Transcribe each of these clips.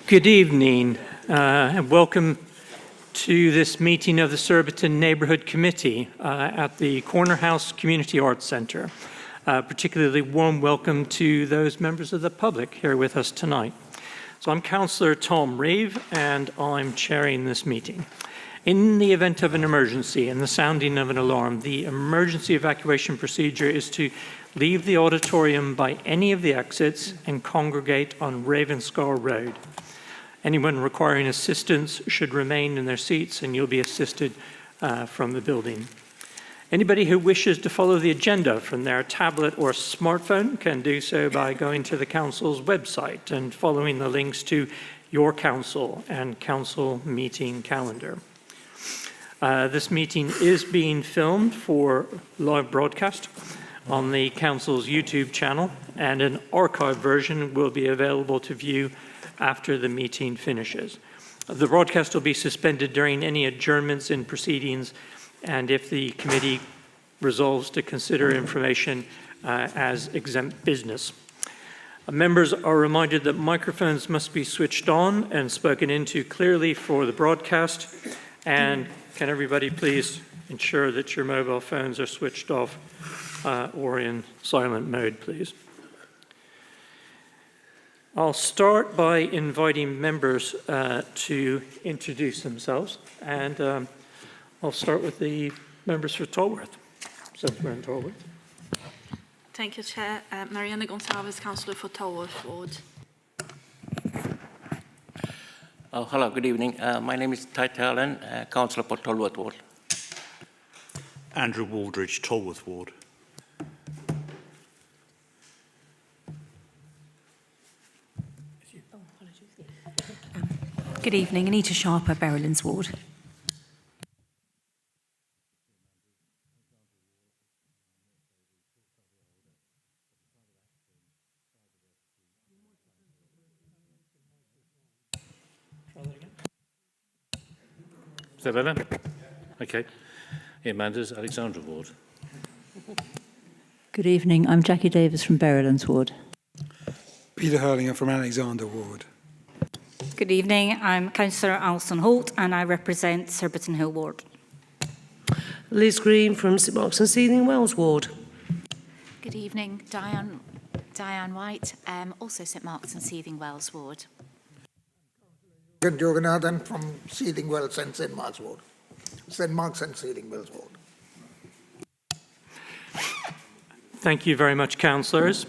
Good evening and welcome to this meeting of the Surbiton Neighbourhood Committee at the Corner House Community Arts Centre. Particularly warm welcome to those members of the public here with us tonight. So I'm Councillor Tom Reeve and I'm chairing this meeting. In the event of an emergency and the sounding of an alarm, the emergency evacuation procedure is to leave the auditorium by any of the exits and congregate on Ravenscar Road. Anyone requiring assistance should remain in their seats and you'll be assisted from the building. Anybody who wishes to follow the agenda from their tablet or smartphone can do so by going to the Council's website and following the links to Your Council and Council Meeting Calendar. This meeting is being filmed for live broadcast on the Council's YouTube channel, and an archived version will be available to view after the meeting finishes. The broadcast will be suspended during any adjournments in proceedings and if the committee resolves to consider information as exempt business. Members are reminded that microphones must be switched on and spoken into clearly for the broadcast. And can everybody please ensure that your mobile phones are switched off or in silent mode, please. I'll start by inviting members to introduce themselves, and I'll start with the members for Tolworth. Since we're in Tolworth. Thank you, Chair. Mariana Gonçalves, Councillor for Tolworth Ward. Oh, hello, good evening. My name is Ty Allen, Councillor for Tolworth Ward. Andrew Waldridge, Tolworth Ward. Good evening, Anita Sharper, Berrylands Ward. Is that better? Okay. Ian Manders, Alexandra Ward. Good evening, I'm Jackie Davis from Berrylands Ward. Peter Hurlinger from Alexander Ward. Good evening, I'm Councillor Alison Holt and I represent Surbiton Hill Ward. Liz Green from St Mark's and Seething Wells Ward. Good evening, Diane White, also St Mark's and Seething Wells Ward. Jogannathan from Seething Wells and St Mark's Ward. St Mark's and Seething Wells Ward. Thank you very much, councillors.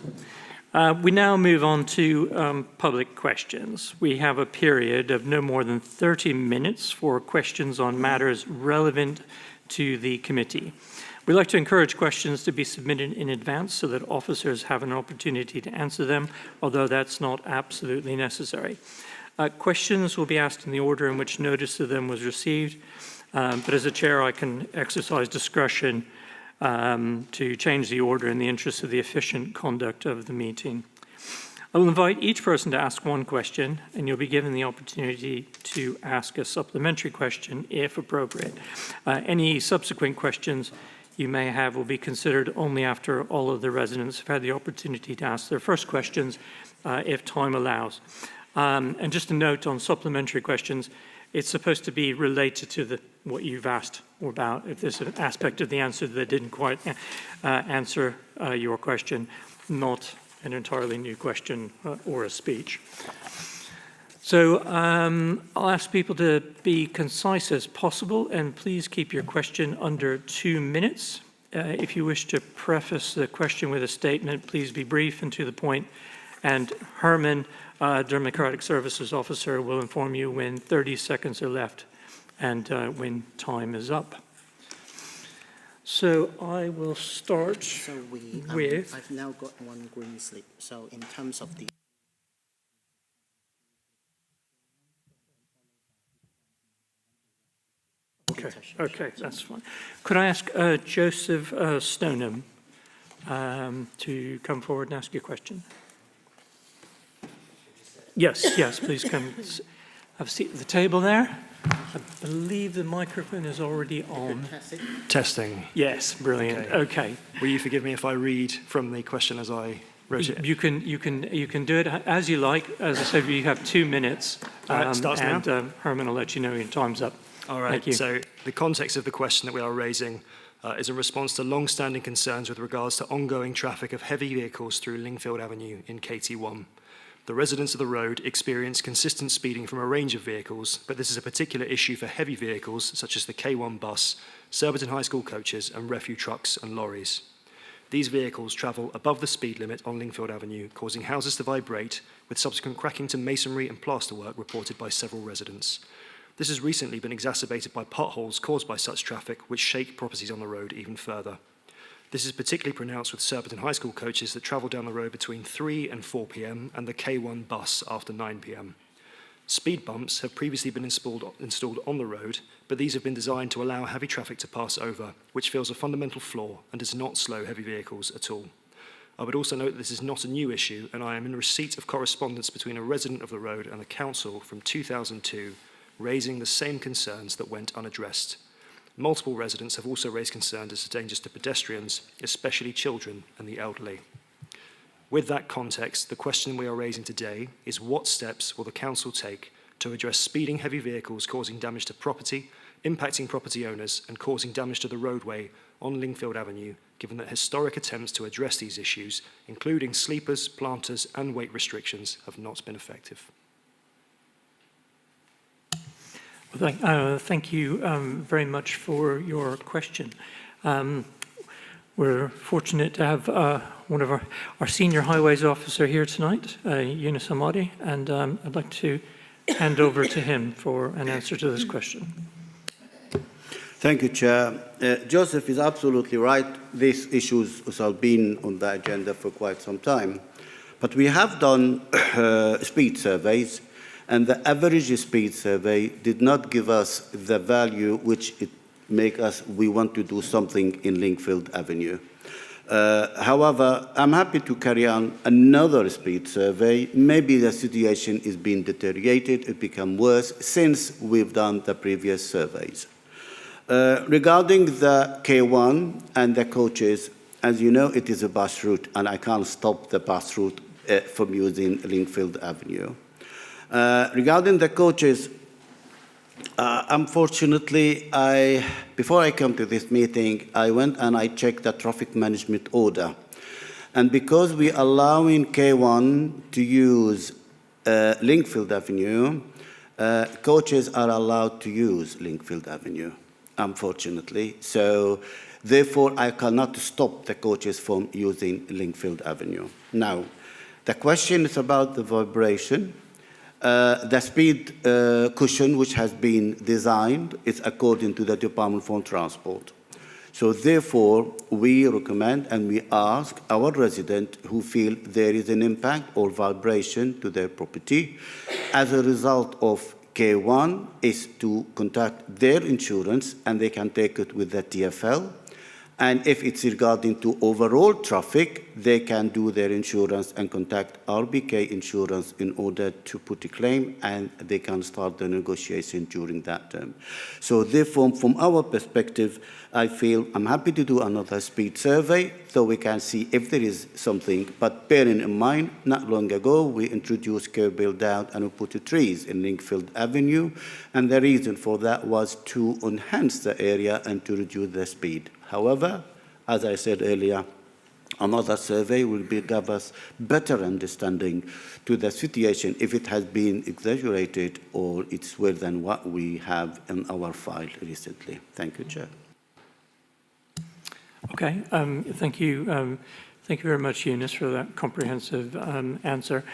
We now move on to public questions. We have a period of no more than 30 minutes for questions on matters relevant to the committee. We'd like to encourage questions to be submitted in advance so that officers have an opportunity to answer them, although that's not absolutely necessary. Questions will be asked in the order in which notice of them was received, but as a chair I can exercise discretion to change the order in the interest of the efficient conduct of the meeting. I will invite each person to ask one question, and you'll be given the opportunity to ask a supplementary question if appropriate. Any subsequent questions you may have will be considered only after all of the residents have had the opportunity to ask their first questions, if time allows. And just a note on supplementary questions, it's supposed to be related to what you've asked about. If there's an aspect of the answer that didn't quite answer your question, not an entirely new question or a speech. So I'll ask people to be concise as possible, and please keep your question under 2 minutes. If you wish to preface the question with a statement, please be brief and to the point. And Herman, Democratic Services Officer, will inform you when 30 seconds are left and when time is up. So I will start with... I've now got one green slip. So in terms of the... Okay, that's fine. Could I ask Joseph Stoneham to come forward and ask your question? Yes, please come have a seat at the table there. I believe the microphone is already on. Testing. Yes, brilliant. Okay. Will you forgive me if I read from the question as I You can do it as you like. As I said, you have 2 minutes. Starts now. And Herman will let you know your time's up. All right. Thank you. So the context of the question that we are raising is in response to long-standing concerns with regards to ongoing traffic of heavy vehicles through Lingfield Avenue in KT1. The residents of the road experience consistent speeding from a range of vehicles, but this is a particular issue for heavy vehicles such as the K1 bus, Surbiton High School coaches and refuse trucks and lorries. These vehicles travel above the speed limit on Lingfield Avenue, causing houses to vibrate, with subsequent cracking to masonry and plasterwork reported by several residents. This has recently been exacerbated by potholes caused by such traffic, which shake properties on the road even further. This is particularly pronounced with Surbiton High School coaches that travel down the road between 3 and 4 p.m. and the K1 bus after 9 p.m. Speed bumps have previously been installed on the road, but these have been designed to allow heavy traffic to pass over, which fills a fundamental flaw and does not slow heavy vehicles at all. I would also note that this is not a new issue, and I am in receipt of correspondence between a resident of the road and the council from 2002 raising the same concerns that went unaddressed. Multiple residents have also raised concerns as to dangers to pedestrians, especially children and the elderly. With that context, the question we are raising today is what steps will the council take to address speeding heavy vehicles causing damage to property, impacting property owners and causing damage to the roadway on Lingfield Avenue, given that historic attempts to address these issues, including sleepers, planters and weight restrictions, have not been effective. Thank you very much for your question. We're fortunate to have one of our senior highways officer here tonight, Yunus Hamadi, and I'd like to hand over to him for an answer to this question. Thank you, Chair. Joseph is absolutely right. These issues have been on the agenda for quite some time. But we have done speed surveys, and the average speed survey did not give us the value which it make us, we want to do something in Lingfield Avenue. However, I'm happy to carry on another speed survey. Maybe the situation is being deteriorated, it become worse since we've done the previous surveys. Regarding the K1 and the coaches, as you know, it is a bus route, and I can't stop the bus route from using Lingfield Avenue. Regarding the coaches, unfortunately, before I come to this meeting, I went and I checked the traffic management order. And because we are allowing K1 to use Lingfield Avenue, coaches are allowed to use Lingfield Avenue, unfortunately. So therefore, I cannot stop the coaches from using Lingfield Avenue. Now, the question is about the vibration. The speed cushion which has been designed is according to the Department for Transport. So therefore, we recommend and we ask our residents who feel there is an impact or vibration to their property as a result of K1 is to contact their insurance, and they can take it with the TfL. And if it's regarding to overall traffic, they can do their insurance and contact RBK insurance in order to put a claim, and they can start the negotiation during that term. So therefore, from our perspective, I feel I'm happy to do another speed survey so we can see if there is something. But bearing in mind, not long ago, we introduced curb build out and we put trees in Lingfield Avenue. And the reason for that was to enhance the area and to reduce the speed. However, as I said earlier, another survey will give us better understanding to the situation if it has been exaggerated or it's worse than what we have in our file recently. Thank you, Chair. Okay, thank you. Thank you very much, Eunice, for that comprehensive answer.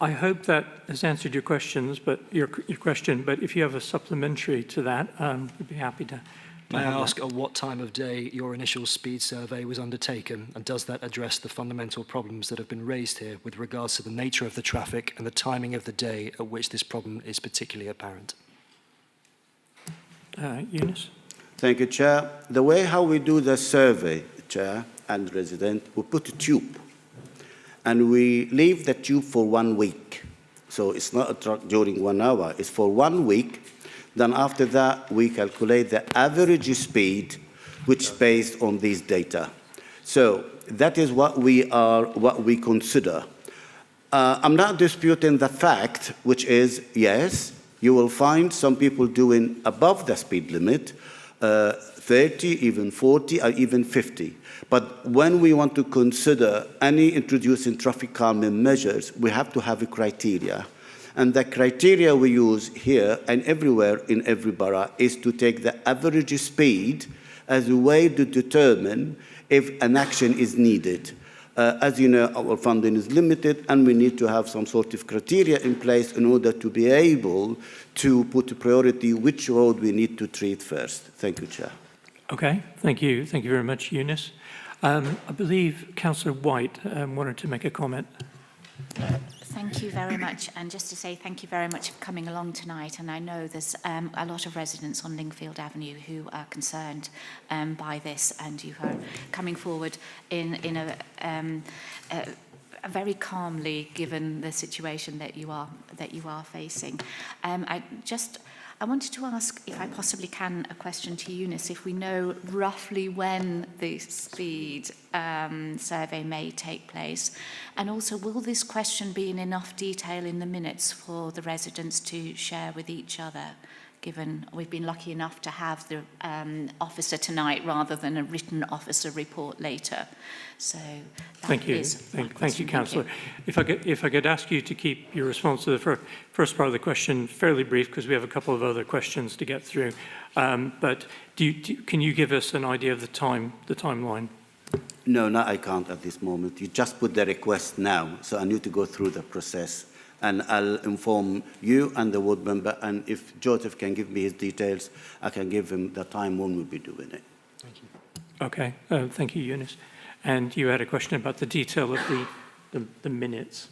I hope that has answered your questions, but your question. But if you have a supplementary to that, we'd be happy to. May I ask at what time of day your initial speed survey was undertaken, and does that address the fundamental problems that have been raised here with regards to the nature of the traffic and the timing of the day at which this problem is particularly apparent? Eunice? Thank you, Chair. The way how we do the survey, Chair and resident, we put a tube, and we leave the tube for 1 week. So it's not a truck during 1 hour, it's for 1 week. Then after that, we calculate the average speed, which is based on these data. So that is what we consider. I'm not disputing the fact, which is, yes, you will find some people doing above the speed limit, 30, even 40, or even 50. But when we want to consider any introducing traffic calming measures, we have to have a criteria. And the criteria we use here and everywhere in every borough is to take the average speed as a way to determine if an action is needed. As you know, our funding is limited, and we need to have some sort of criteria in place in order to be able to put a priority which road we need to treat first. Thank you, Chair. Okay, thank you. Thank you very much, Eunice. I believe Councillor White wanted to make a comment. Thank you very much. And just to say thank you very much for coming along tonight. And I know there's a lot of residents on Lingfield Avenue who are concerned by this, and you are coming forward in a very calmly, given the situation that you are facing. I wanted to ask, if I possibly can, a question to Eunice, if we know roughly when the speed survey may take place. And also, will this question be in enough detail in the minutes for the residents to share with each other, given we've been lucky enough to have the officer tonight rather than a written officer report later. So thank you. Thank you, Councillor. If I could ask you to keep your response to the first part of the question fairly brief, because we have a couple of other questions to get through. But can you give us an idea of the timeline? No, I can't at this moment. You just put the request now, so I need to go through the process. And I'll inform you and the ward member, and if Joseph can give me his details, I can give him the time when we'll be doing it. Thank you. Okay, thank you, Eunice. And you had a question about the detail of the minutes.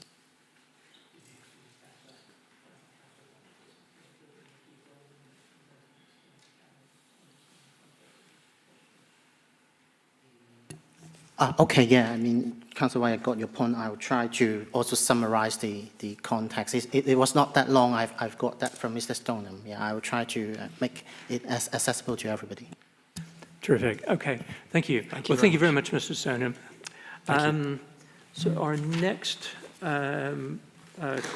Okay, yeah, I mean, Councillor White, I got your point. I will try to also summarize the context. It was not that long. I've got that from Mr. Stoneham. Yeah, I will try to make it as accessible to everybody. Terrific. Okay, thank you. Thank you very much, Mr. Stoneham. So our next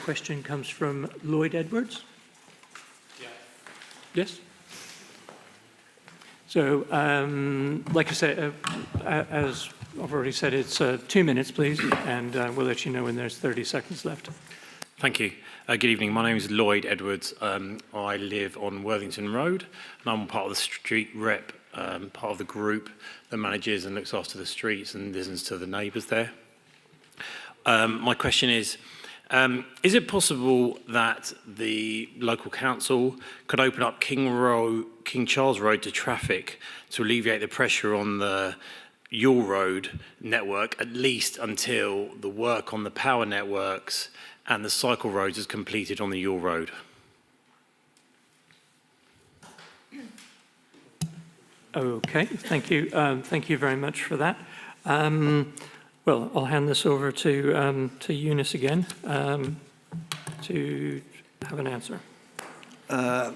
question comes from Lloyd Edwards. Yeah. Yes? So, like I said, as I've already said, it's 2 minutes, please, and we'll let you know when there's 30 seconds left. Thank you. Good evening. My name is Lloyd Edwards. I live on Worthington Road, and I'm part of the street rep, part of the group that manages and looks after the streets and listens to the neighbours there. My question is it possible that the local council could open up King Charles Road to traffic to alleviate the pressure on the Yule Road network, at least until the work on the power networks and the cycle roads is completed on the Yule Road? Okay, thank you. Thank you very much for that. Well, I'll hand this over to Eunice again to have an answer. I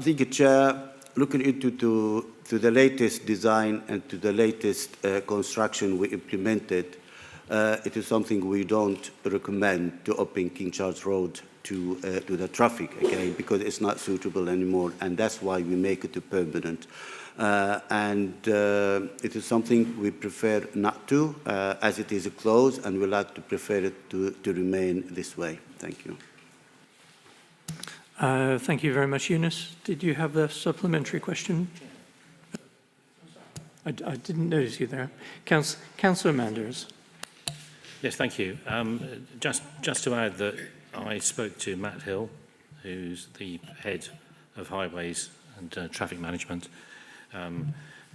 think, Chair, looking into the latest design and to the latest construction we implemented, it is something we don't recommend to open King Charles Road to the traffic again, because it's not suitable anymore, and that's why we make it a permanent. It is something we prefer not to, as it is closed, and we like to prefer it to remain this way. Thank you. Thank you very much, Eunice. Did you have a supplementary question? I didn't notice you there. Councillor Manders. Yes, thank you. Just to add that I spoke to Matt Hill, who's the head of highways and traffic management,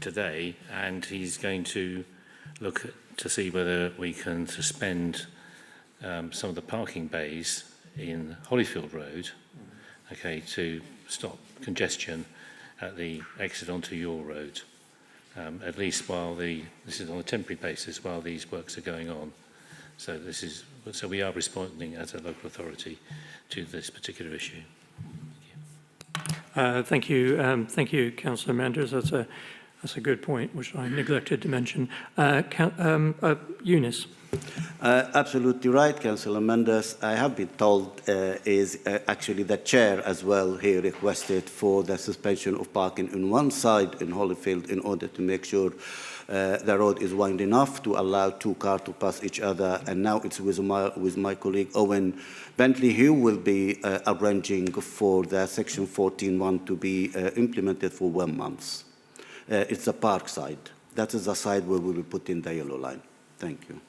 today, and he's going to look to see whether we can suspend some of the parking bays in Holyfield Road, okay, to stop congestion at the exit onto Yule Road, at least while this is on a temporary basis while these works are going on. So we are responding as a local authority to this particular issue. Thank you, Councillor Manders. That's That's a good point, which I neglected to mention. Eunice. Absolutely right, Councillor Mendes. I have been told is actually the chair as well here requested for the suspension of parking on one side in Holyfield in order to make sure the road is wide enough to allow two cars to pass each other. And now it's with my colleague Owen Bentley, who will be arranging for the section 14.1 to be implemented for 1 month. It's the park side. That is the side where we will put in the yellow line. Thank you.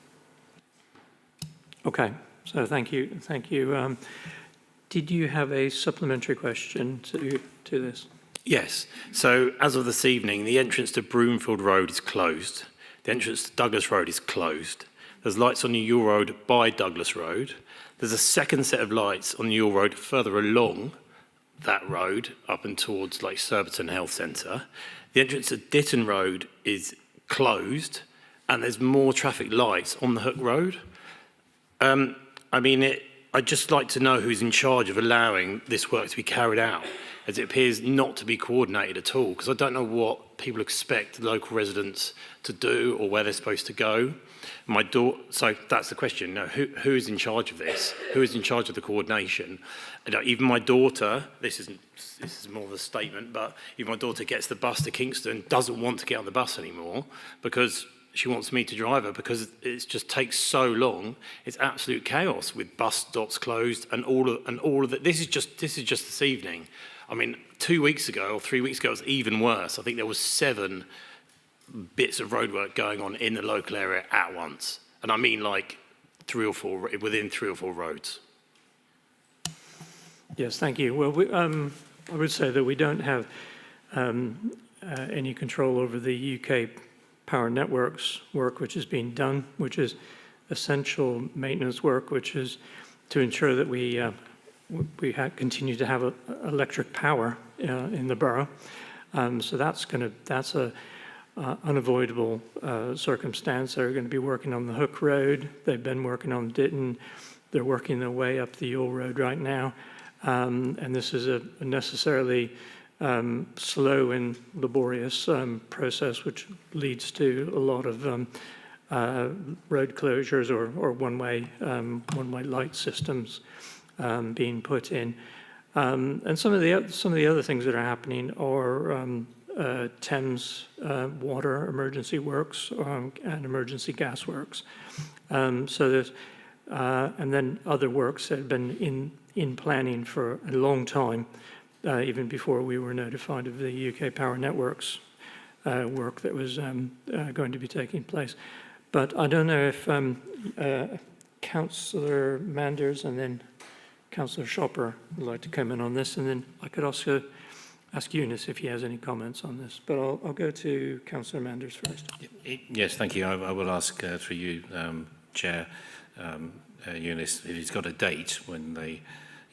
Okay, so thank you. Thank you. Did you have a supplementary question to this? Yes. So as of this evening, the entrance to Broomfield Road is closed. The entrance to Douglas Road is closed. There's lights on the Ewell Road by Douglas Road. There's a second set of lights on the Ewell Road further along that road up and towards like Surbiton Health Centre. The entrance to Ditton Road is closed, and there's more traffic lights on the Hook Road. I'd just like to know who's in charge of allowing this work to be carried out, as it appears not to be coordinated at all, because I don't know what people expect local residents to do or where they're supposed to go. So that's the question. Now, who is in charge of this? Who is in charge of the coordination? Even my daughter, this is more of a statement, but even my daughter gets the bus to Kingston, doesn't want to get on the bus anymore because she wants me to drive her, because it just takes so long. It's absolute chaos with bus stops closed and all of that. This is just this evening. I mean, 2 weeks ago or 3 weeks ago, it was even worse. I think there was 7 bits of roadwork going on in the local area at once. And I mean like 3 or 4, within 3 or 4 roads. Yes, thank you. Well, I would say that we don't have any control over the UK Power Networks work which is being done, which is essential maintenance work, which is to ensure that we continue to have electric power in the borough. So that's a unavoidable circumstance. They're going to be working on the Hook Road. They've been working on Ditton. They're working their way up the Ewell Road right now. And this is a necessarily slow and laborious process, which leads to a lot of road closures or one-way light systems being put in. And some of the other things that are happening are Thames water emergency works and emergency gas works. So there's and then other works that have been in planning for a long time, even before we were notified of the UK Power Networks work that was going to be taking place. But I don't know if Councillor Manders and then Councillor Shopper would like to come in on this, and then I could also ask Eunice if he has any comments on this. But I'll go to Councillor Manders first. Yes, thank you. I will ask through you, Chair, Eunice, if he's got a date when the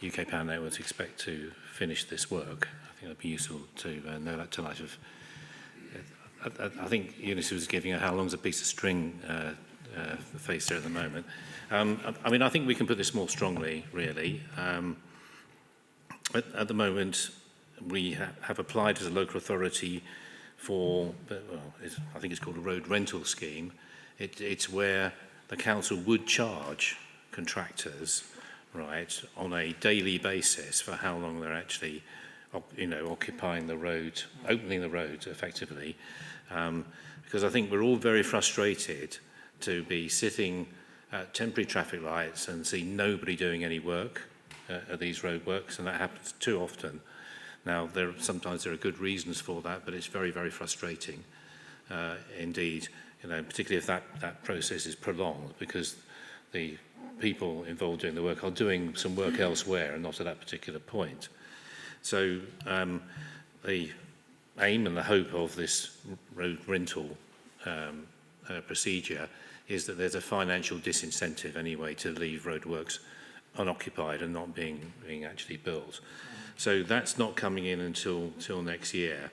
UK Power Networks expect to finish this work. I think it'd be useful to know that tonight. I think Eunice was giving her how long's a piece of string faced there at the moment. I mean, I think we can put this more strongly, really. At the moment, we have applied as a local authority for, I think it's called a road rental scheme. It's where the council would charge contractors, right, on a daily basis for how long they're actually, occupying the road, opening the road effectively. Because I think we're all very frustrated to be sitting at temporary traffic lights and see nobody doing any work at these roadworks, and that happens too often. Now, sometimes there are good reasons for that, but it's very, very frustrating indeed, particularly if that process is prolonged, because the people involved doing the work are doing some work elsewhere and not at that particular point. So the aim and the hope of this road rental procedure is that there's a financial disincentive anyway to leave roadworks unoccupied and not being actually built. So that's not coming in until next year.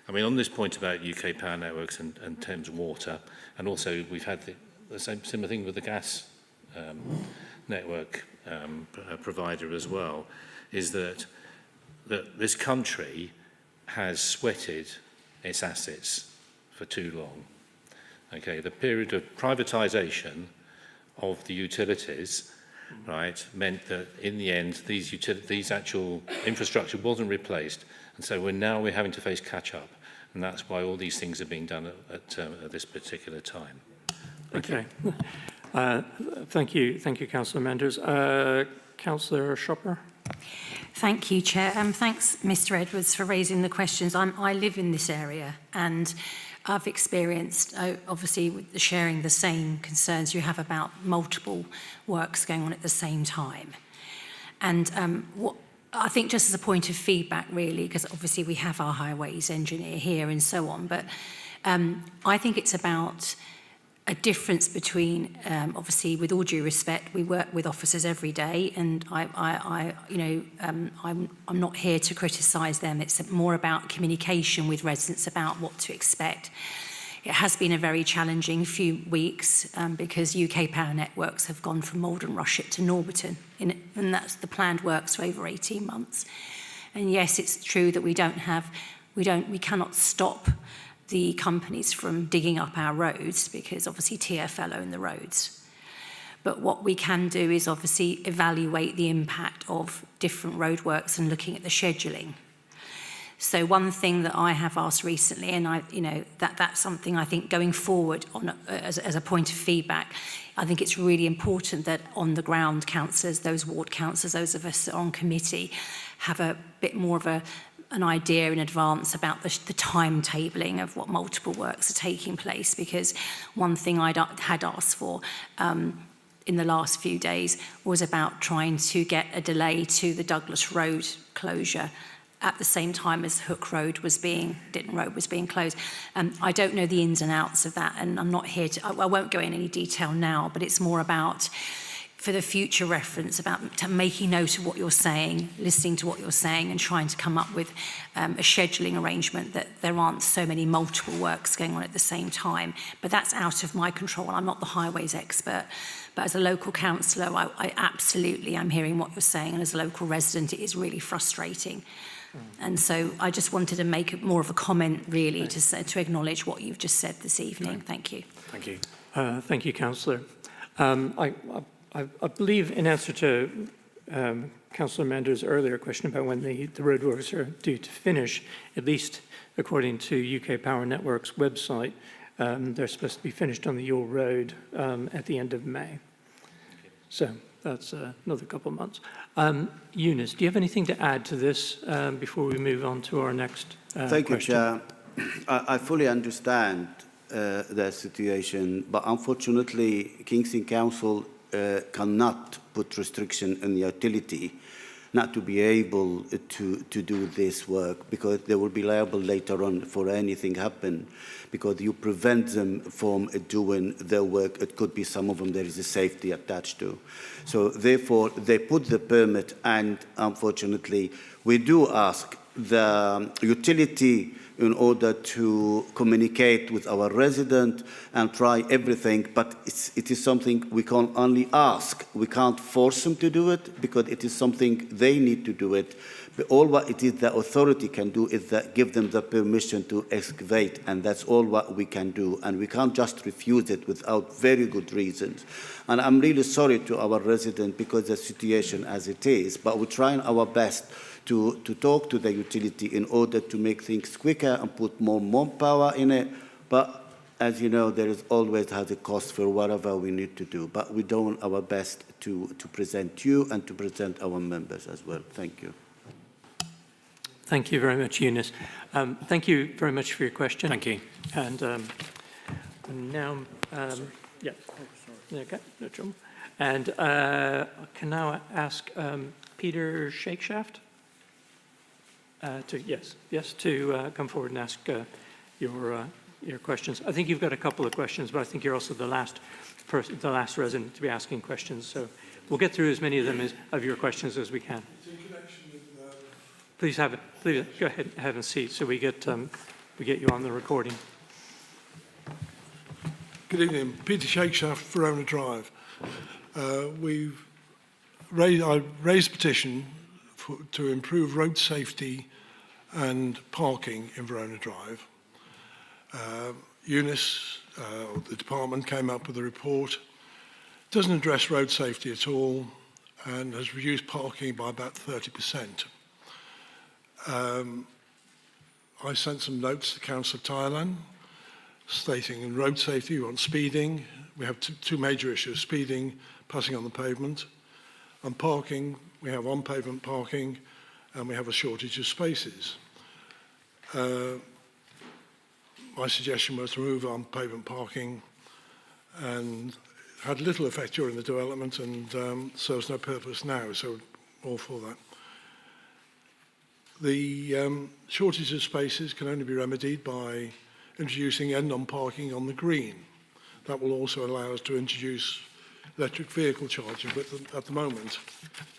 I mean, on this point about UK Power Networks and Thames Water, and also we've had the similar thing with the gas network provider as well, is that this country has sweated its assets for too long. Okay, the period of privatisation of the utilities, right, meant that in the end these actual infrastructure wasn't replaced, and so we're having to face catch-up, and that's why all these things are being done at this particular time. Okay. Thank you, Councillor Menders. Councillor Shopper. Thank you, Chair. Thanks, Mr. Edwards, for raising the questions. I live in this area, and I've experienced, obviously, with sharing the same concerns you have about multiple works going on at the same time. And I think just as a point of feedback, really, because obviously we have our highways engineer here and so on, but I think it's about a difference between, obviously, with all due respect, we work with officers every day, and I'm not here to criticise them. It's more about communication with residents about what to expect. It has been a very challenging few weeks because UK Power Networks have gone from Malden Rushet to Norbiton, and that's the planned works for over 18 months. And yes, it's true that we cannot stop the companies from digging up our roads because obviously TfL own the roads. But what we can do is obviously evaluate the impact of different roadworks and looking at the scheduling. So one thing that I have asked recently, and that's something I think going forward as a point of feedback, I think it's really important that on the ground councillors, those ward councillors, those of us that are on committee, have a bit more of an idea in advance about the timetabling of what multiple works are taking place, because one thing I had asked for in the last few days was about trying to get a delay to the Douglas Road closure at the same time as Ditton Road was being closed. I don't know the ins and outs of that, and I'm not here to, I won't go in any detail now, but it's more about, for the future reference, about making note of what you're saying, listening to what you're saying, and trying to come up with a scheduling arrangement that there aren't so many multiple works going on at the same time. But that's out of my control. I'm not the highways expert. But as a local councillor, I absolutely am hearing what you're saying, and as a local resident, it is really frustrating. And so I just wanted to make more of a comment, really, to acknowledge what you've just said this evening. Thank you. Thank you. Thank you, Councillor. I believe, in answer to Councillor Mendes' earlier question about when the roadworks are due to finish, at least according to UK Power Networks' website, they're supposed to be finished on the Yule Road at the end of May. So that's another couple of months. Eunice, do you have anything to add to this before we move on to our next Thank question? you, Chair. I fully understand the situation, but unfortunately, Kingston Council cannot put restriction on the utility not to be able to do this work, because they will be liable later on for anything happen, because you prevent them from doing their work. It could be some of them there is a safety attached to. So therefore, they put the permit, and unfortunately, we do ask the utility in order to communicate with our resident and try everything, but it is something we can only ask. We can't force them to do it, because it is something they need to do it. But all what it is the authority can do is that give them the permission to excavate, and that's all what we can do. And we can't just refuse it without very good reasons. And I'm really sorry to our resident because the situation as it is, but we're trying our best to talk to the utility in order to make things quicker and put more power in it. But as you know, there is always has a cost for whatever we need to do. But we're doing our best to present you and to present our members as well. Thank you. Thank you very much, Eunice. Thank you very much for your question. Thank you. And now, yeah, okay, no trouble. And I can now ask Peter Shakeshaft to come forward and ask your questions. I think you've got a couple of questions, but I think you're also the last resident to be asking questions. So we'll get through as many of them of your questions as we can. Please go ahead and have a seat so we get you on the recording. Good evening, Peter Shakeshaft, Verona Drive. I raised a petition to improve road safety and parking in Verona Drive. Eunice, or the department, came up with a report. Doesn't address road safety at all and has reduced parking by about 30%. I sent some notes to Councillor Thailand stating in road safety, we want speeding. We have two major issues, speeding, passing on the pavement. And parking, we have on-pavement parking and we have a shortage of spaces. My suggestion was to remove on-pavement parking and had little effect during the development and serves no purpose now, so all for that. The shortage of spaces can only be remedied by introducing end-on parking on the green. That will also allow us to introduce electric vehicle charging, but at the moment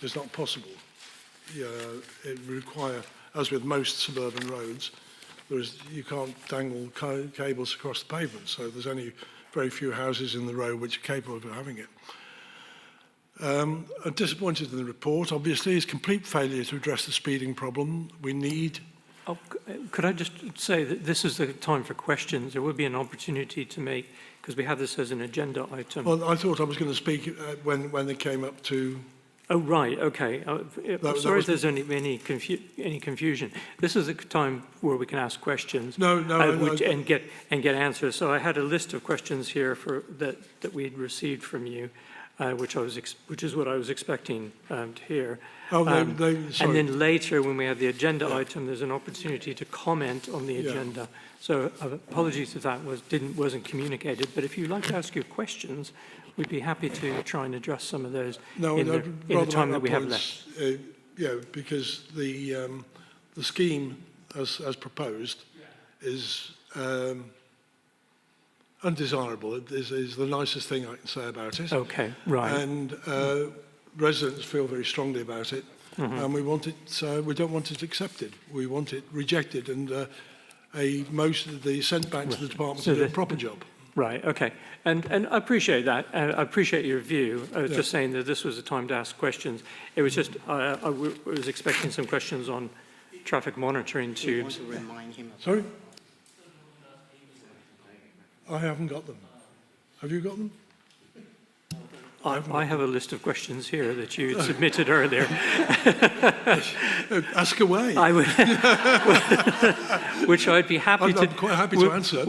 it's not possible. It would require, as with most suburban roads, you can't dangle cables across the pavement, so there's only very few houses in the road which are capable of having it. I'm disappointed in the report. Obviously, it's complete failure to address the speeding problem. We need... Oh, could I just say that this is the time for questions? There would be an opportunity to make, because we have this as an agenda item. Well, I thought I was going to speak when they came up to... Oh, right, okay. Sorry if there's any confusion. This is a time where we can ask questions and get answers. So I had a list of questions here that we'd received from you, which is what I was expecting to hear. Oh, and then later, when we have the agenda item, there's an opportunity to comment on the agenda. So apologies if that wasn't communicated. But if you'd like to ask your questions, we'd be happy to try and address some of those in the time that we have left. Yeah, because the scheme as proposed is undesirable. It is the nicest thing I can say about it. Okay, right. And residents feel very strongly about it, and we want it. We don't want it accepted. We want it rejected, and sent back to the department to do a proper job. Right, okay. And I appreciate that. And I appreciate your view. I was just saying that this was a time to ask questions. It was just, I was expecting some questions on traffic monitoring tubes. Sorry? I haven't got them. Have you got them? I have a list of questions here that you submitted earlier. Ask away. I would, which I'd be happy to. I'm quite happy to answer.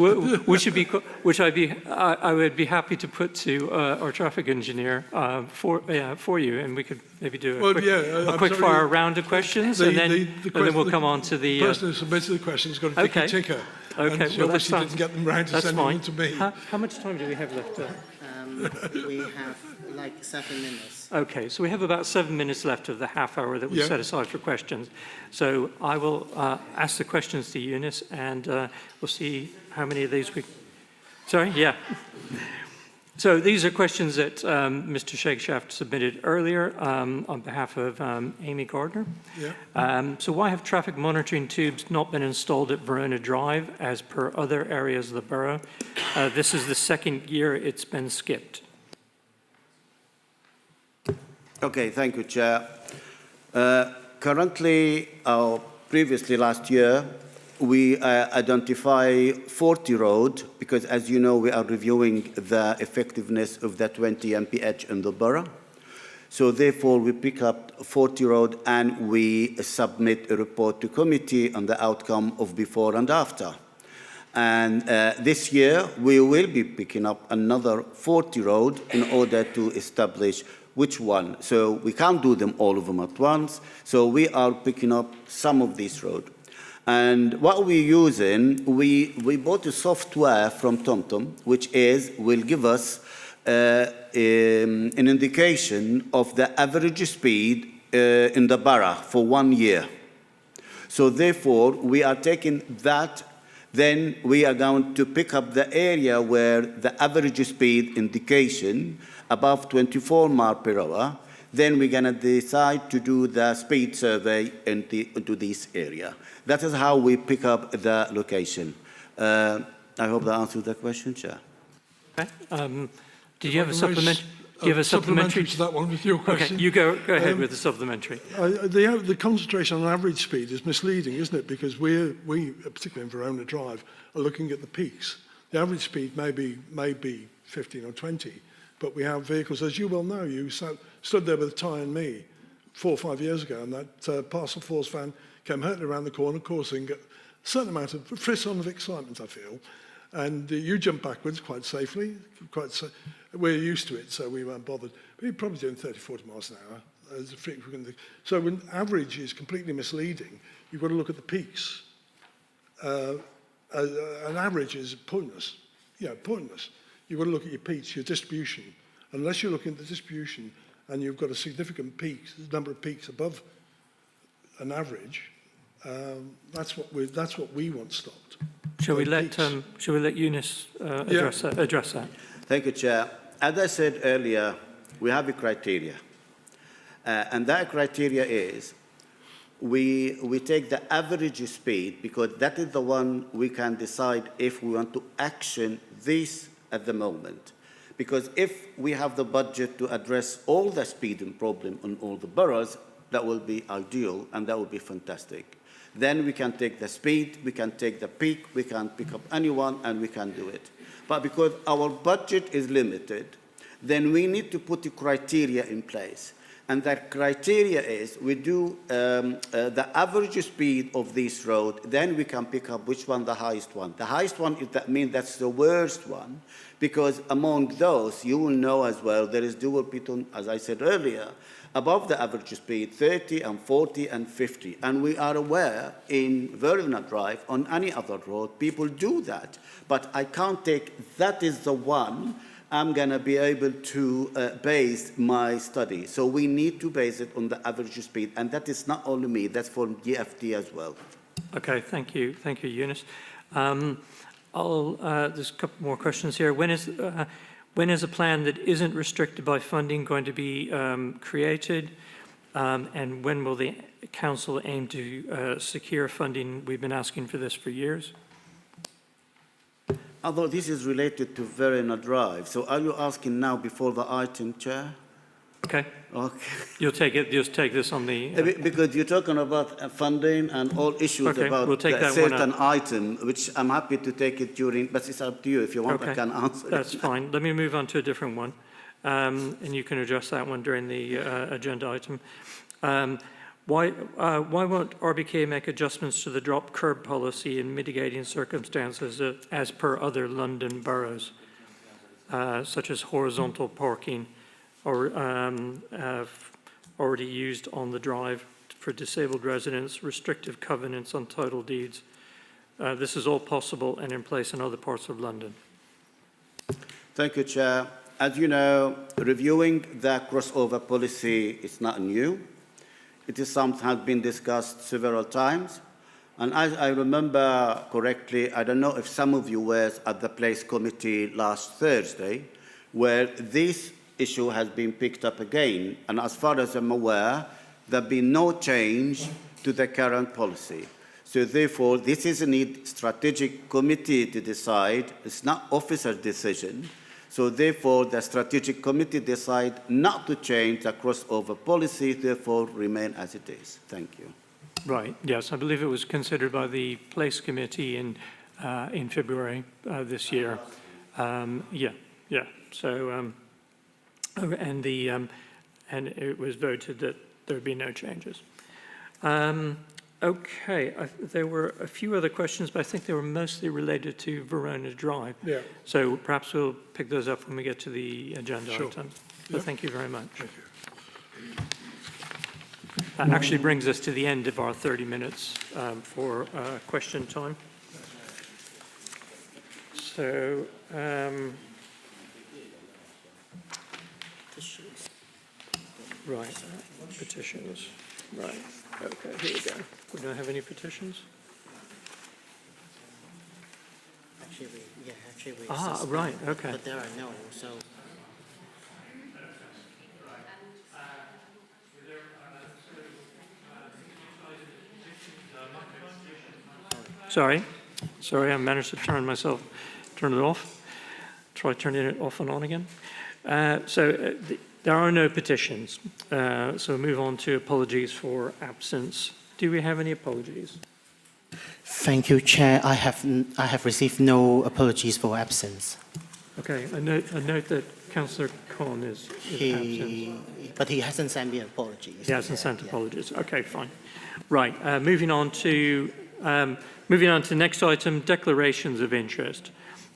I would be happy to put to our traffic engineer for you, and we could maybe do a quick fire round of questions, and then we'll come on to the. The person who submitted the question's got a ticker. Okay, and she obviously didn't get them round to sending them to me. How much time do we have left? We have like 7 minutes. Okay, so we have about 7 minutes left of the half hour that we set aside for questions. So I will ask the questions to Eunice, and we'll see how many of these we... Sorry? Yeah. So these are questions that Mr. Shakeshaft submitted earlier on behalf of Amy Gardner. Yeah. So why have traffic monitoring tubes not been installed at Verona Drive as per other areas of the borough? This is the second year it's been skipped. Okay, thank you, Chair. Currently, previously last year, we identify 40 roads because, as you know, we are reviewing the effectiveness of the 20 mph in the borough. So therefore, we pick up 40 roads and we submit a report to committee on the outcome of before and after. And this year, we will be picking up another 40 roads in order to establish which one. So we can't do them all of them at once. So we are picking up some of these roads. And what we're using, we bought a software from TomTom, which will give us an indication of the average speed in the borough for 1 year. So therefore, we are taking that, then we are going to pick up the area where the average speed indication above 24 miles per hour, then we're going to decide to do the speed survey into this area. That is how we pick up the location. I hope that answers the question, Chair. Okay. Did you have a supplement? Do you have a supplementary? To that one with your question. Okay, you go ahead with the supplementary. The concentration on average speed is misleading, isn't it? Because we, particularly in Verona Drive, are looking at the peaks. The average speed may be 15 or 20, but we have vehicles, as you well know, you stood there with Ty and me 4 or 5 years ago, and that Parcel Force van came hurtling around the corner, causing a certain amount of frisson of excitement, I feel. And you jumped backwards quite safely. We're used to it, so we weren't bothered. But you're probably doing 30, 40 miles an hour. So when average is completely misleading, you've got to look at the peaks. An average is pointless. Yeah, pointless. You've got to look at your peaks, your distribution. Unless you're looking at the distribution and you've got a significant number of peaks above an average, that's what we want stopped. Shall we let Eunice address that? Thank you, Chair. As I said earlier, we have a criteria. And that criteria is we take the average speed because that is the one we can decide if we want to action this at the moment. Because if we have the budget to address all the speeding problem on all the boroughs, that will be ideal and that would be fantastic. Then we can take the speed, we can take the peak, we can pick up anyone, and we can do it. But because our budget is limited, then we need to put a criteria in place. And that criteria is we do the average speed of this road, then we can pick up which one the highest one. The highest one, means that's the worst one, because among those, you will know as well, there is dual piton, as I said earlier, above the average speed, 30 and 40 and 50. And we are aware in Verona Drive, on any other road, people do that. But I can't take, that is the one I'm going to be able to base my study. So we need to base it on the average speed. And that is not only me, that's for DFT as well. Okay, thank you. Thank you, Eunice. There's a couple more questions here. When is a plan that isn't restricted by funding going to be created? And when will the council aim to secure funding? We've been asking for this for years. Although this is related to Verona Drive, so are you asking now before the item, Chair? Okay. Okay. You'll take it. Just take this on the. Because you're talking about funding and all issues about we'll take a that certain item, which I'm happy to take it during, but it's up to you. If you want, I can answer. That's fine. Let me move on to a different one, and you can address that one during the agenda item. Why won't RBK make adjustments to the drop curb policy in mitigating circumstances as per other London boroughs, such as horizontal parking, or already used on the drive for disabled residents, restrictive covenants on title deeds? This is all possible and in place in other parts of London. Thank you, Chair. As you know, reviewing the crossover policy is not new. It is something that has been discussed several times. And as I remember correctly, I don't know if some of you were at the Place Committee last Thursday, where this issue has been picked up again. And as far as I'm aware, there has been no change to the current policy. So therefore, this is a strategic committee to decide. It's not officer decision. So therefore, the strategic committee decide not to change the crossover policy, therefore remain as it is. Thank you. Right. Yes, I believe it was considered by the Place Committee in February this year. Yeah. So, and it was voted that there would be no changes. Okay, there were a few other questions, but I think they were mostly related to Verona Drive. Yeah. So perhaps we'll pick those up when we get to the agenda item. So thank you very much. Thank you. That actually brings us to the end of our 30 minutes for question time. So, right, petitions. Right, okay, here we go. We don't have any petitions? Actually we right, okay. But there are no, so. Sorry, I managed to turn it off. Try turning it off and on again. There are no petitions, so we'll move on to apologies for absence. Do we have any apologies? Thank you, Chair. I have received no apologies for absence. Okay, I note that Councillor Con is absent. But he hasn't sent me apologies. He hasn't sent apologies. Okay, fine. Right, moving on to the next item, declarations of interest.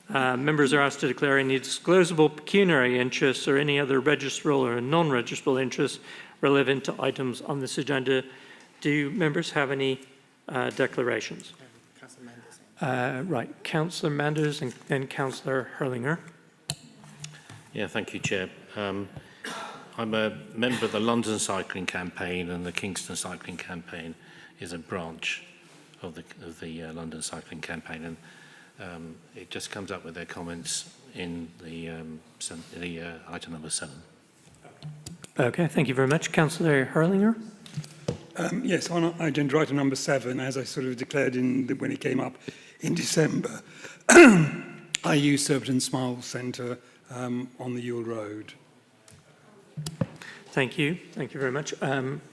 Members are asked to declare any disclosable pecuniary interests or any other registrable or non-registrable interests relevant to items on this agenda. Do members have any declarations? Right, Councillor Manders and then Councillor Hurlinger. Yeah, thank you, Chair. I'm a member of the London Cycling Campaign, and the Kingston Cycling Campaign is a branch of the London Cycling Campaign, and it just comes up with their comments in the item number 7. Okay, thank you very much. Councillor Hurlinger. Yes, on agenda item number 7, as I sort of declared when it came up in December, I use Surbiton Smile Centre on the Ewell Road. Thank you. Thank you very much.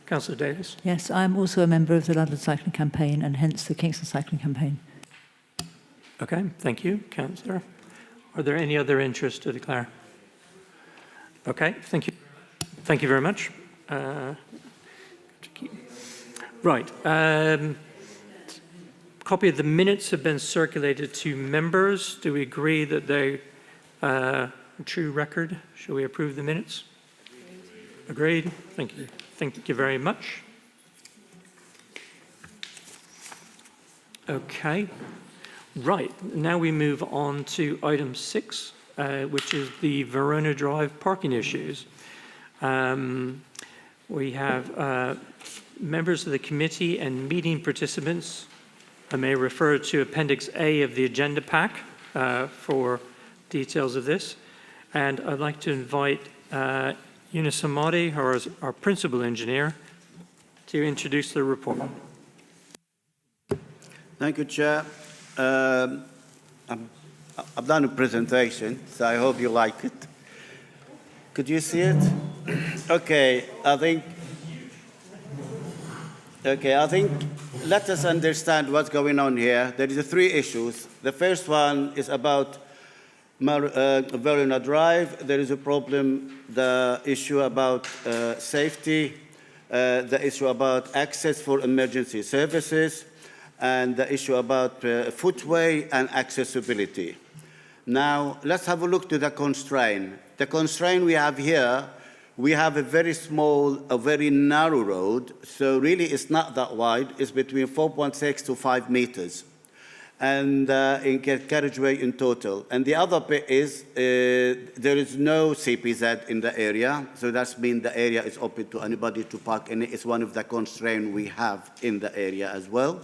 Councillor Davis. Yes, I'm also a member of the London Cycling Campaign and hence the Kingston Cycling Campaign. Okay, thank you, Councillor. Are there any other interests to declare? Okay, thank you. Thank you very much. Right. Copy of the minutes have been circulated to members. Do we agree that they are a true record? Shall we approve the minutes? Agreed. Thank you. Thank you very much. Okay. Right. Now we move on to item 6, which is the Verona Drive parking issues. We have members of the committee and meeting participants. I may refer to Appendix A of the agenda pack for details of this. And I'd like to invite Yunus Hamadi, our principal engineer, to introduce the report. Thank you, Chair. I've done a presentation, so I hope you like it. Could you see it? Okay, I think let us understand what's going on here. There is 3 issues. The first one is about Verona Drive. There is a problem, the issue about safety, the issue about access for emergency services, and the issue about footway and accessibility. Now, let's have a look to the constraint. The constraint we have here, we have a very small, a very narrow road, so really it's not that wide. It's between 4.6 to 5 meters, and in carriageway in total. And the other bit is there is no CPZ in the area, so that means the area is open to anybody to park in it. It's one of the constraints we have in the area as well.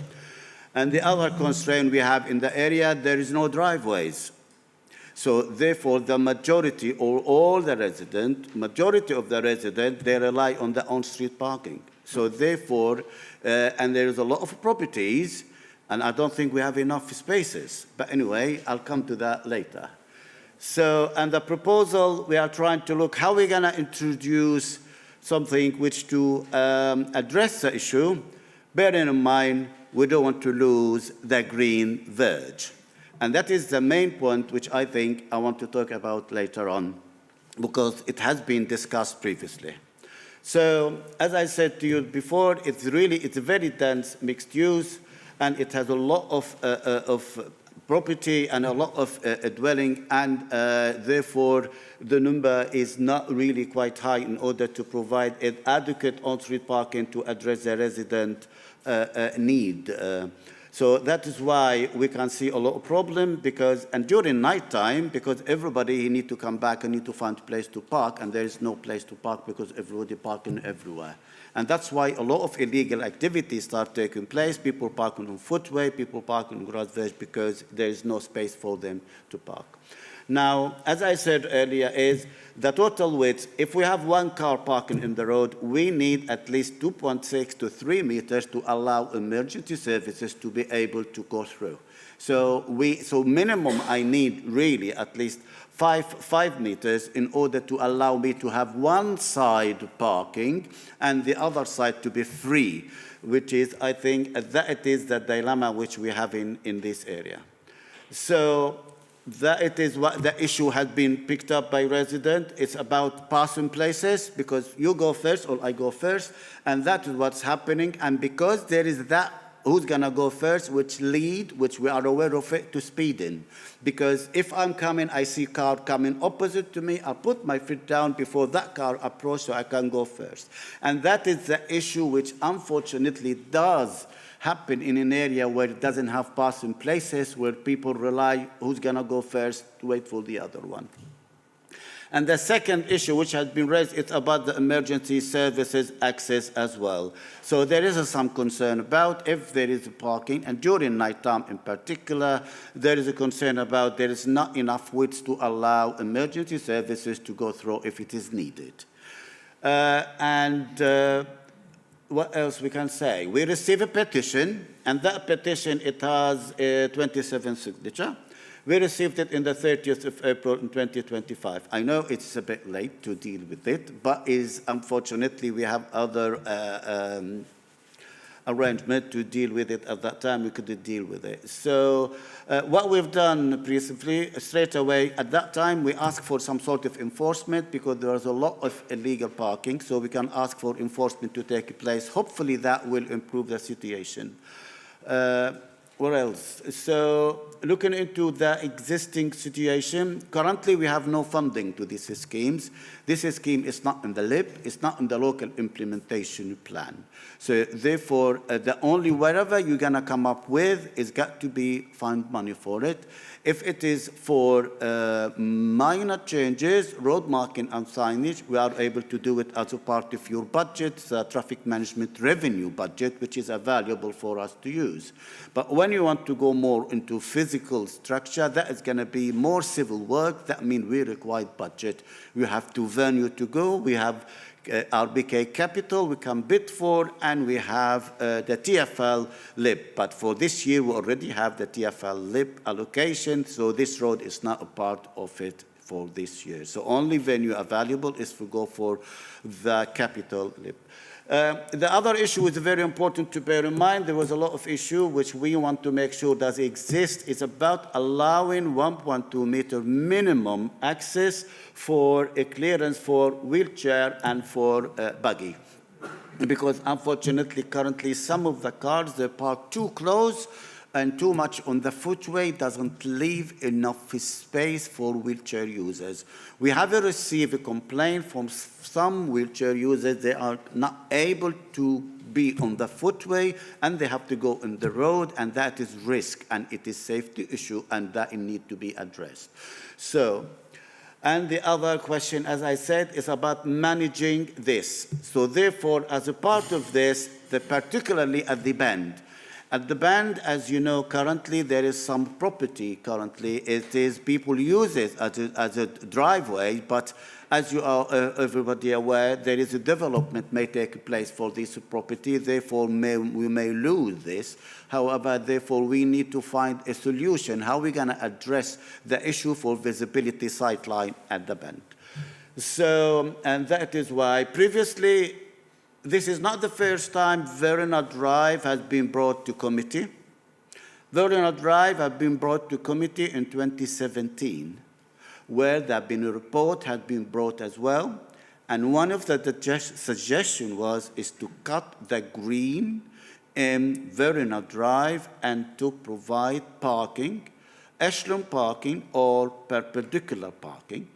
And the other constraint we have in the area, there is no driveways. So therefore, the majority or all the majority of the residents, they rely on the on-street parking. So therefore, and there is a lot of properties, and I don't think we have enough spaces. But anyway, I'll come to that later. So, and the proposal, we are trying to look how we're gonna introduce something which to address the issue, bearing in mind, we don't want to lose the green verge. And that is the main point which I think I want to talk about later on, because it has been discussed previously. So, as I said to you before, it's a very dense mixed use, and it has a lot of property and a lot of dwelling, and therefore the number is not really quite high in order to provide an adequate on-street parking to address the resident need. So that is why we can see a lot of problem and during night time, because everybody need to come back and need to find a place to park, and there is no place to park because everybody parking everywhere. And that's why a lot of illegal activities start taking place. People parking on footway, people parking on garage verge because there is no space for them to park. Now, as I said earlier, is the total width, if we have one car parking in the road, we need at least 2.6 to 3 meters to allow emergency services to be able to go through. So minimum, I need really at least 5 meters in order to allow me to have one side parking and the other side to be free, which is, I think, that it is the dilemma which we have in this area. So that it is what the issue has been picked up by residents. It's about passing places, because you go first or I go first, and that is what's happening. And because there is that who's going to go first, which we are aware of it, to speeding. Because if I'm coming, I see a car coming opposite to me, I'll put my foot down before that car approaches so I can go first. And that is the issue which unfortunately does happen in an area where it doesn't have passing places, where people rely who's going to go first to wait for the other one. And the second issue which has been raised is about the emergency services access as well. So there is some concern about if there is parking, and during nighttime in particular, there is a concern about there is not enough width to allow emergency services to go through if it is needed. What else we can say? We receive a petition, and that petition, it has 27 signatures. We received it in the 30th of April in 2025. I know it's a bit late to deal with it, but unfortunately we have other arrangement to deal with it at that time. We couldn't deal with it. So what we've done briefly, straight away, at that time, we asked for some sort of enforcement because there was a lot of illegal parking, so we can ask for enforcement to take place. Hopefully that will improve the situation. What else? So looking into the existing situation, currently we have no funding to these schemes. This scheme is not in the LIP, it's not in the local implementation plan. So therefore, the only wherever you're gonna come up with is got to be find money for it. If it is for minor changes, road marking and signage, we are able to do it as a part of your budget, the traffic management revenue budget, which is available for us to use. But when you want to go more into physical structure, that is going to be more civil work. That means we require budget. We have two venues to go. We have RBK Capital we can bid for, and we have the TfL LIP. But for this year, we already have the TfL LIP allocation, so this road is not a part of it for this year. So only venue available is to go for the Capital LIP. The other issue is very important to bear in mind. There was a lot of issue which we want to make sure does exist. It's about allowing 1.2 meter minimum access for a clearance for wheelchair and for buggy. Because unfortunately, currently, some of the cars, they park too close and too much on the footway doesn't leave enough space for wheelchair users. We have received a complaint from some wheelchair users. They are not able to be on the footway and they have to go on the road, and that is risk and it is safety issue, and that it needs to be addressed. So, and the other question, as I said, is about managing this. So therefore, as a part of this, particularly at the bend, as you know, currently there is some property. Currently, it is people use it as a driveway, but as you are everybody aware, there is a development may take place for this property. Therefore, we may lose this. However, therefore, we need to find a solution. How are we going to address the issue for visibility sightline at the bend? So, and that is why previously, this is not the first time Verona Drive has been brought to committee. Verona Drive has been brought to committee in 2017, where there has been a report has been brought as well. And one of the suggestions is to cut the green in Verona Drive and to provide parking, echelon parking or perpendicular parking.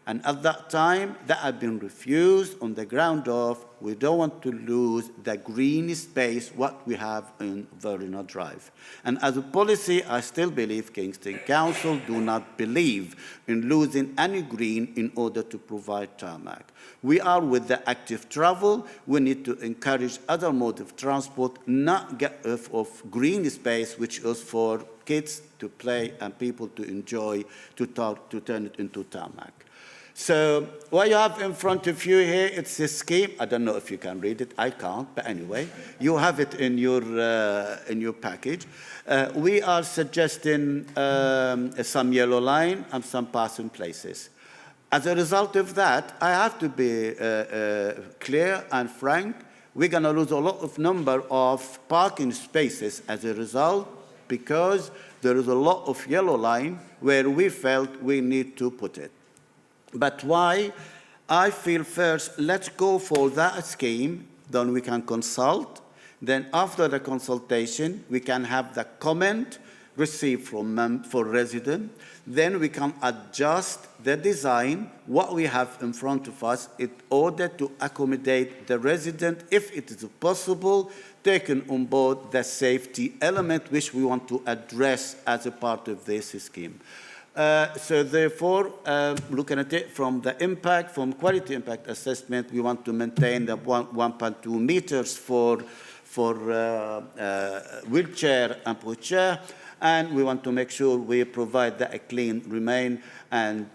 And at that time, that had been refused on the ground of we don't want to lose the green space what we have in Verona Drive. And as a policy, I still believe Kingston Council do not believe in losing any green in order to provide tarmac. We are with the active travel. We need to encourage other modes of transport, not get off of green space, which is for kids to play and people to enjoy, to turn it into tarmac. So what you have in front of you here, it's a scheme. I don't know if you can read it. I can't, but anyway, you have it in your package. We are suggesting some yellow line and some passing places. As a result of that, I have to be clear and frank. We're going to lose a lot of number of parking spaces as a result, because there is a lot of yellow line where we felt we need to put it. But why? I feel first, let's go for that scheme, then we can consult. Then after the consultation, we can have the comment received from for resident. Then we can adjust the design, what we have in front of us, in order to accommodate the resident, if it is possible, taking on board the safety element which we want to address as a part of this scheme. So therefore, looking at it from the impact, from quality impact assessment, we want to maintain the 1.2 meters for wheelchair and pushchair, and we want to make sure we provide that a clean remain. And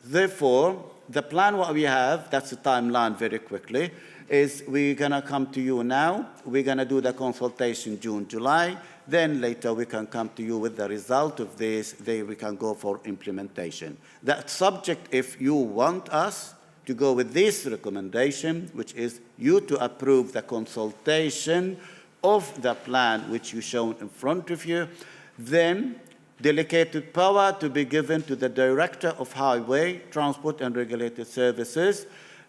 therefore, the plan what we have, that's the timeline very quickly, is we're going to come to you now. We're going to do the consultation June, July. Then later we can come to you with the result of this. Then we can go for implementation. That's subject if you want us to go with this recommendation, which is you to approve the consultation of the plan which you shown in front of you. Then delegated power to be given to the Director of Highway, Transport and Regulated Services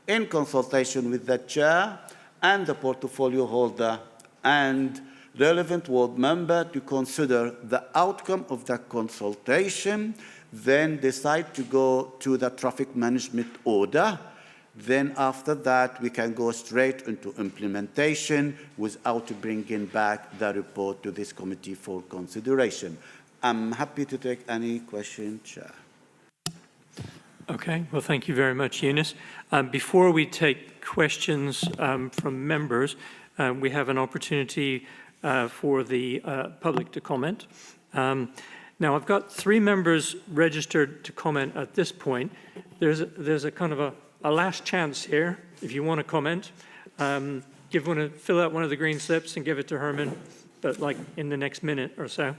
in consultation with the Chair and the portfolio holder and relevant ward member to consider the outcome of the consultation, then decide to go to the traffic management order. Then after that, we can go straight into implementation without bringing back the report to this committee for consideration. I'm happy to take any question, Chair. Okay, well, thank you very much, Eunice. Before we take questions from members, we have an opportunity for the public to comment. Now, I've got 3 members registered to comment at this point. There's a kind of a last chance here, if you want to comment. Fill out one of the green slips and give it to Herman, but like in the next minute or so.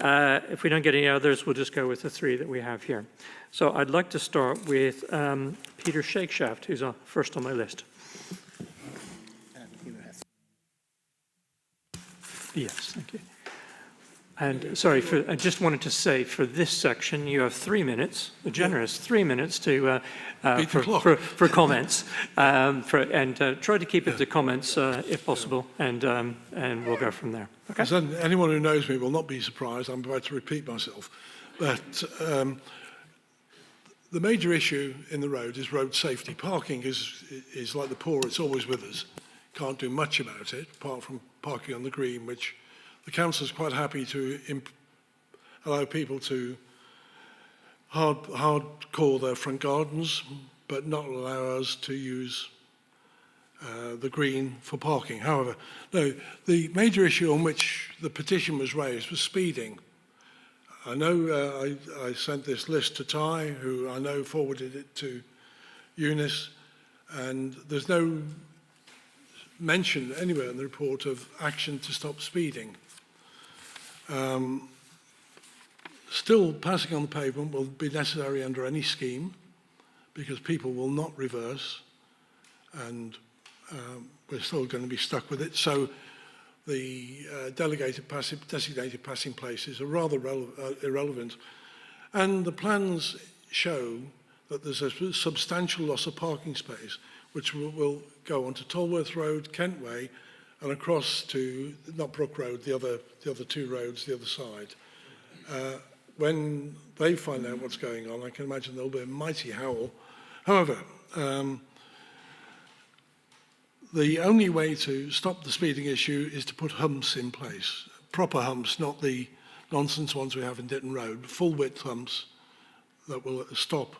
If we don't get any others, we'll just go with the 3 that we have here. So I'd like to start with Peter Shakeshaft, who's first on my list. Yes, thank you. And sorry, I just wanted to say for this section, you have 3 minutes, a generous 3 minutes to for comments, and try to keep it to comments if possible, and we'll go from there. Okay. As anyone who knows me will not be surprised. I'm about to repeat myself, but the major issue in the road is road safety. Parking is like the poor; it's always with us. Can't do much about it apart from parking on the green, which the council is quite happy to allow people to hardcore their front gardens, but not allow us to use the green for parking. However, no, the major issue on which the petition was raised was speeding. I know I sent this list to Ty, who I know forwarded it to Eunice, and there's no mention anywhere in the report of action to stop speeding. Still, passing on the pavement will be necessary under any scheme because people will not reverse, and we're still going to be stuck with it. So the designated passing places are rather irrelevant. And the plans show that there's a substantial loss of parking space, which will go onto Tolworth Road, Kent Way, and across to, not Brook Road, the other 2 roads, the other side. When they find out what's going on, I can imagine there'll be a mighty howl. However, The only way to stop the speeding issue is to put humps in place, proper humps, not the nonsense ones we have in Ditton Road, full width humps that will stop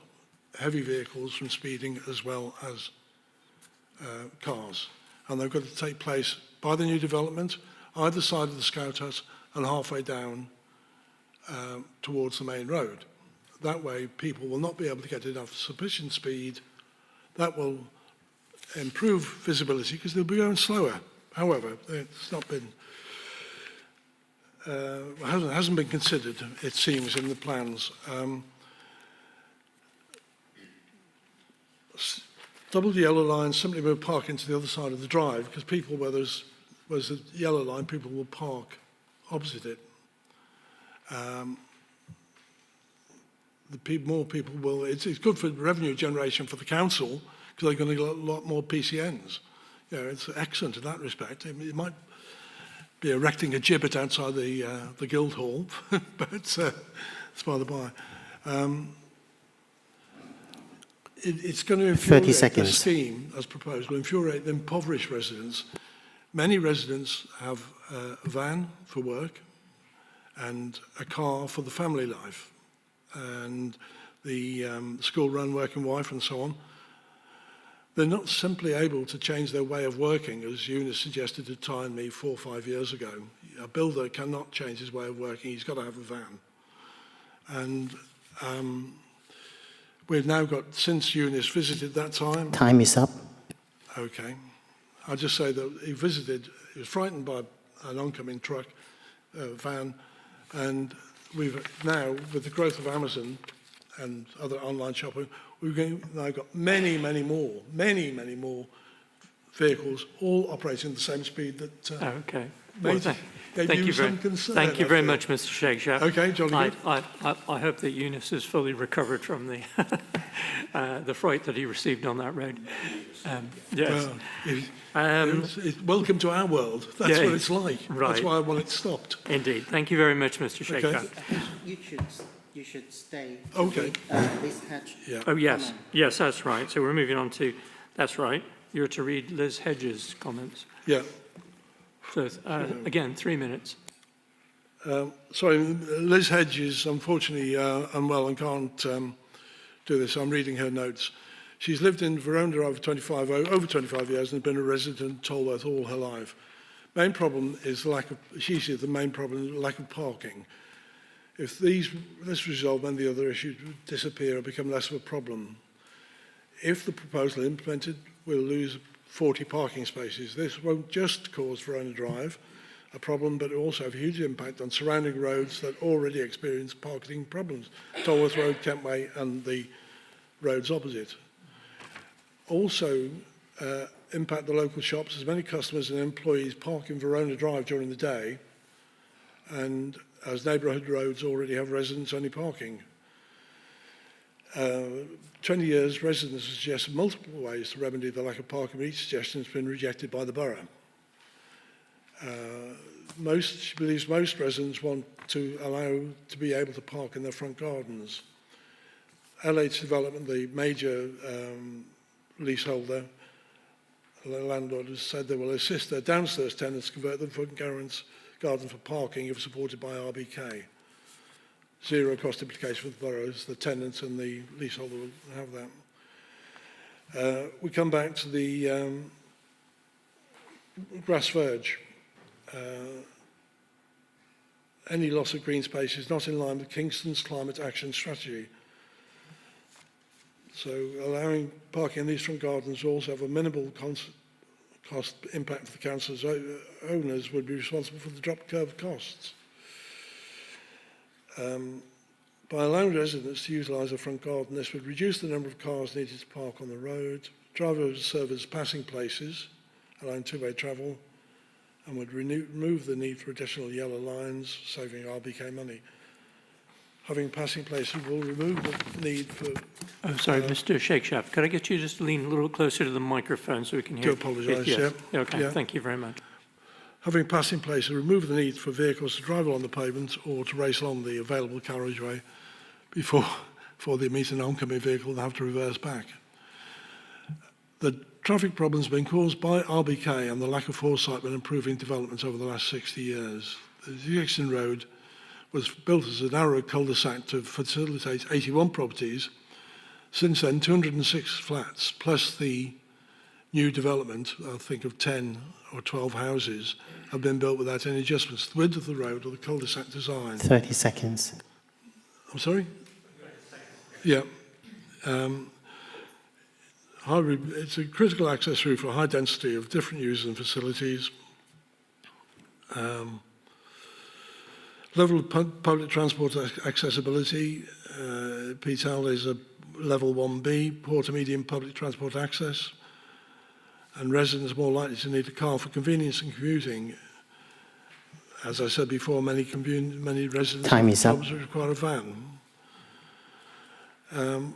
heavy vehicles from speeding as well as cars. And they've got to take place by the new development, either side of the Scout Hut and halfway down towards the main road. That way people will not be able to get enough sufficient speed. That will improve visibility because they'll be going slower. However, it's not been, hasn't been considered, it seems, in the plans. Double the yellow line, simply move parking to the other side of the drive because people, where there's a yellow line, people will park opposite it. More people will, it's good for revenue generation for the council because they're going to get a lot more PCNs. You know, it's excellent in that respect. It might be erecting a gibbet outside the Guildhall, but it's by the by. It's going to infuriate 30 seconds. the scheme, as proposed, will infuriate the impoverished residents. Many residents have a van for work and a car for the family life and the school run, working wife and so on. They're not simply able to change their way of working, as Eunice suggested to Ty and me 4 or 5 years ago. A builder cannot change his way of working, he's got to have a van. And we've now got, since Eunice visited that time... Time is up. Okay. I'll just say that he was frightened by an oncoming truck, van, and we've now, with the growth of Amazon and other online shopping, we've now got many more vehicles all operating at the same speed that Okay. gave you some concern. Thank you very much, Mr. Shakespeare. Okay, jolly good. I hope that Eunice has fully recovered from the fright that he received on that road. Yes. Welcome to our world. That's what it's like. Right. That's why I want it stopped. Indeed. Thank you very much, Mr. Shakespeare. Okay. You should stay. Okay. Liz Hedge. Yeah. Oh, yes. Yes, that's right. So we're moving on to, that's right. You're to read Liz Hedges' comments. Yeah. So, again, 3 minutes. Sorry, Liz Hedges, unfortunately unwell and can't do this. I'm reading her notes. She's lived in Verona over 25 years and been a resident of Tolworth all her life. Main problem is the lack of, she sees the main problem is the lack of parking. If this resolved, then the other issues would disappear or become less of a problem. If the proposal implemented, we'll lose 40 parking spaces. This won't just cause Verona Drive a problem, but it will also have a huge impact on surrounding roads that already experience parking problems. Tolworth Road, Kentway, and the roads opposite. Also, impact the local shops as many customers and employees park in Verona Drive during the day, and as neighbourhood roads already have residents-only parking. 20 years, residents have suggested multiple ways to remedy the lack of parking, but each suggestion has been rejected by the borough. She believes most residents want to allow to be able to park in their front gardens. LH Development, the major leaseholder, the landlord, has said they will assist their downstairs tenants to convert them front garden for parking if supported by RBK. Zero cost implication for the boroughs, the tenants and the leaseholder will have that. We come back to the grass verge. Any loss of green space is not in line with Kingston's climate action strategy. So allowing parking in these front gardens will also have a minimal cost impact for the council's owners would be responsible for the drop curve costs. By allowing residents to utilise a front garden, this would reduce the number of cars needed to park on the road, drivers serve as passing places, allowing two-way travel, and would remove the need for additional yellow lines, saving RBK money. Having passing places will remove the need for... Oh, sorry, Mr. Shakespeare, could I get you just to lean a little closer to the microphone so we can hear? Do apologise, yes. yeah. Okay, yeah. Thank you very much. Having passing places remove the need for vehicles to drive along the pavement or to race along the available carriageway before they meet an oncoming vehicle and have to reverse back. The traffic problems have been caused by RBK and the lack of foresight when improving development over the last 60 years. The Kingston Road was built as a narrow cul-de-sac to facilitate 81 properties. Since then, 206 flats, plus the new development, I think of 10 or 12 houses, have been built without any adjustments to the width of the road or the cul-de-sac design. 30 seconds. I'm sorry? Yeah. It's a critical access route for a high density of different users and facilities. Level of public transport accessibility, PTAL is a level 1B, poor to medium public transport access, and residents are more likely to need a car for convenience and commuting. As I said before, many residents require a van.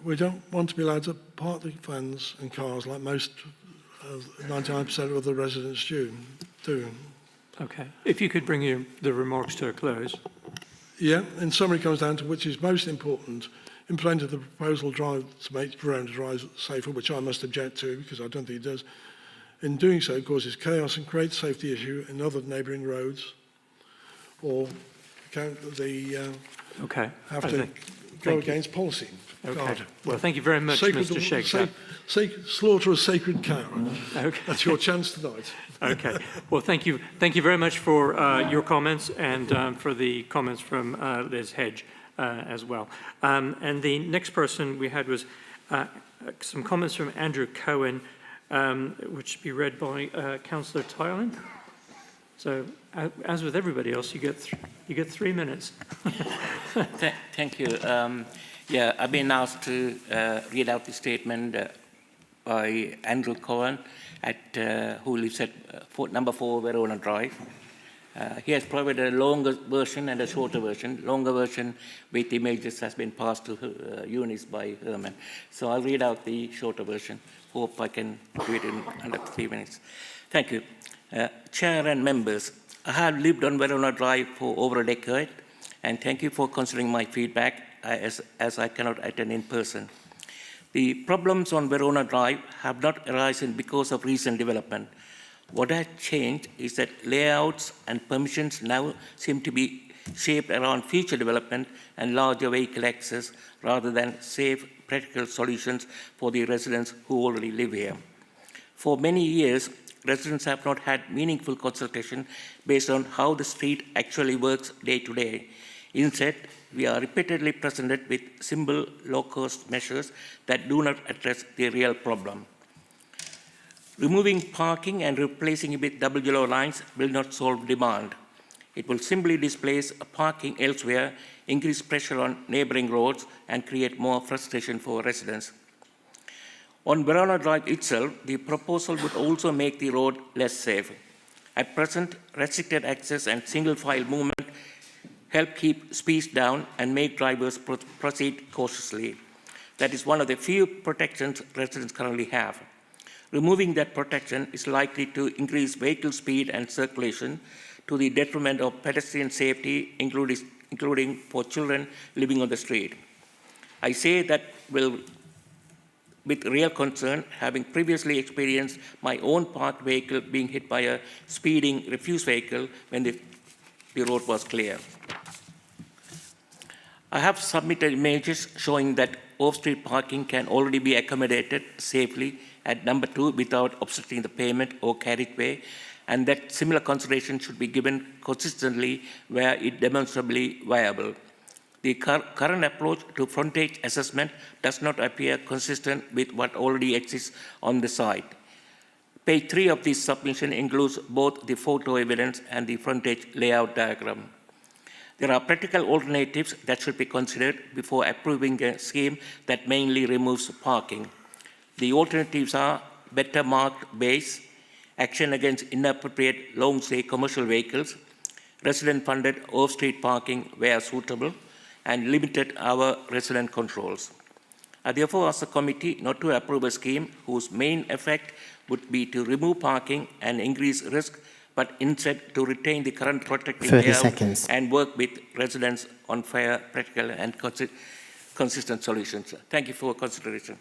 We don't want to be allowed to park the vans and cars like most 99% of the residents do. Okay. If you could bring the remarks to a close. Yeah, in summary, it comes down to which is most important. Implementing the proposal drive to make Borough drive safer, which I must object to because I don't think it does. In doing so, it causes chaos and creates a safety issue in other neighbouring roads, or have to go against policy. Okay. God. Well, thank you very much, Mr. Sheikh. Slaughter a sacred cow. Okay. That's your chance tonight. Okay. Well, thank you very much for your comments and for the comments from Liz Hedge as well. And the next person we had was some comments from Andrew Cohen, which should be read by Councillor Tylan. So, as with everybody else, you get 3 minutes. Thank you. Yeah, I've been asked to read out the statement by Andrew Cohen, who lives at number 4 Verona Drive. He has provided a longer version and a shorter version. Longer version with images has been passed to Eunice by Herman. So I'll read out the shorter version. Hope I can do it in under 3 minutes. Thank you. Chair and members, I have lived on Verona Drive for over a decade, and thank you for considering my feedback as I cannot attend in person. The problems on Verona Drive have not arisen because of recent development. What has changed is that layouts and permissions now seem to be shaped around future development and larger vehicle access rather than safe, practical solutions for the residents who already live here. For many years, residents have not had meaningful consultation based on how the street actually works day to day. Instead, we are repeatedly presented with simple, low-cost measures that do not address the real problem. Removing parking and replacing it with double yellow lines will not solve demand. It will simply displace parking elsewhere, increase pressure on neighbouring roads, and create more frustration for residents. On Verona Drive itself, the proposal would also make the road less safe. At present, restricted access and single-file movement help keep speeds down and make drivers proceed cautiously. That is one of the few protections residents currently have. Removing that protection is likely to increase vehicle speed and circulation to the detriment of pedestrian safety, including for children living on the street. I say that with real concern, having previously experienced my own parked vehicle being hit by a speeding refuse vehicle when the road was clear. I have submitted images showing that off-street parking can already be accommodated safely at number 2 without obstructing the pavement or carriageway, and that similar consideration should be given consistently where it demonstrably viable. The current approach to frontage assessment does not appear consistent with what already exists on the site. Page 3 of this submission includes both the photo evidence and the frontage layout diagram. There are practical alternatives that should be considered before approving a scheme that mainly removes parking. The alternatives are better marked bays, action against inappropriate long-stay commercial vehicles, resident-funded off-street parking where suitable, and limited hour resident controls. I therefore ask the committee not to approve a scheme whose main effect would be to remove parking and increase risk, but instead to retain the current protective layout and work with residents on fair, practical, and consistent solutions. Thank you for consideration.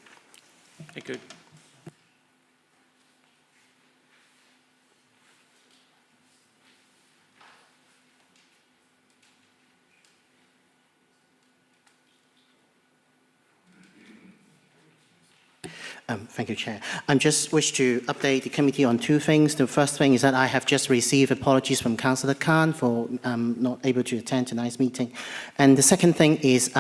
Thank you. Thank you, Chair. I just wish to update the committee on two things. The first thing is that I have just received apologies from Councillor Khan for not able to attend tonight's meeting. And the second thing is,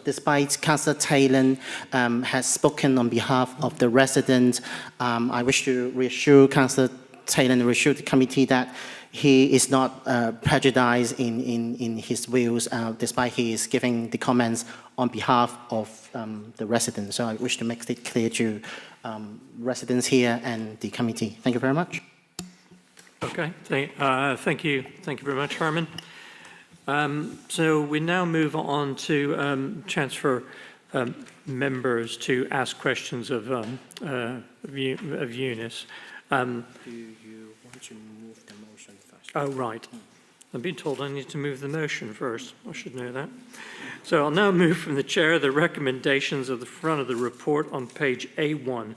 despite Councillor Taylor has spoken on behalf of the residents, I wish to reassure Councillor Taylor and reassure the committee that he is not prejudiced in his views, despite he is giving the comments on behalf of the residents. So I wish to make it clear to residents here and the committee. Thank you very much. Okay, thank you very much, Harman. So we now move on to transfer members to ask questions of Eunice. Do you want to move the motion first? Oh, right. I've been told I need to move the motion first. I should know that. So I'll now move from the chair the recommendations of the front of the report on page A1.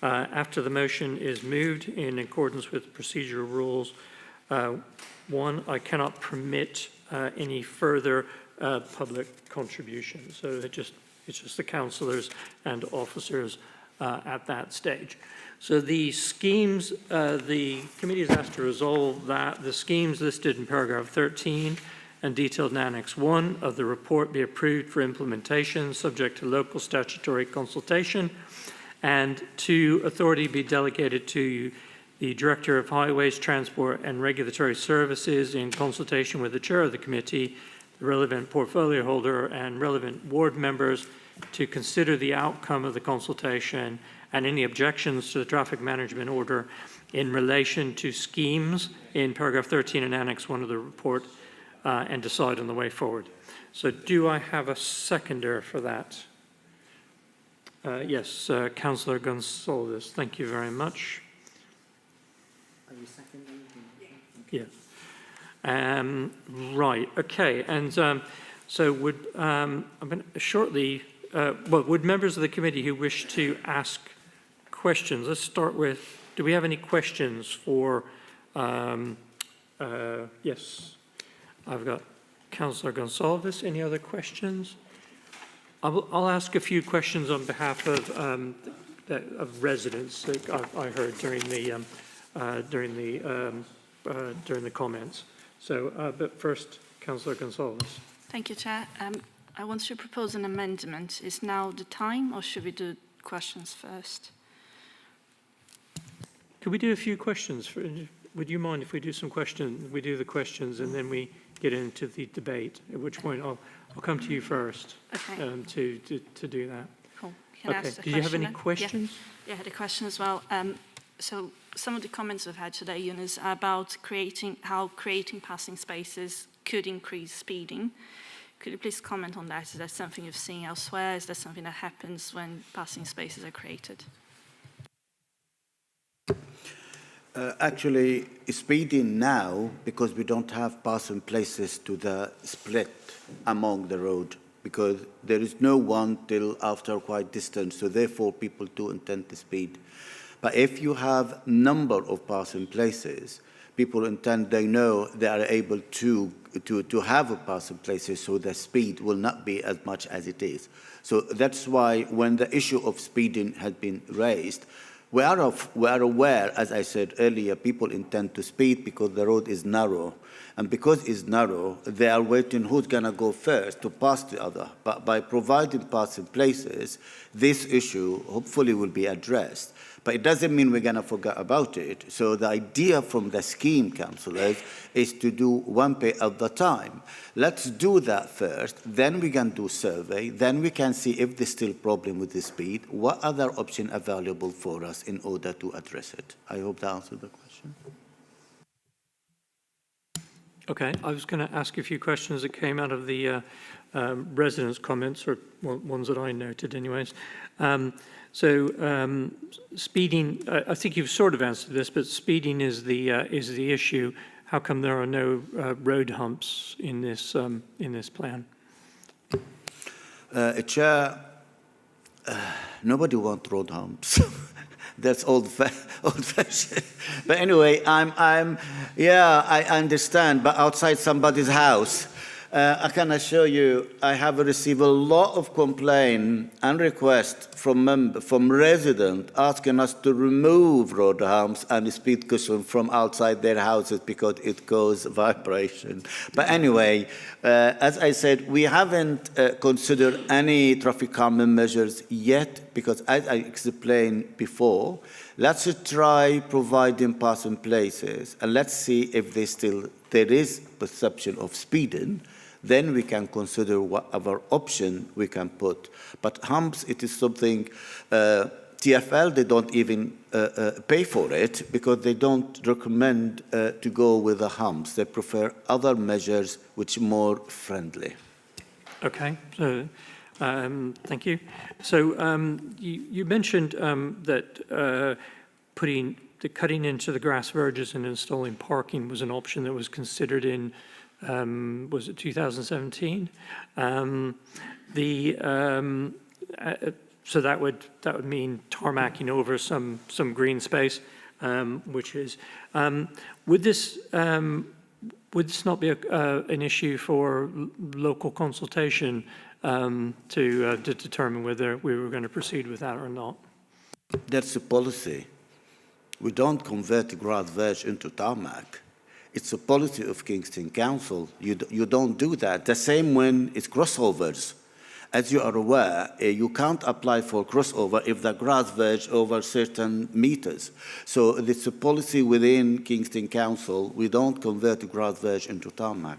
After the motion is moved in accordance with procedural rules, 1, I cannot permit any further public contributions. So it's just the councillors and officers at that stage. So the schemes, the committee is asked to resolve that the schemes listed in paragraph 13 and detailed in Annex 1 of the report be approved for implementation subject to local statutory consultation, and 2, authority be delegated to the Director of Highways, Transport and Regulatory Services in consultation with the chair of the committee, the relevant portfolio holder and relevant ward members to consider the outcome of the consultation and any objections to the traffic management order in relation to schemes in paragraph 13 and Annex 1 of the report and decide on the way forward. So do I have a seconder for that? Yes, Councillor Gonsalves. Thank you very much. Are you seconding? Yeah. Right, okay. And so would, I'm going to shortly, would members of the committee who wish to ask questions, let's start with, do we have any questions for, yes, I've got Councillor Gonsalves. Any other questions? I'll ask a few questions on behalf of residents that I heard during the comments. So, but first, Councillor Gonsalves. Thank you, Chair. I want to propose an amendment. Is now the time, or should we do questions first? Could we do a few questions? Would you mind if we do some questions? We do the questions and then we get into the debate, at which point I'll come to you first. Okay. To do that. Cool. Can I Okay. ask the Do you have any then? questions? Yeah, I had a question as well. So some of the comments we've had today, Eunice, are about how creating passing spaces could increase speeding. Could you please comment on that? Is that something you've seen elsewhere? Is that something that happens when passing spaces are created? Actually, speeding now, because we don't have passing places to the split among the road, because there is no one till after quite distance, so therefore people do intend to speed. But if you have number of passing places, people intend, they know they are able to have a passing places, so the speed will not be as much as it is. So that's why when the issue of speeding has been raised, we are aware, as I said earlier, people intend to speed because the road is narrow. And because it's narrow, they are waiting who's going to go first to pass the other. But by providing passing places, this issue hopefully will be addressed. But it doesn't mean we're going to forget about it. So the idea from the scheme, councillors, is to do one pay at the time. Let's do that first, then we can do survey, then we can see if there's still problem with the speed, what other option available for us in order to address it. I hope that answered the question. Okay, I was going to ask you a few questions that came out of the residents' comments, or ones that I noted anyways. Speeding, I think you've sort of answered this, but speeding is the issue. How come there are no road humps in this plan? Chair, nobody wants road humps. That's old-fashioned. But anyway, I understand. But outside somebody's house, I can assure you, I have received a lot of complaints and requests from residents asking us to remove road humps and speed cushion from outside their houses because it causes vibration. But anyway, as I said, we haven't considered any traffic calming measures yet because, as I explained before, let's try providing passing places and let's see if there is perception of speeding. Then we can consider what other option we can put. But humps, it is something, TfL, they don't even pay for it because they don't recommend to go with the humps. They prefer other measures which are more friendly. Okay, so thank you. So you mentioned that cutting into the grass verges and installing parking was an option that was considered in was it 2017? So that would mean tarmacking over some green space, which is would this not be an issue for local consultation to determine whether we were going to proceed with that or not? That's a policy. We don't convert grass verge into tarmac. It's a policy of Kingston Council. You don't do that. The same when it's crossovers. As you are aware, you can't apply for crossover if the grass verge over certain meters. So it's a policy within Kingston Council. We don't convert grass verge into tarmac.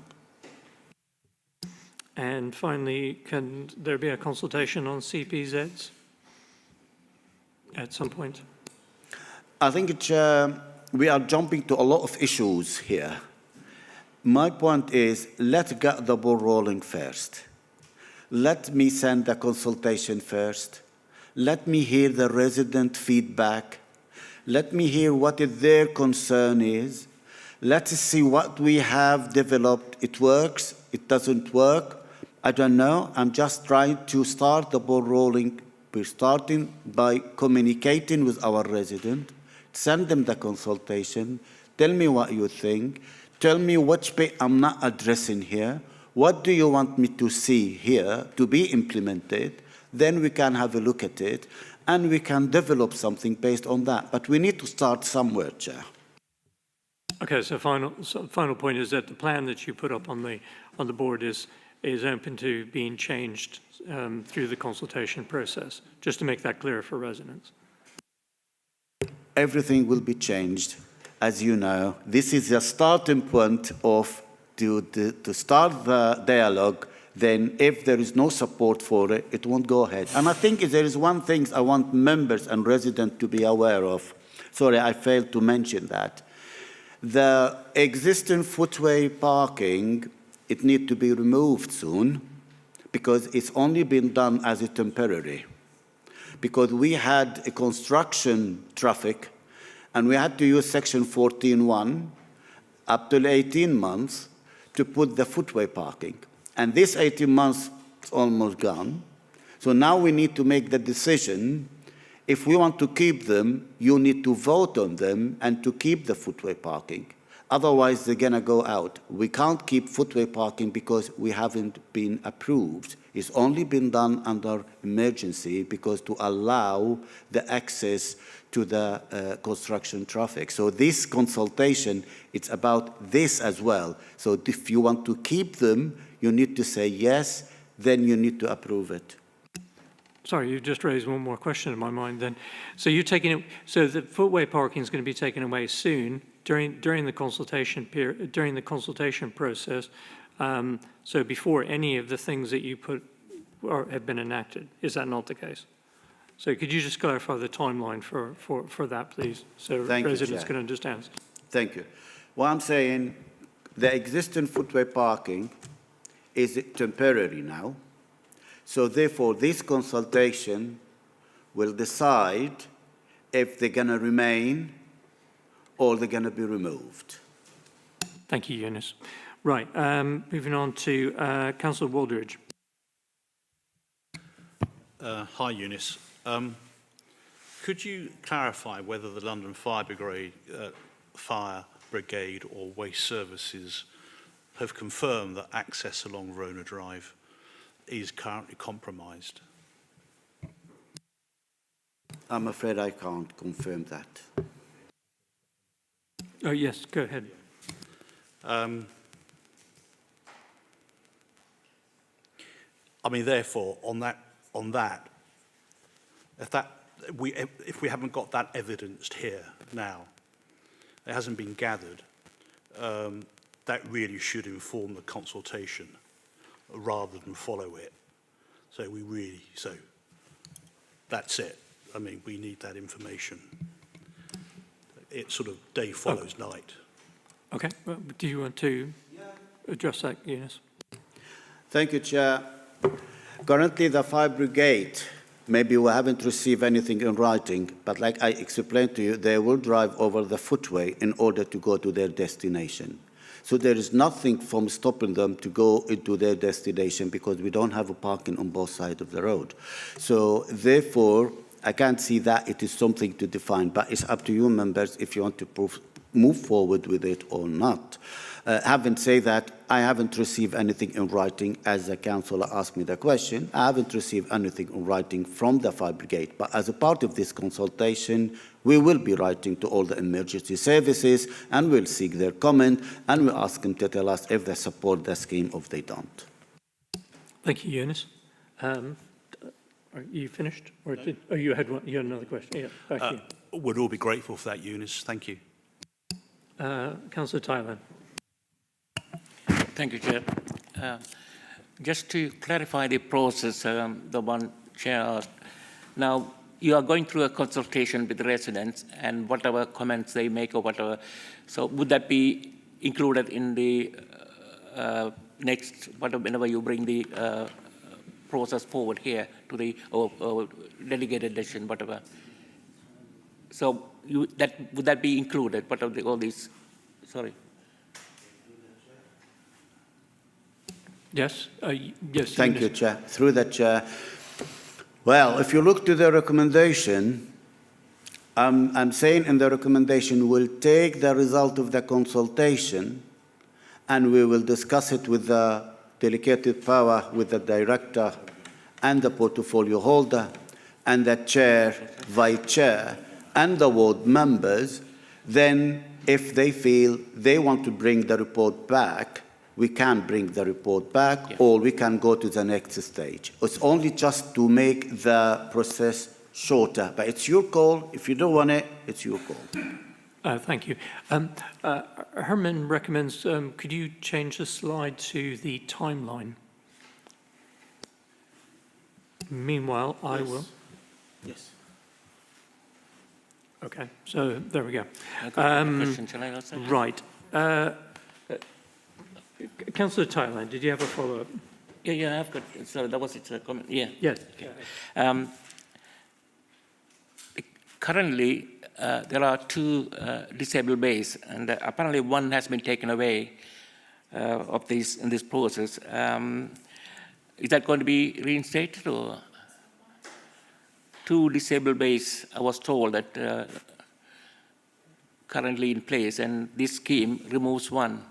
And finally, can there be a consultation on CPZs at some point? I think we are jumping to a lot of issues here. My point is, let's get the ball rolling first. Let me send the consultation first. Let me hear the resident feedback. Let me hear what their concern is. Let's see what we have developed. It works, it doesn't work. I don't know. I'm just trying to start the ball rolling. We're starting by communicating with our resident. Send them the consultation, tell me what you think, tell me which bit I'm not addressing here, what do you want me to see here to be implemented, then we can have a look at it, and we can develop something based on that. But we need to start somewhere, Chair. Okay, so final point is that the plan that you put up on the board is open to being changed through the consultation process, just to make that clear for residents. Everything will be changed. As you know, this is the starting point to start the dialogue. Then if there is no support for it, it won't go ahead. And I think there is one thing I want members and residents to be aware of. Sorry, I failed to mention that. The existing footway parking, it needs to be removed soon because it's only been done as a temporary. Because we had a construction traffic and we had to use section 14.1 up to 18 months to put the footway parking. And this 18 months is almost gone. So now we need to make the decision. If we want to keep them, you need to vote on them and to keep the footway parking. Otherwise, they're going to go out. We can't keep footway parking because we haven't been approved. It's only been done under emergency because to allow the access to the construction traffic. So this consultation, it's about this as well. So if you want to keep them, you need to say yes, then you need to approve it. Sorry, you just raised one more question in my mind then. So you're taking it, so the footway parking is going to be taken away soon during the consultation period, during the consultation process. So before any of the things that you put have been enacted. Is that not the case? So could you just clarify the timeline for that, please, so residents can understand? Thank you. What I'm saying, the existing footway parking is temporary now. So therefore, this consultation will decide if they're going to remain or they're going to be removed. Thank you, Eunice. Right, moving on to Councillor Waldridge. Hi, Eunice. Could you clarify whether the London Fire Brigade or Waste Services have confirmed that access along Verona Drive is currently compromised. I'm afraid I can't confirm that. Oh, yes, go ahead. I mean, therefore, on that, if we haven't got that evidenced here now, it hasn't been gathered, that really should inform the consultation rather than follow it. So that's it. I mean, we need that information. It sort of day follows night. Okay, well, do you want to address that, Eunice? Thank you, Chair. Currently, the fire brigade, maybe we haven't received anything in writing, but like I explained to you, they will drive over the footway in order to go to their destination. So there is nothing from stopping them to go into their destination because we don't have a parking on both sides of the road. So therefore, I can't see that it is something to define, but it's up to you members if you want to move forward with it or not. Having said that, I haven't received anything in writing. As the councillor asked me the question, I haven't received anything in writing from the fire brigade. But as a part of this consultation, we will be writing to all the emergency services and we'll seek their comment and we'll ask them to tell us if they support the scheme or if they don't. Thank you, Eunice. Are you finished? Or you had another question? Yeah, back to you. We'd all be grateful for that, Eunice. Thank you. Councillor Tyler. Thank you, Chair. Just to clarify the process, the one Chair asked. Now, you are going through a consultation with the residents and whatever comments they make or whatever. So would that be included in the next, whenever you bring the process forward here to the or delegated decision, whatever? So would that be included? What are all these? Sorry. Yes. Yes. Thank you, Chair. Through the Chair. Well, if you look to the recommendation, I'm saying in the recommendation we'll take the result of the consultation and we will discuss it with the delegated power, with the director and the portfolio holder and the chair, vice chair and the ward members. Then if they feel they want to bring the report back, we can bring the report back, or we can go to the next stage. It's only just to make the process shorter, but it's your call. If you don't want it, it's your call. Thank you. Herman recommends, could you change the slide to the timeline? Meanwhile, I will. Yes. Okay, so there we go. Question, shall I answer? Right. Councillor Tyler, did you have a follow-up? Yeah, I've got, so that was its comment, yeah. Yes. Okay. Currently, there are two disabled bays, and apparently one has been taken away in this process. Is that going to be reinstated, or? Two disabled bays, I was told that currently in place, and this scheme removes one.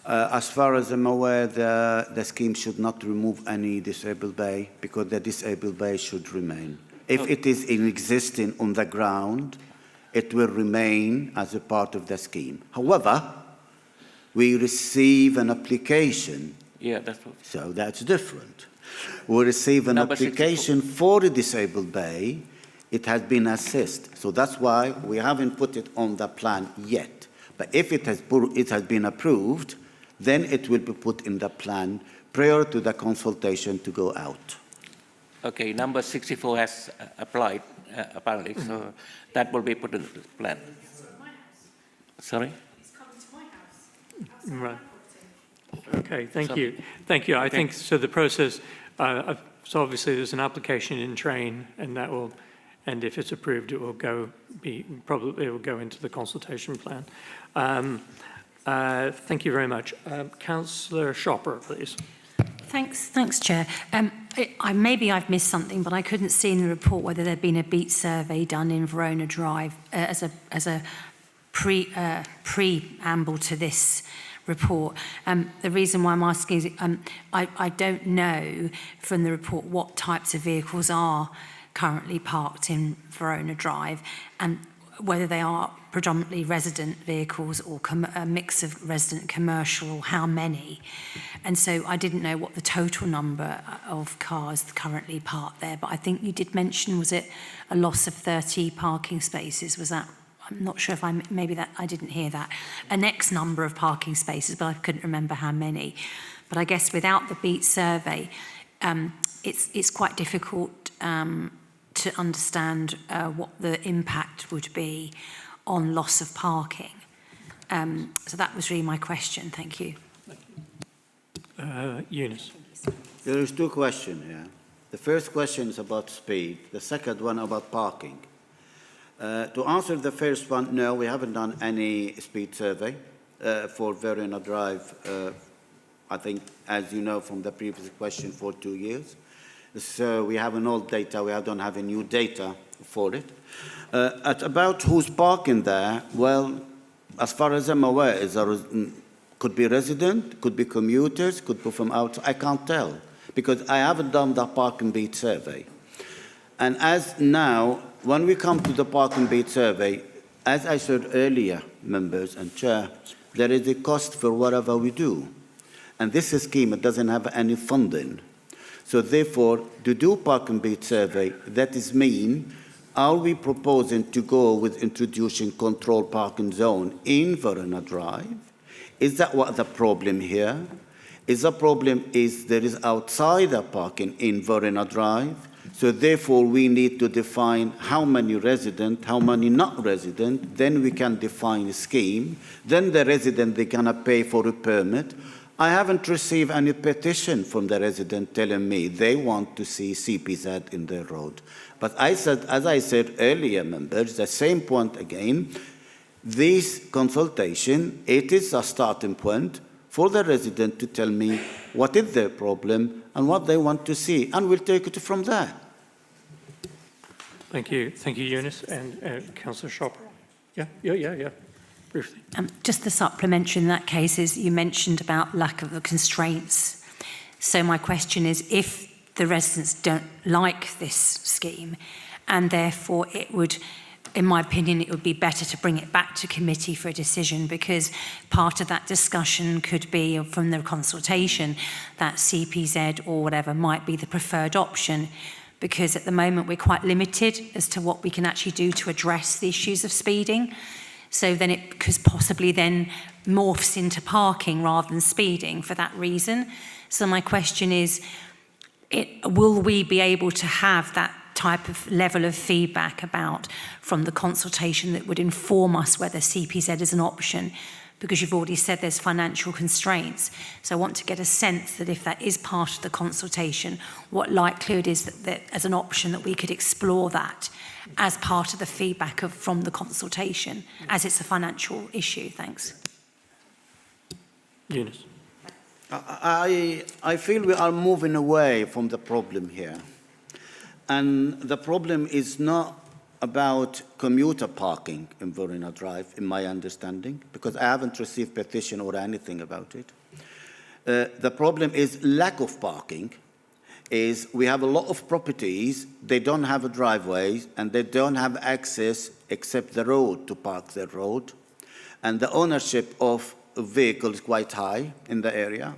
As far as I'm aware, the scheme should not remove any disabled bay because the disabled bay should remain. If it is in existing on the ground, it will remain as a part of the scheme. However, we receive an application. Yeah, that's what. So that's different. We receive an application for a disabled bay. It has been assessed. So that's why we haven't put it on the plan yet. But if it has been approved, then it will be put in the plan prior to the consultation to go out. Okay, number 64 has applied, apparently, so that will be put in the plan. Sorry? It's coming to my house. Right. Okay, thank you. Thank you. I think, so the process, so obviously there's an application in train and that will, and if it's approved, it will probably it will go into the consultation plan. Thank you very much. Councillor Shopper, please. Thanks, Chair. Maybe I've missed something, but I couldn't see in the report whether there'd been a beat survey done in Verona Drive as a preamble to this report. The reason why I'm asking is I don't know from the report what types of vehicles are currently parked in Verona Drive and whether they are predominantly resident vehicles or a mix of resident commercial, or how many. And so I didn't know what the total number of cars currently parked there, but I think you did mention, was it a loss of 30 parking spaces? Was that, I'm not sure if maybe that I didn't hear that. An X number of parking spaces, but I couldn't remember how many. But I guess without the BEAT survey, it's quite difficult to understand what the impact would be on loss of parking. So that was really my question. Thank you. Eunice. There is two questions here. The first question is about speed. The second one about parking. To answer the first one, no, we haven't done any speed survey for Verona Drive, I think, as you know from the previous question, for 2 years. So we have an old data, we don't have a new data for it. About who's parking there, well, as far as I'm aware, could be resident, could be commuters, could be from outside, I can't tell, because I haven't done the parking beat survey. And as now, when we come to the parking beat survey, as I said earlier, members and chair, there is a cost for whatever we do. And this scheme, it doesn't have any funding. So therefore, to do parking beat survey, that is mean, are we proposing to go with introducing controlled parking zone in Verona Drive? Is that what the problem here? Is the problem is there is outsider parking in Verona Drive? So therefore, we need to define how many resident, how many not resident, then we can define a scheme. Then the resident, they cannot pay for a permit. I haven't received any petition from the resident telling me they want to see CPZ in their road. But I said, as I said earlier, members, the same point again, this consultation, it is a starting point for the resident to tell me what is their problem and what they want to see, and we'll take it from there. Thank you. Thank you, Eunice. And Councillor Shopper. Yeah. Briefly. Just the supplementary in that case is you mentioned about lack of the constraints. So my question is, if the residents don't like this scheme, and therefore it would, in my opinion, it would be better to bring it back to committee for a decision, because part of that discussion could be from the consultation that CPZ or whatever might be the preferred option, because at the moment we're quite limited as to what we can actually do to address the issues of speeding. So then it could possibly then morphs into parking rather than speeding for that reason. So my question is, will we be able to have that type of level of feedback about from the consultation that would inform us whether CPZ is an option? Because you've already said there's financial constraints. So I want to get a sense that if that is part of the consultation, what likelihood is that as an option that we could explore that as part of the feedback from the consultation, as it's a financial issue. Thanks. Eunice. I feel we are moving away from the problem here. And the problem is not about commuter parking in Verona Drive, in my understanding, because I haven't received petition or anything about it. The problem is lack of parking. Is we have a lot of properties, they don't have a driveway and they don't have access except the road to park their road. And the ownership of a vehicle is quite high in the area.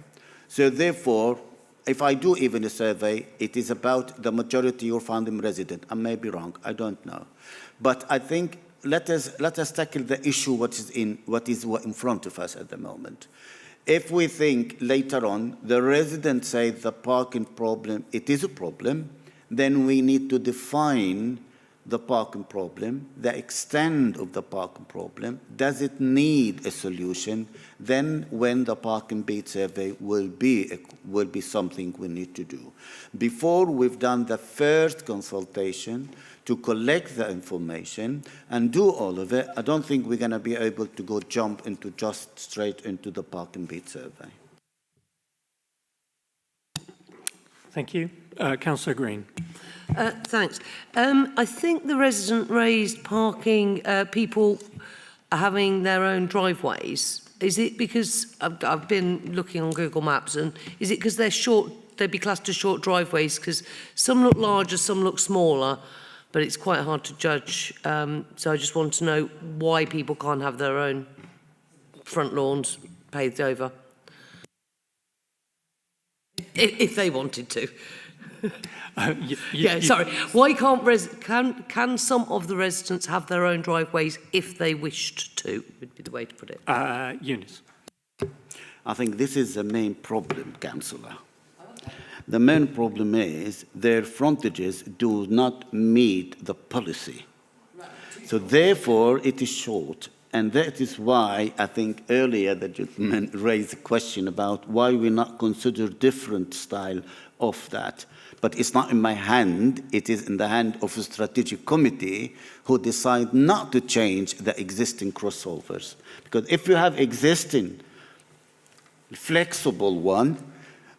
So therefore, if I do even a survey, it is about the majority you'll find them resident. I may be wrong, I don't know. But I think let us tackle the issue what is in front of us at the moment. If we think later on, the residents say the parking problem, it is a problem, then we need to define the parking problem, the extent of the parking problem. Does it need a solution? Then when the parking beat survey will be something we need to do. Before we've done the first consultation to collect the information and do all of it, I don't think we're going to be able to jump into just straight into the parking beat survey. Thank you. Councillor Green. Thanks. I think the resident raised parking, people having their own driveways is it because I've been looking on Google Maps, and is it because they're short, they'd be classed as short driveways? Because some look larger, some look smaller, but it's quite hard to judge. So I just want to know why people can't have their own front lawns paved over, if they wanted to. Sorry. Why can't can some of the residents have their own driveways if they wished to? Would be the way to put it. Eunice. I think this is the main problem, Councillor. The main problem is their frontages do not meet the policy. So therefore, it is short. And that is why I think earlier the gentleman raised a question about why we not consider different style of that. But it's not in my hand, it is in the hand of a strategic committee who decide not to change the existing crossovers. Because if you have existing flexible one,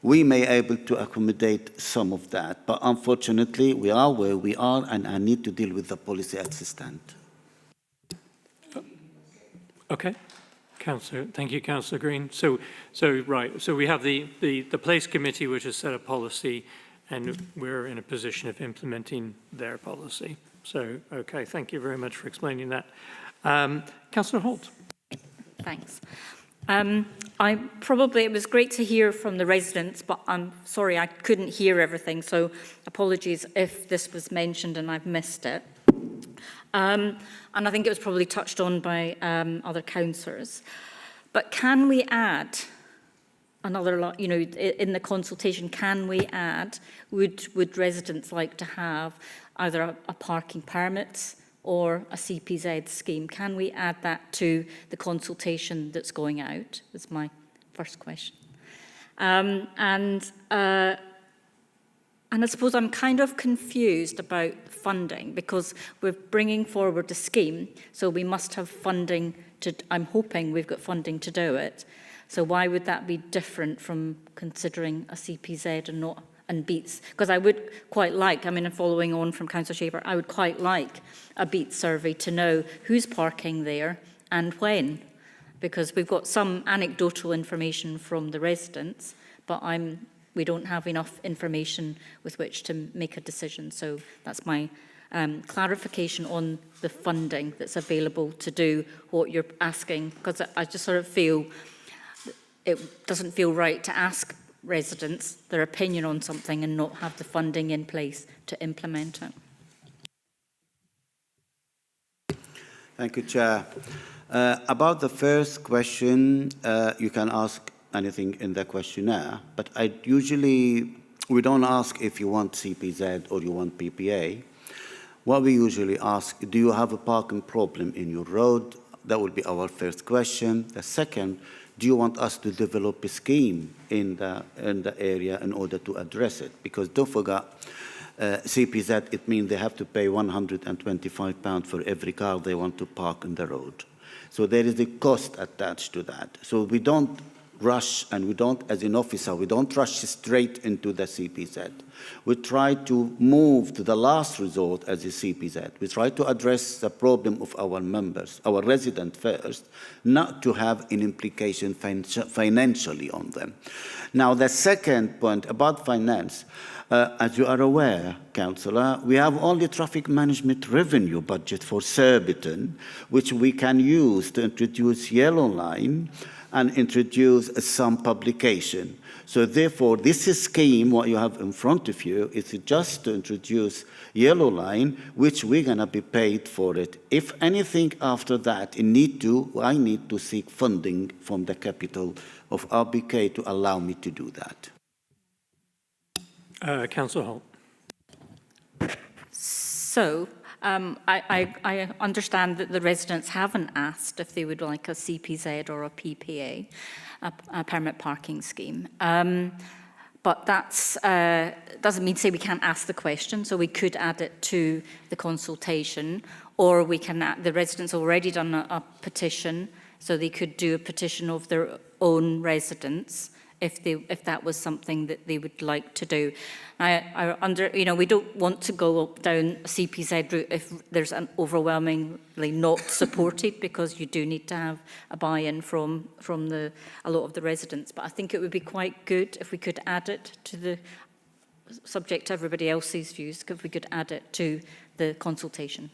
we may able to accommodate some of that. But unfortunately, we are where we are, and I need to deal with the policy as it stands. Okay. Councillor, thank you, Councillor Green. So we have the Place Committee, which has set a policy, and we're in a position of implementing their policy. So, okay, thank you very much for explaining that. Councillor Holt. Thanks. It was great to hear from the residents, but I'm sorry I couldn't hear everything, so apologies if this was mentioned and I've missed it. And I think it was probably touched on by other councillors. But can we add another, in the consultation, can we add, would residents like to have either a parking permit or a CPZ scheme? Can we add that to the consultation that's going out? That's my first question. And I suppose I'm kind of confused about funding, because we're bringing forward a scheme, so we must have funding to, I'm hoping we've got funding to do it. So why would that be different from considering a CPZ and BEATS? Because I would quite like, following on from Councillor Shaper, I would quite like a BEATS survey to know who's parking there and when, because we've got some anecdotal information from the residents, but we don't have enough information with which to make a decision. So that's my clarification on the funding that's available to do what you're asking, because I just sort of feel it doesn't feel right to ask residents their opinion on something and not have the funding in place to implement it. Thank you, Chair. About the first question, you can ask anything in the questionnaire, but we don't ask if you want CPZ or you want PPA. What we usually ask, do you have a parking problem in your road? That would be our first question. The second, do you want us to develop a scheme in the area in order to address it? Because don't forget, CPZ, it means they have to pay £125 for every car they want to park on the road. So there is a cost attached to that. So we don't rush, and we don't, as an officer, we don't rush straight into the CPZ. We try to move to the last resort as a CPZ. We try to address the problem of our members, our residents first, not to have an implication financially on them. Now, the second point about finance, as you are aware, Councillor, we have only traffic management revenue budget for Surbiton, which we can use to introduce yellow line and introduce some publication. So therefore, this scheme, what you have in front of you, is just to introduce yellow line, which we're gonna be paid for it. If anything after that, I need to seek funding from the capital of RBK to allow me to do that. Councillor Holt. So, I understand that the residents haven't asked if they would like a CPZ or a PPA, a permit parking scheme. But that's doesn't mean to say we can't ask the question, so we could add it to the consultation, or we can, the residents already done a petition, so they could do a petition of their own residents if that was something that they would like to do. We don't want to go down a CPZ route if there's an overwhelmingly not supported, because you do need to have a buy-in from a lot of the residents. But I think it would be quite good if we could add it to the, subject to everybody else's views, if we could add it to the consultation.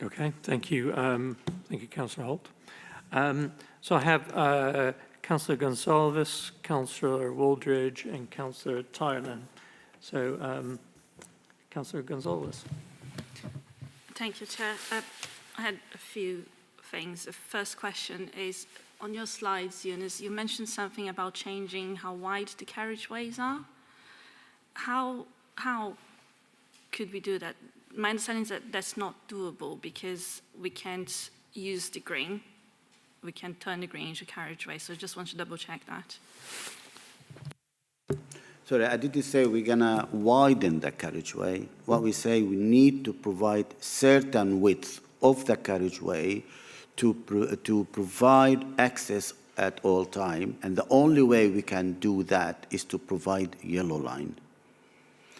Okay, thank you. Thank you, Councillor Holt. So I have Councillor Gonsalves, Councillor Waldridge, and Councillor Tyerman. So, Councillor Gonsalves. Thank you, Chair. I had a few things. The first question is, on your slides, Eunice, you mentioned something about changing how wide the carriageways are. How could we do that? My understanding is that that's not doable because we can't use the green. We can't turn the green into carriageway, so I just want to double check that. Sorry, I didn't say we're gonna widen the carriageway. What we say, we need to provide certain width of the carriageway to provide access at all time, and the only way we can do that is to provide yellow line.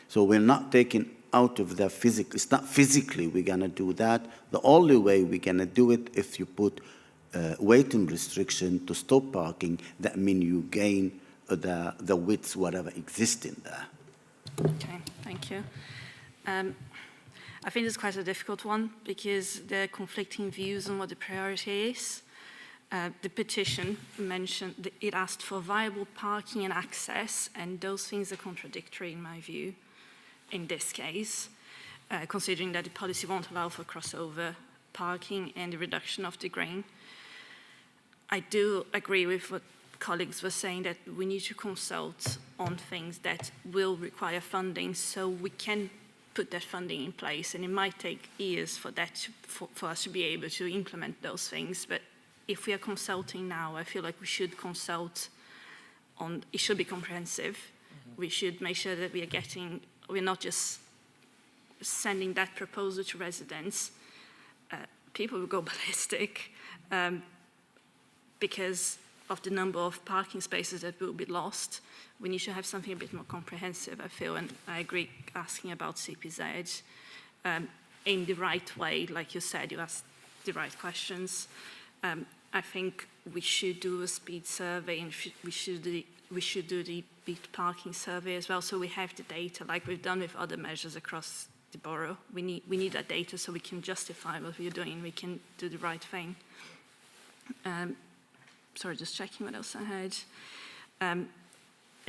So we're not taking out of the physical, it's not physically we're gonna do that. The only way we're gonna do it if you put waiting restriction to stop parking, that means you gain the width, whatever exists in there. Okay, thank you. I think it's quite a difficult one because there are conflicting views on what the priority is. The petition mentioned that it asked for viable parking and access, and those things are contradictory in my view in this case, considering that the policy won't allow for crossover parking and the reduction of the green. I do agree with what colleagues were saying, that we need to consult on things that will require funding so we can put that funding in place, and it might take years for that for us to be able to implement those things. But if we are consulting now, I feel like we should consult on, it should be comprehensive. Mm-hmm. We should make sure that we're not just sending that proposal to residents. People will go ballistic because of the number of parking spaces that will be lost. We need to have something a bit more comprehensive, I feel, and I agree asking about CPZ in the right way. Like you said, you asked the right questions. I think we should do a speed survey, and we should do the beat parking survey as well, so we have the data like we've done with other measures across the borough. We need that data so we can justify what we're doing, we can do the right thing. Sorry, just checking what else I had. And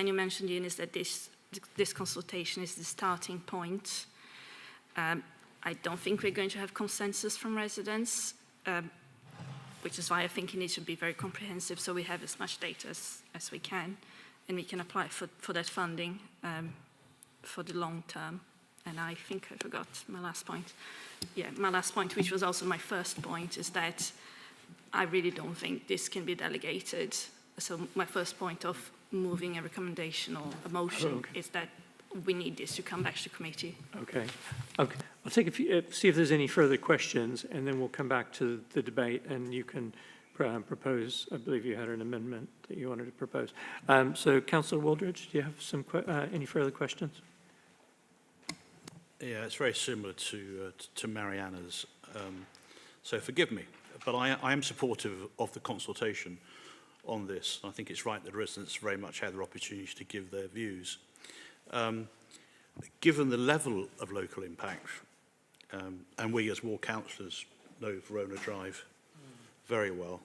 you mentioned, Eunice, that this consultation is the starting point. I don't think we're going to have consensus from residents, which is why I think it needs to be very comprehensive so we have as much data as we can, and we can apply for that funding for the long term. And I think I forgot my last point. Yeah, my last point, which was also my first point, is that I really don't think this can be delegated. So my first point of moving a recommendation or a motion is that we need this to come back to committee. Okay. I'll take a few, see if there's any further questions, and then we'll come back to the debate, and you can propose. I believe you had an amendment that you wanted to propose. So, Councillor Waldridge, do you have any further questions? Yeah, it's very similar to Mariana's. So forgive me, but I am supportive of the consultation on this. I think it's right that residents very much have their opportunity to give their views. Given the level of local impact, and we as ward councillors know Verona Drive very well,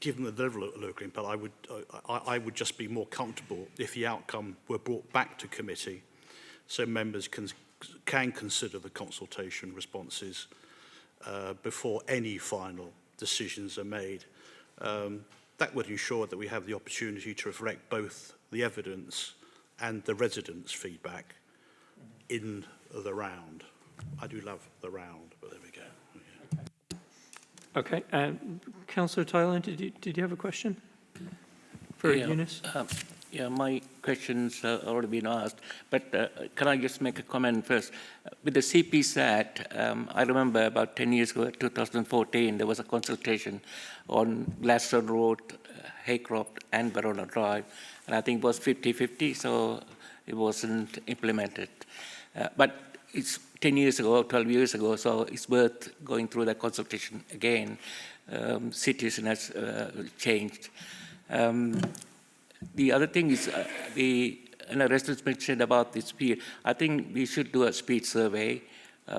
given the level of local impact, I would just be more comfortable if the outcome were brought back to committee so members can consider the consultation responses before any final decisions are made. That would ensure that we have the opportunity to reflect both the evidence and the residents' feedback in the round. I do love the round, but there we go. Yeah. Okay, Councillor Thailand, did you have a question for Eunice? Yeah, my questions already been asked, but can I just make a comment first? With the CPSAT, I remember about 10 years ago, 2014, there was a consultation on Gladstone Road, Haycroft and Verona Drive, and I think it was 50-50, so it wasn't implemented. But it's 10 years ago, 12 years ago, so it's worth going through that consultation again. Situation has changed. The other thing is the residents mentioned about the speed. I think we should do a speed survey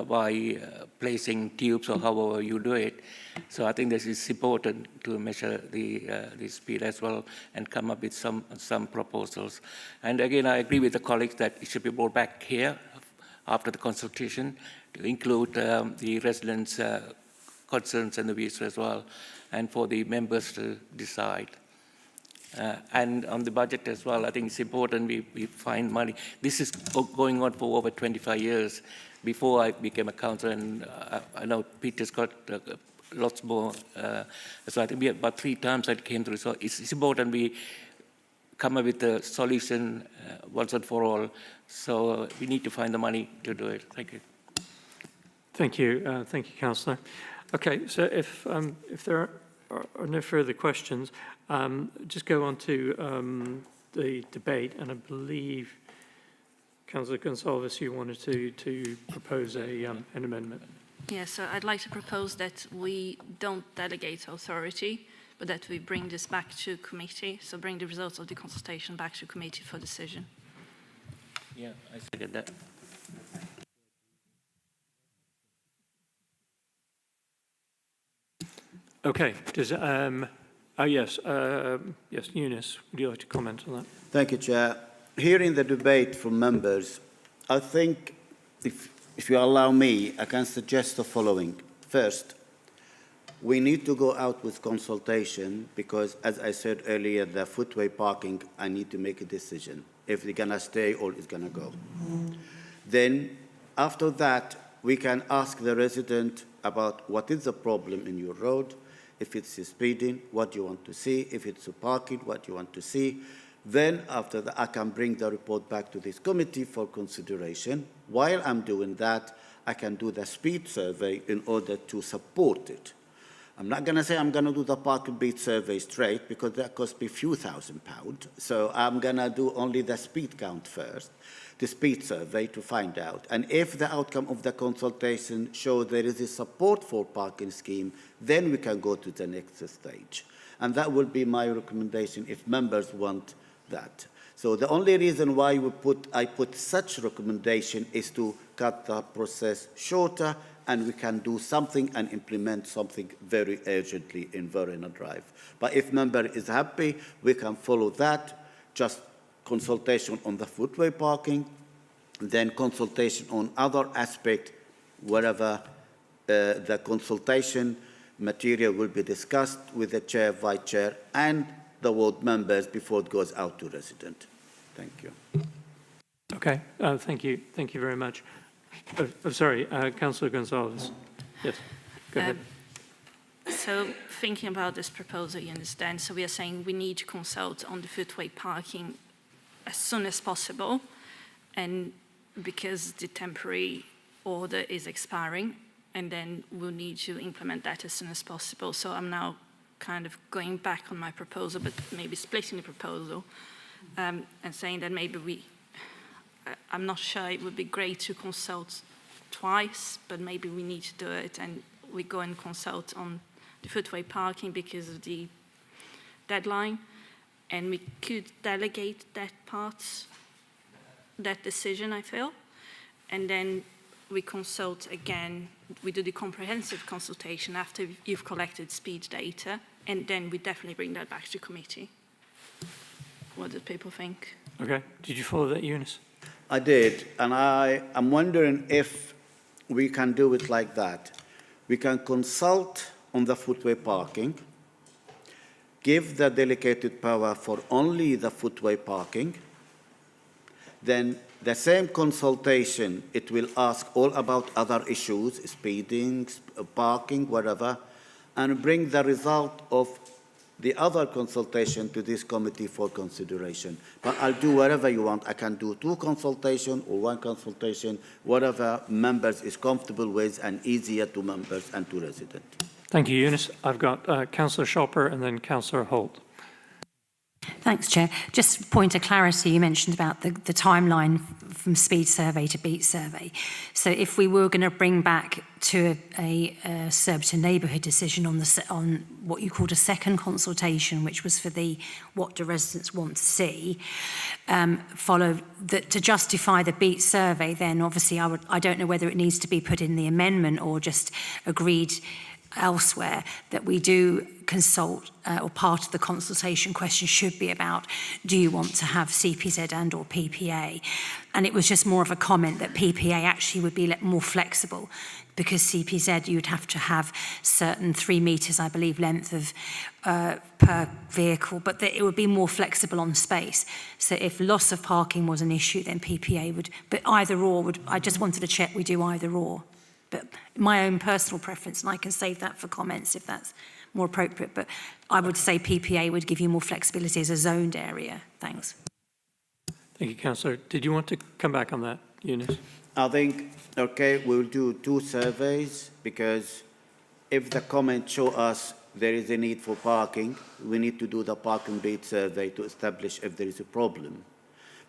by placing tubes or however you do it. So I think this is important to measure the speed as well and come up with some proposals. And again, I agree with the colleagues that it should be brought back here after the consultation to include the residents' concerns and the views as well, and for the members to decide. And on the budget as well, I think it's important we find money. This is going on for over 25 years. Before I became a councillor, and I know Peter's got lots more. So I think we have about 3 times that came through. So it's important we come up with a solution once and for all. So we need to find the money to do it. Thank you. Thank you. Thank you, Councillor. Okay, so if there are no further questions, just go on to the debate, and I believe, Councillor Gonsalves, you wanted to propose an amendment. Yes, so I'd like to propose that we don't delegate authority, but that we bring this back to committee, so bring the results of the consultation back to committee for decision. Yeah, I second that. Okay. Does yes, yes, Eunice, would you like to comment on that? Thank you, Chair. Hearing the debate from members, I think, if you allow me, I can suggest the following. First, we need to go out with consultation because, as I said earlier, the footway parking, I need to make a decision if they're going to stay or it's going to go. Then, after that, we can ask the resident about what is the problem in your road. If it's speeding, what you want to see. If it's parking, what you want to see. Then, after that, I can bring the report back to this committee for consideration. While I'm doing that, I can do the speed survey in order to support it. I'm not going to say I'm going to do the parking beat survey straight because that costs me a few £1,000s. So I'm going to do only the speed count first, the speed survey to find out. And if the outcome of the consultation shows there is a support for parking scheme, then we can go to the next stage. And that will be my recommendation if members want that. So the only reason why I put such recommendation is to cut the process shorter, and we can do something and implement something very urgently in Verona Drive. But if member is happy, we can follow that, just consultation on the footway parking, then consultation on other aspect, wherever the consultation material will be discussed with the chair, vice chair, and the ward members before it goes out to resident. Thank you. Okay, thank you. Thank you very much. Sorry, Councillor Gonsalves. Yes, go ahead. So thinking about this proposal, you understand, so we are saying we need to consult on the footway parking as soon as possible, and because the temporary order is expiring, and then we'll need to implement that as soon as possible. So I'm now kind of going back on my proposal, but maybe splitting the proposal and saying that maybe I'm not sure it would be great to consult twice, but maybe we need to do it and we go and consult on the footway parking because of the deadline, and we could delegate that part, that decision, I feel, and then we consult again, we do the comprehensive consultation after you've collected speed data, and then we definitely bring that back to committee. What do people think? Okay, did you follow that, Eunice? I did, and I'm wondering if we can do it like that. We can consult on the footway parking, give the delegated power for only the footway parking, then the same consultation, it will ask all about other issues, speeding, parking, whatever, and bring the result of the other consultation to this committee for consideration. But I'll do whatever you want. I can do 2 consultations or 1 consultation, whatever members is comfortable with and easier to members and to residents. Thank you, Eunice. I've got Councillor Shopper and then Councillor Holt. Thanks, Chair. Just a point of clarity, you mentioned about the timeline from speed survey to beat survey. So if we were going to bring back to a Surbiton neighbourhood decision on what you called a second consultation, which was for what do residents want to see, to justify the beat survey, then obviously I don't know whether it needs to be put in the amendment or just agreed elsewhere that we do consult, or part of the consultation question should be about, do you want to have CPZ and or PPA? And it was just more of a comment that PPA actually would be more flexible, because CPZ you'd have to have certain 3 metres, I believe, length of per vehicle, but that it would be more flexible on space. So if loss of parking was an issue, then PPA would, but either or would, I just wanted to check we do either or. But my own personal preference, and I can save that for comments if that's more appropriate, but I would say PPA would give you more flexibility as a zoned area. Thanks. Thank you, Councillor. Did you want to come back on that, Eunice? I think, okay, we'll do 2 surveys, because if the comments show us there is a need for parking, we need to do the parking beat survey to establish if there is a problem.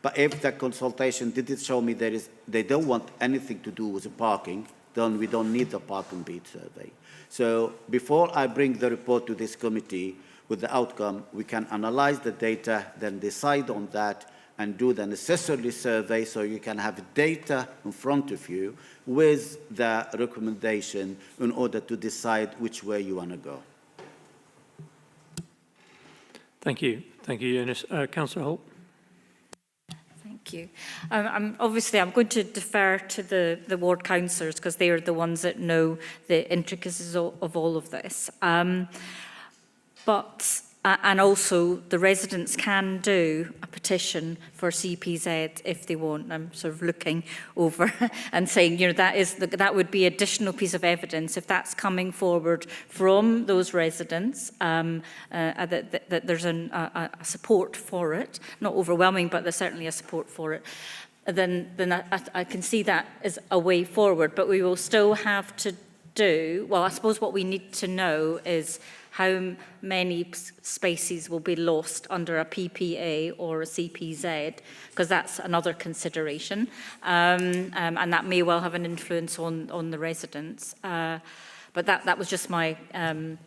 But if the consultation didn't show me they don't want anything to do with the parking, then we don't need the parking beat survey. So before I bring the report to this committee with the outcome, we can analyze the data, then decide on that and do the necessary survey so you can have data in front of you with the recommendation in order to decide which way you want to go. Thank you. Thank you, Eunice. Councillor Holt. Thank you. Obviously, I'm going to defer to the ward councillors because they are the ones that know the intricacies of all of this. And also, the residents can do a petition for CPZ if they want. I'm sort of looking over and saying, you know, that would be additional piece of evidence if that's coming forward from those residents, that there's a support for it, not overwhelming, but there's certainly a support for it. Then I can see that as a way forward, but we will still have to do, well, I suppose what we need to know is how many spaces will be lost under a PPA or a CPZ, because that's another consideration, and that may well have an influence on the residents. But that was just my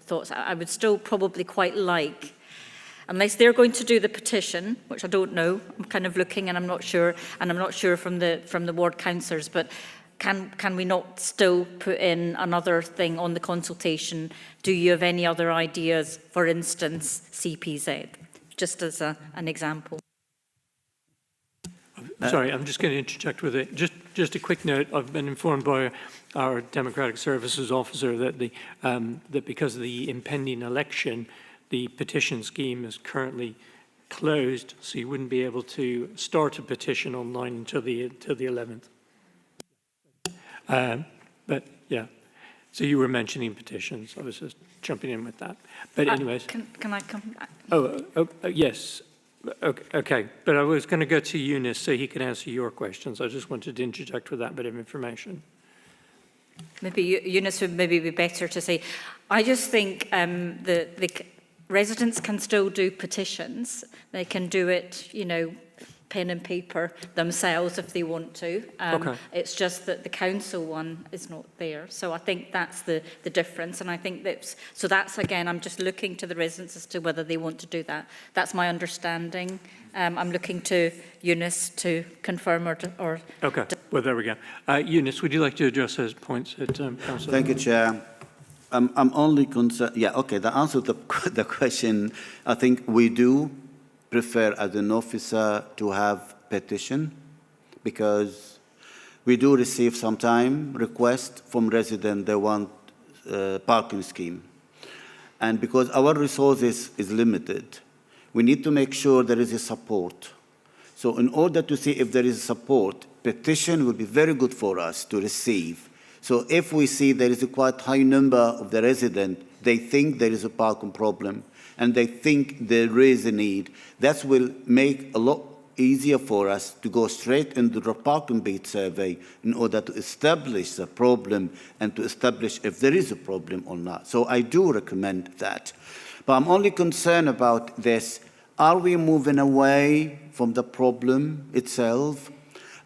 thoughts. I would still probably quite like, unless they're going to do the petition, which I don't know, I'm kind of looking and I'm not sure from the ward councillors, but can we not still put in another thing on the consultation? Do you have any other ideas, for instance, CPZ, just as an example? Sorry, I'm just going to interject with it. Just a quick note. I've been informed by our Democratic Services officer that that because of the impending election, the petition scheme is currently closed, so you wouldn't be able to start a petition online until the 11th. But yeah, so you were mentioning petitions. I was just jumping in with that. But anyways. Can I come? Yes. Okay. But I was going to go to Eunice so he could answer your questions. I just wanted to interject with that bit of information. Maybe Eunice would maybe be better to say. I just think the residents can still do petitions. They can do it, you know, pen and paper themselves if they want to. Okay. It's just that the council one is not there. So I think that's the difference. And I think that's again, I'm just looking to the residents as to whether they want to do that. That's my understanding. I'm looking to Eunice to confirm or okay. Well, there we go. Eunice, would you like to address those points at council? Thank you, Chair. I'm only concerned. Yeah, okay. The answer to the question, I think we do prefer as an officer to have petition, because we do receive sometime requests from residents they want parking scheme. And because our resources is limited, we need to make sure there is a support. So in order to see if there is support, petition will be very good for us to receive. So if we see there is a quite high number of the residents they think there is a parking problem, and they think there is a need. That will make a lot easier for us to go straight into the parking beat survey in order to establish the problem and to establish if there is a problem or not. So I do recommend that. But I'm only concerned about this. Are we moving away from the problem itself?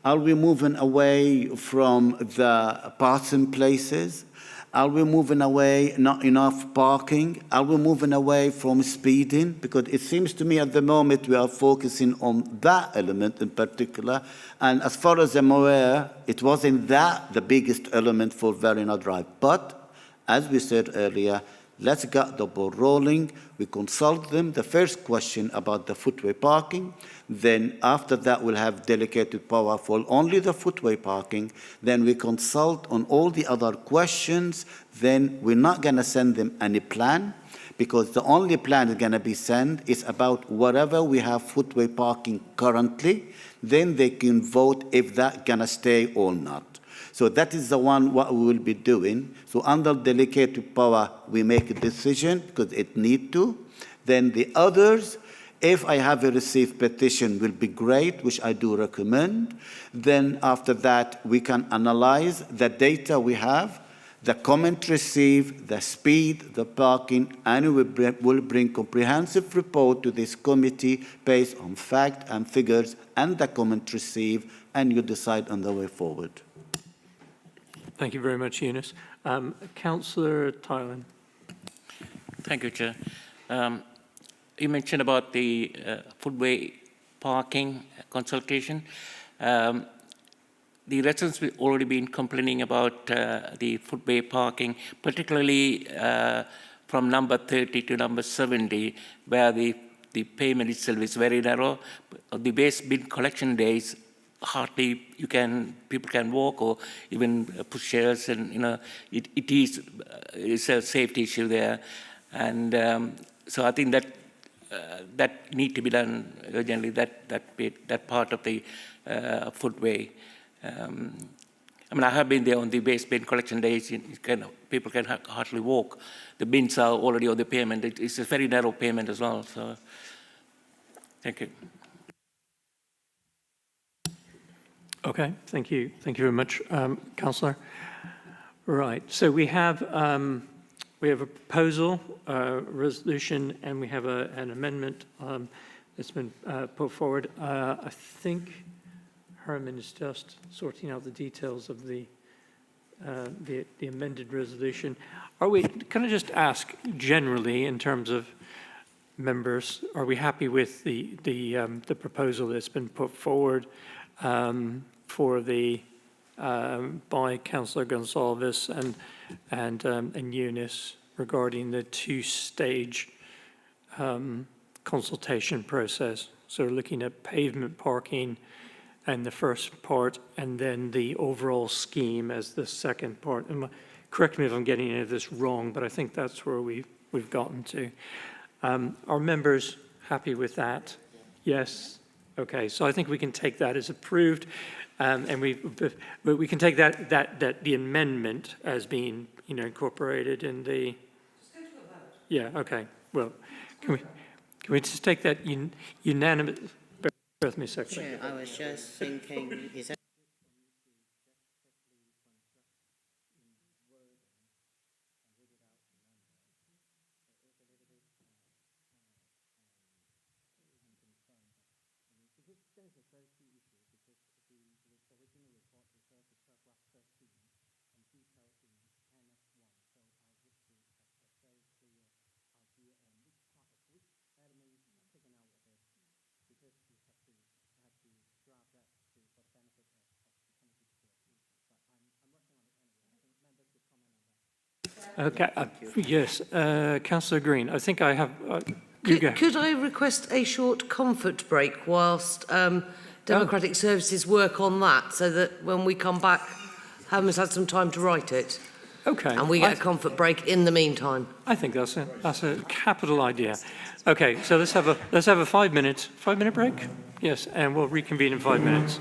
Are we moving away from the parking places? Are we moving away, not enough parking? Are we moving away from speeding? Because it seems to me at the moment we are focusing on that element in particular. And as far as I'm aware, it wasn't that the biggest element for Verona Drive. But, as we said earlier, let's get the ball rolling. We consult them. The first question about the footway parking. Then after that, we'll have delegated power for only the footway parking. Then we consult on all the other questions. Then we're not going to send them any plan, because the only plan that's going to be sent is about whatever we have footway parking currently. Then they can vote if that's going to stay or not. So that is the one what we will be doing. So under delegated power, we make a decision because it need to. Then the others, if I have a received petition, will be great, which I do recommend. Then after that, we can analyze the data we have, the comment received, the speed, the parking, and we will bring comprehensive report to this committee based on fact and figures and the comment received, and you decide on the way forward. Thank you very much, Eunice. Councillor Tylan. Thank you, Chair. You mentioned about the footway parking consultation. The residents have already been complaining about the footway parking, particularly from number 30 to number 70, where the pavement itself is very narrow. The waste bin collection days, hardly people can walk or even push chairs, and it's a safety issue there. And so I think that need to be done urgently, that part of the footway. I mean, I have been there on the waste bin collection days. People can hardly walk. The bins are already on the pavement. It's a very narrow pavement as well. So, thank you. Okay, thank you. Thank you very much, Councillor. Right, so we have a proposal, resolution, and we have an amendment that's been put forward. I think Herman is just sorting out the details of the amended resolution. Can I just ask generally in terms of members, are we happy with the proposal that's been put forward for by Councillor Gonsalves and Eunice regarding the two-stage consultation process? So looking at pavement parking and the first part, and then the overall scheme as the second part. Correct me if I'm getting any of this wrong, but I think that's where we've gotten to. Are members happy with that? Yes. Okay, so I think we can take that as approved, and we can take that the amendment as being incorporated in the. Yeah. Okay. Well, can we just take that unanimous? Bear with me a second. Chair, I was just thinking, is that Okay. Yes, Councillor Green. I think I have. Could I request a short comfort break whilst Democratic Services work on that, so that when we come back, Herman's had some time to write it? Okay. And we get a comfort break in the meantime. I think that's a capital idea. Okay, so let's have a 5-minute break. Yes, and we'll reconvene in 5 minutes.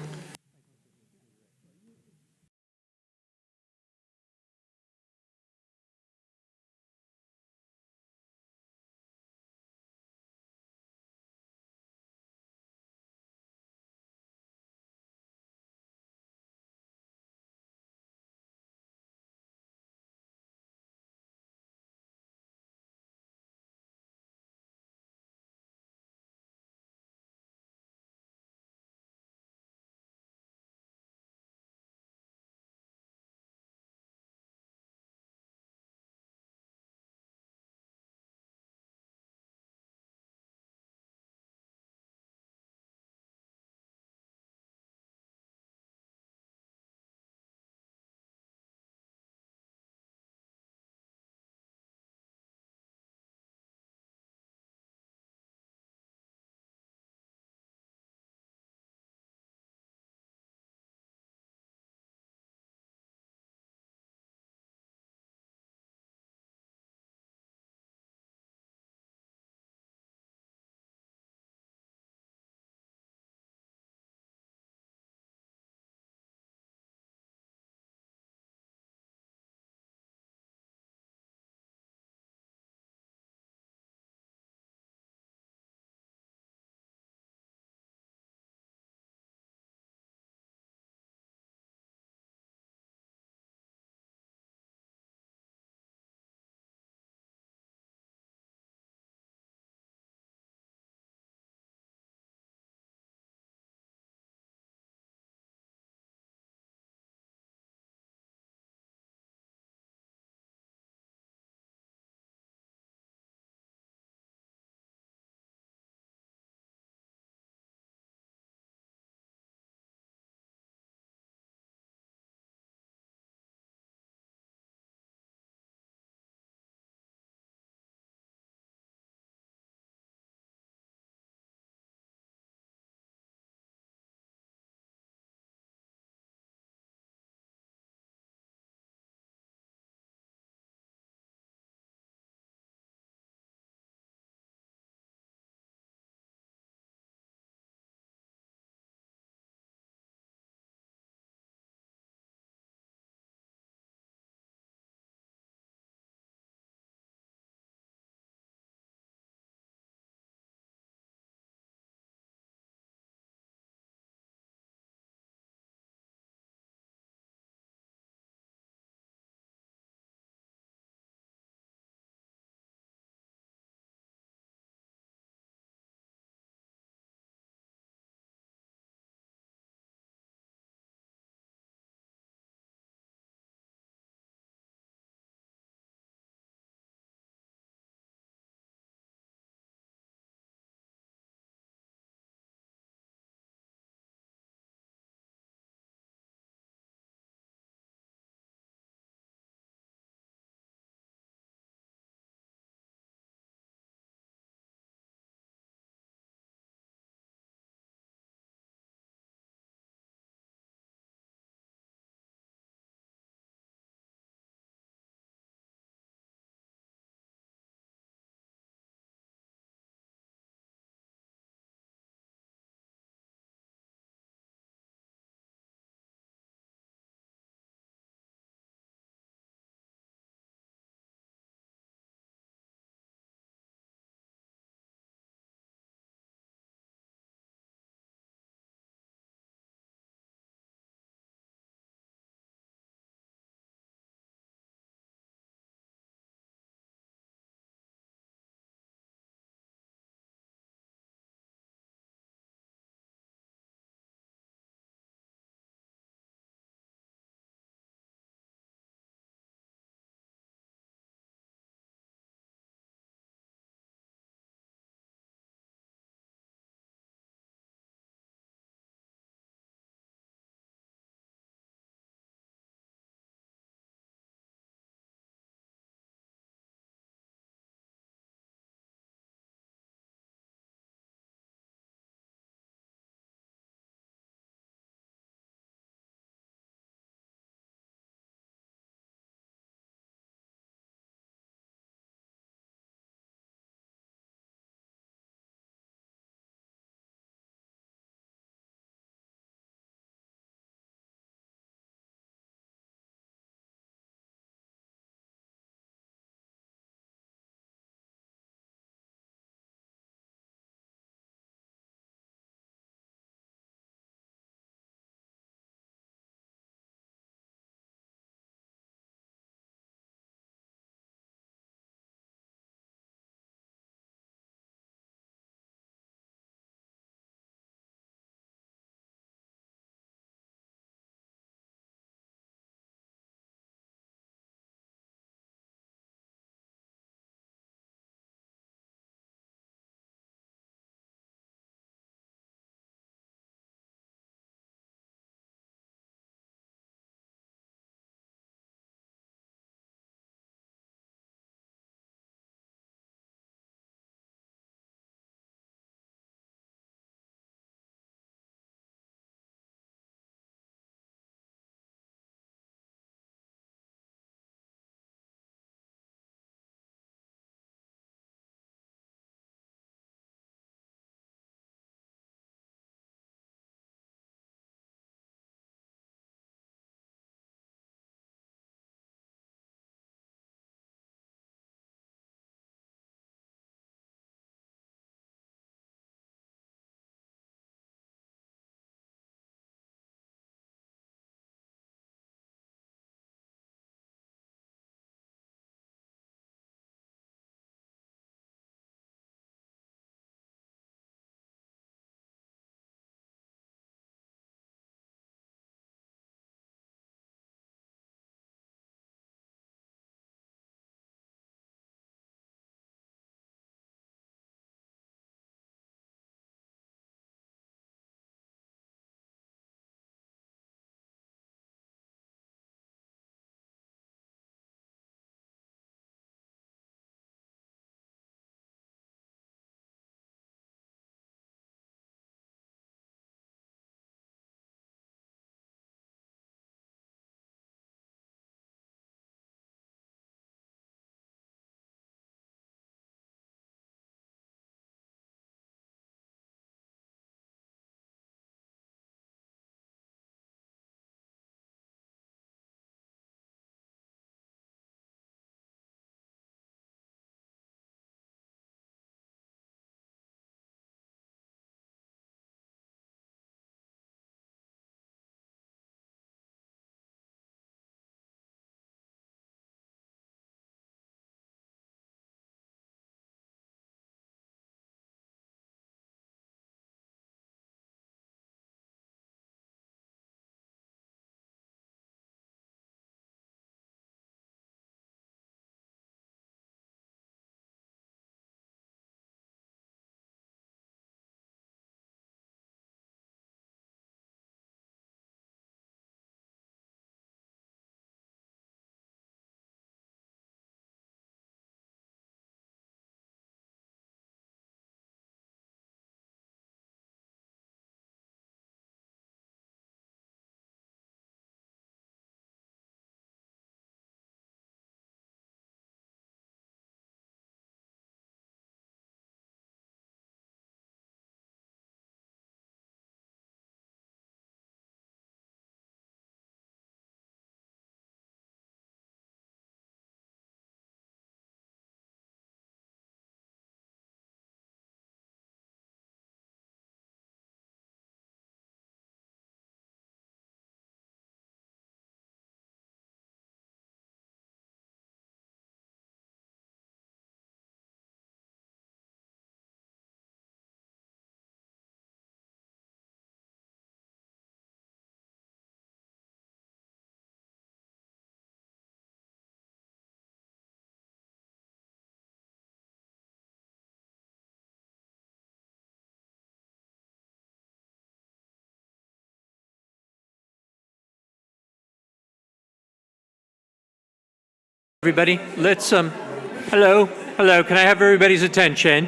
Everybody, let's, hello, can I have everybody's attention?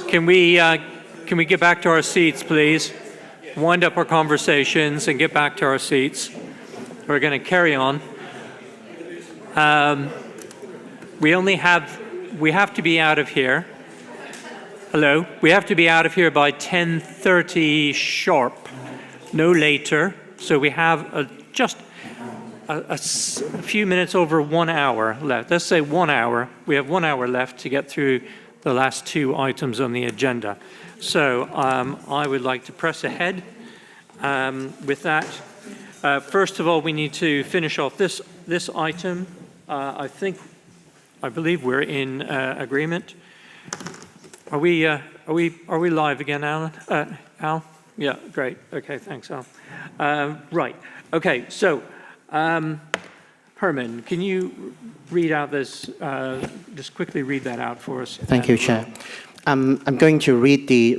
Can we get back to our seats, please? Wind up our conversations and get back to our seats. We're going to carry on. We have to be out of here. Hello, we have to be out of here by 10:30 sharp, no later. So we have just a few minutes over 1 hour left. Let's say 1 hour. We have 1 hour left to get through the last two items on the agenda. So I would like to press ahead with that. First of all, we need to finish off this item. I believe we're in agreement. Are we live again, Alan? Al? Yeah, great. Okay, thanks, Al. Right. Okay, so Herman, can you read out this? Just quickly read that out for us. Thank you, Chair. I'm going to read the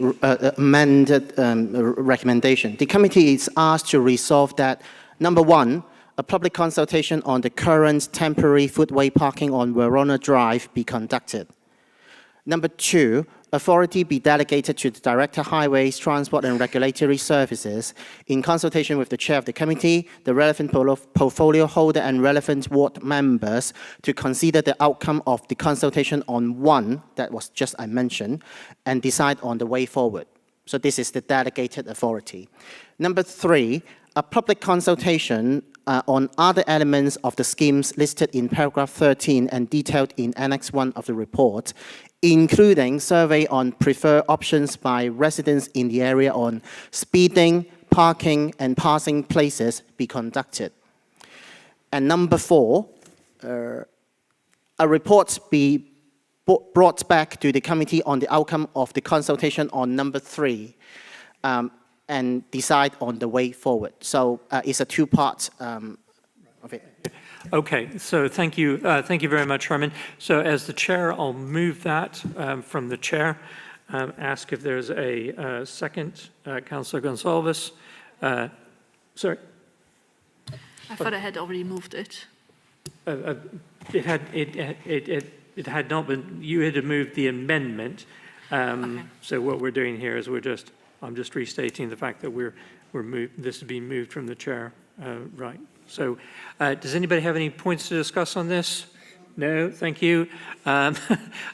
amended recommendation. The committee is asked to resolve that, number one, a public consultation on the current temporary footway parking on Verona Drive be conducted. Number two, authority be delegated to the Director Highways, Transport and Regulatory Services in consultation with the Chair of the Committee, the relevant portfolio holder and relevant ward members to consider the outcome of the consultation on one, that was just I mentioned, and decide on the way forward. So this is the delegated authority. Number three, a public consultation on other elements of the schemes listed in paragraph 13 and detailed in Annex 1 of the report, including survey on preferred options by residents in the area on speeding, parking, and passing places be conducted. And number four, a report be brought back to the committee on the outcome of the consultation on number three, and decide on the way forward. So it's a two-part of it. Okay, so thank you very much, Herman. So as the chair, I'll move that from the chair. Ask if there's a second, Councillor Gonsalves. Sorry. I thought I had already moved it. It had not been. You had moved the amendment. Okay. So what we're doing here is I'm just restating the fact that this is being moved from the chair, right? So, does anybody have any points to discuss on this? No, thank you. Can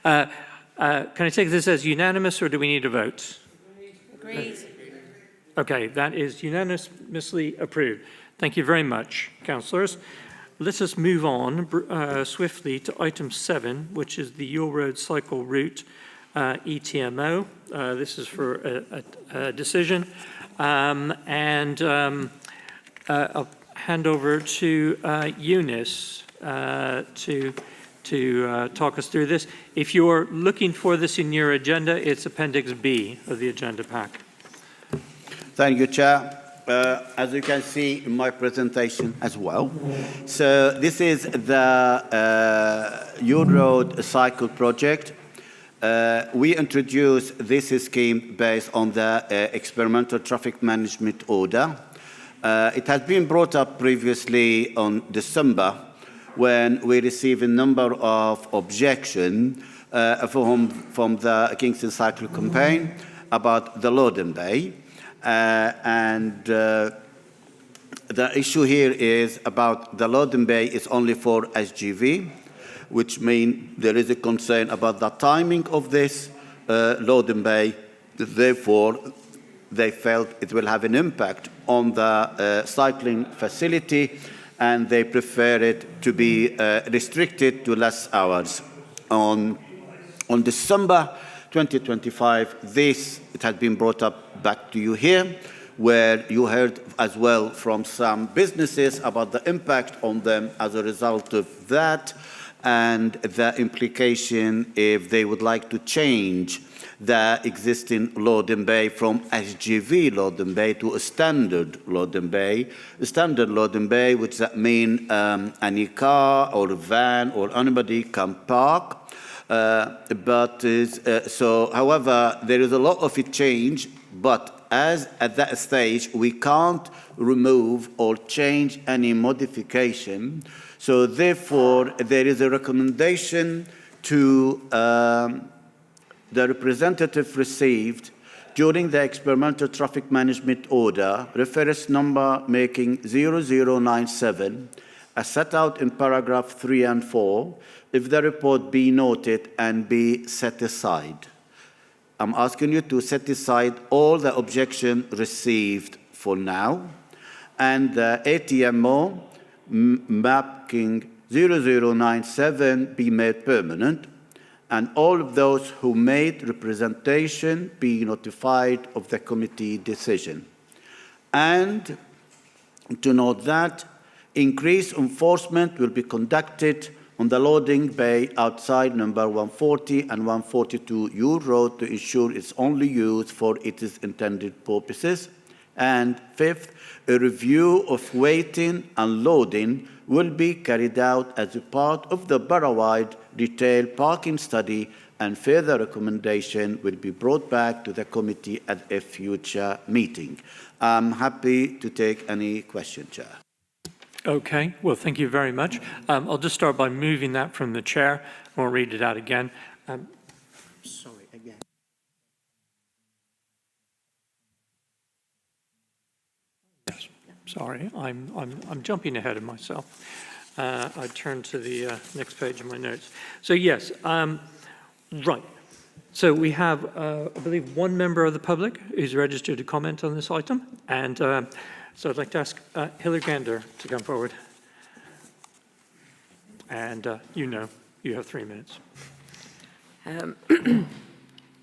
I take this as unanimous, or do we need a vote? Agreed. Okay, that is unanimously approved. Thank you very much, councillors. Let us move on swiftly to item 7, which is the Yule Road Cycle Route ETMO. This is for a decision, and I'll hand over to Eunice to talk us through this. If you're looking for this in your agenda, it's Appendix B of the agenda pack. Thank you, Chair. As you can see in my presentation as well. So this is the Yule Road Cycle Project. We introduced this scheme based on the experimental traffic management order. It has been brought up previously on December when we received a number of objections from the Kingston Cycle Campaign about the Loading Bay. And the issue here is about the Loading Bay is only for SGV, which means there is a concern about the timing of this Loading Bay. Therefore, they felt it will have an impact on the cycling facility, and they prefer it to be restricted to less hours. On December 2025, it has been brought up back to you here, where you heard as well from some businesses about the impact on them as a result of that, and the implication if they would like to change the existing Loading Bay from SGV Loading Bay to a standard Loading Bay. A standard Loading Bay, which that means any car or van or anybody can park. However, there is a lot of it change, but as at that stage, we can't remove or change any modification. So therefore, there is a recommendation to the representative received during the experimental traffic management order, reference number making 0097, as set out in paragraph 3 and 4, if the report be noted and be set aside. I'm asking you to set aside all the objection received for now, and the ATMO mapping 0097 be made permanent, and all of those who made representation be notified of the committee decision. And to note that increased enforcement will be conducted on the loading bay outside number 140 and 142 Ure Road to ensure it's only used for its intended purposes. And fifth, a review of weighting and loading will be carried out as a part of the borough-wide retail parking study, and further recommendation will be brought back to the committee at a future meeting. I'm happy to take any question, Chair. Okay, well, thank you very much. I'll just start by moving that from the chair. I won't read it out again. Sorry, again. Yes, sorry, I'm jumping ahead of myself. I turn to the next page of my notes. So yes, right. So we have, I believe, one member of the public who's registered to comment on this item, and so I'd like to ask Hilary Gander to come forward. And you have 3 minutes.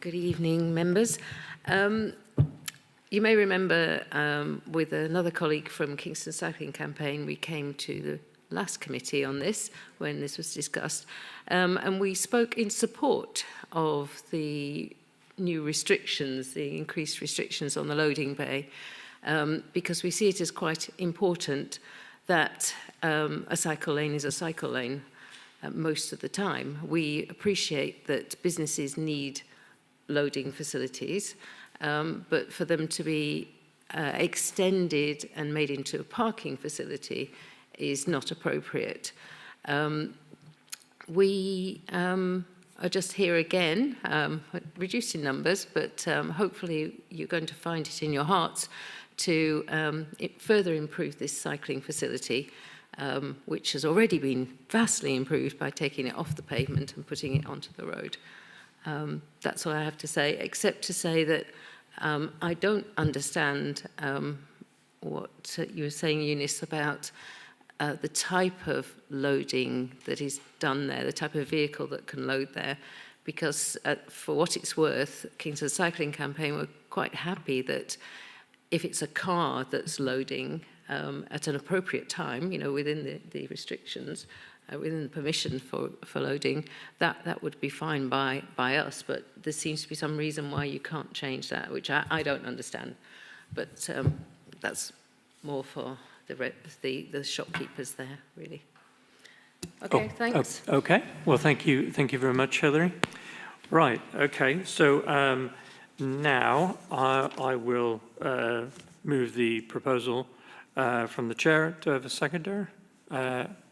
Good evening, members. You may remember with another colleague from Kingston Cycling Campaign, we came to the last committee on this when this was discussed, and we spoke in support of the new restrictions, the increased restrictions on the loading bay, because we see it as quite important that a cycle lane is a cycle lane most of the time. We appreciate that businesses need loading facilities, but for them to be extended and made into a parking facility is not appropriate. We are just here again, reducing numbers, but hopefully you're going to find it in your hearts to further improve this cycling facility, which has already been vastly improved by taking it off the pavement and putting it onto the road. That's all I have to say, except to say that I don't understand what you were saying, Eunice, about the type of loading that is done there, the type of vehicle that can load there, because for what it's worth, Kingston Cycling Campaign were quite happy that if it's a car that's loading at an appropriate time, within the restrictions, within the permission for loading, that would be fine by us. But there seems to be some reason why you can't change that, which I don't understand. But that's more for the shopkeepers there, really. Okay, thanks. Okay, well, thank you very much, Hilary. Right, okay, so now I will move the proposal from the chair to have a seconder.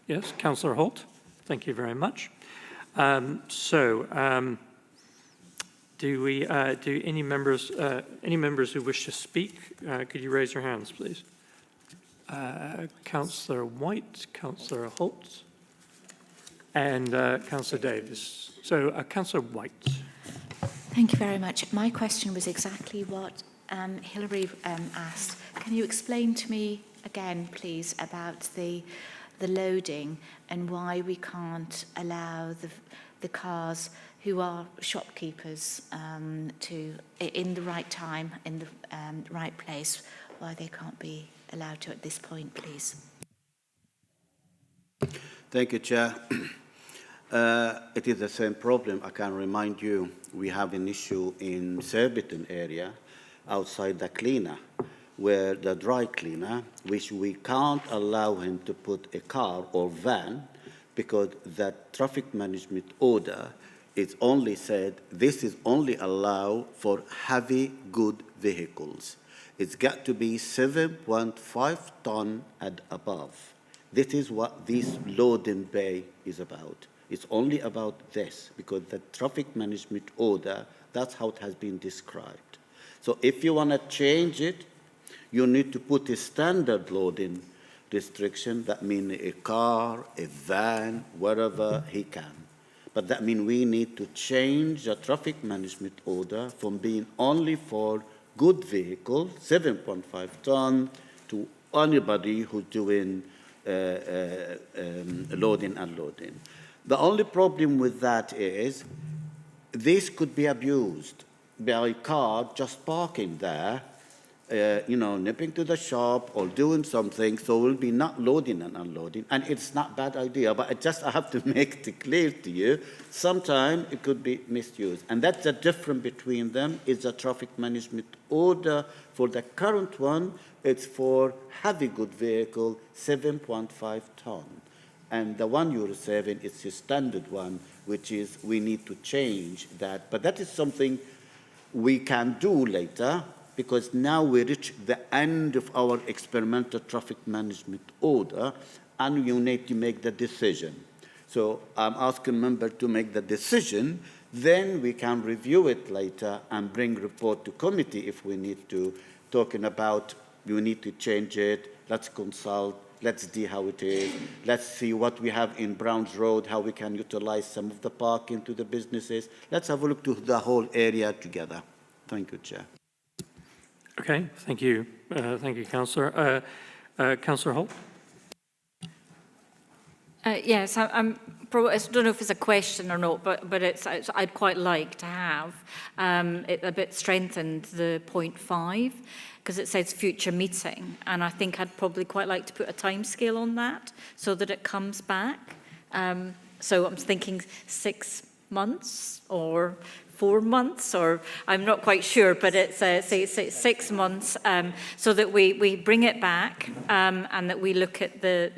Yes, Councillor Holt, thank you very much. Do any members who wish to speak, could you raise your hands, please? Councillor White, Councillor Holt, and Councillor Davis. So, Councillor White. Thank you very much. My question was exactly what Hilary asked. Can you explain to me again, please, about the loading and why we can't allow the cars who are shopkeepers to, in the right time, in the right place, why they can't be allowed to at this point, please? Thank you, Chair. It is the same problem. I can remind you, we have an issue in Surbiton area outside the cleaner, where the dry cleaner, which we can't allow him to put a car or van because that traffic management order is only said this is only allowed for heavy good vehicles. It's got to be 7.5 ton and above. This is what this loading bay is about. It's only about this, because the traffic management order, that's how it has been described. So if you want to change it, you need to put a standard loading restriction. That means a car, a van, wherever he can. But that means we need to change the traffic management order from being only for good vehicles, 7.5 ton, to anybody who's doing loading and unloading. The only problem with that is this could be abused by a car just parking there, nipping to the shop or doing something, so we'll be not loading and unloading, and it's not a bad idea, but I have to make it clear to you, sometimes it could be misused, and that's the difference between them, is the traffic management order. For the current one, it's for heavy good vehicle, 7.5 ton, and the one Euro 7 is the standard one, which is we need to change that, but that is something we can do later, because now we reach the end of our experimental traffic management order, and you need to make the decision. So I'm asking members to make the decision, then we can review it later and bring report to committee if we need to, talking about we need to change it, let's consult, let's see how it is, let's see what we have in Browns Road, how we can utilize some of the parking to the businesses. Let's have a look to the whole area together. Thank you, Chair. Okay, thank you. Thank you, Councillor. Councillor Holt? Yes, I don't know if it's a question or not, but I'd quite like to have it a bit strengthened, the point 5, because it says future meeting, and I think I'd probably quite like to put a timescale on that so that it comes back. So I'm thinking 6 months or 4 months, or I'm not quite sure, but it's say 6 months, so that we bring it back, and that we look at the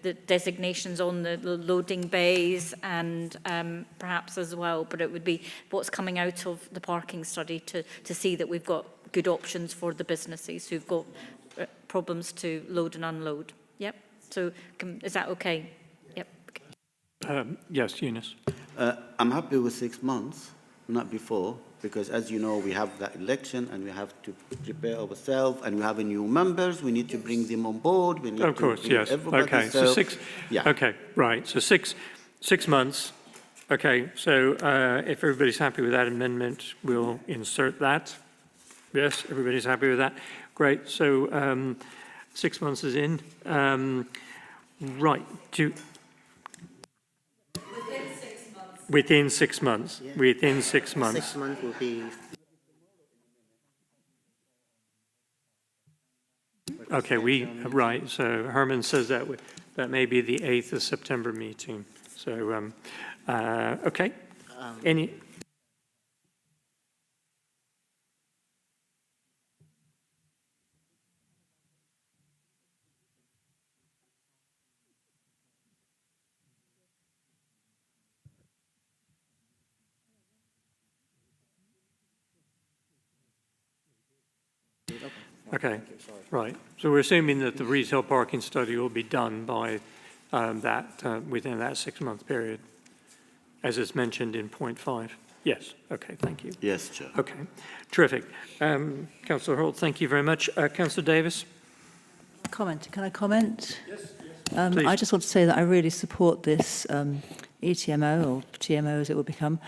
the designations on the loading bays, and perhaps as well, but it would be what's coming out of the parking study to see that we've got good options for the businesses who've got problems to load and unload. Yep. So is that okay? Yep. Yes, Eunice. I'm happy with 6 months, not before, because as you know, we have that election and we have to prepare ourselves, and we have new members, we need to bring them on board. We need of course, to bring yes. everybody. Okay, so 6, yeah. okay, right, so six months. Okay, so if everybody's happy with that amendment, we'll insert that. Yes, everybody's happy with that. Great, so 6 months is in. Right, Within 6 months. Yeah. Within 6 months. 6 months will be... Okay, right, so Herman says that may be the 8th of September meeting. So, okay. Any... Okay, right. So we're assuming that the retail parking study will be done by within that 6 month period, as it's mentioned in point 5. Yes, okay, thank you. Yes, Chair. Okay, terrific. Councillor Holt, thank you very much. Councillor Davis? Can I comment? Yes, yes. I just want to say that I really support this ETMO, or TMO as it will become.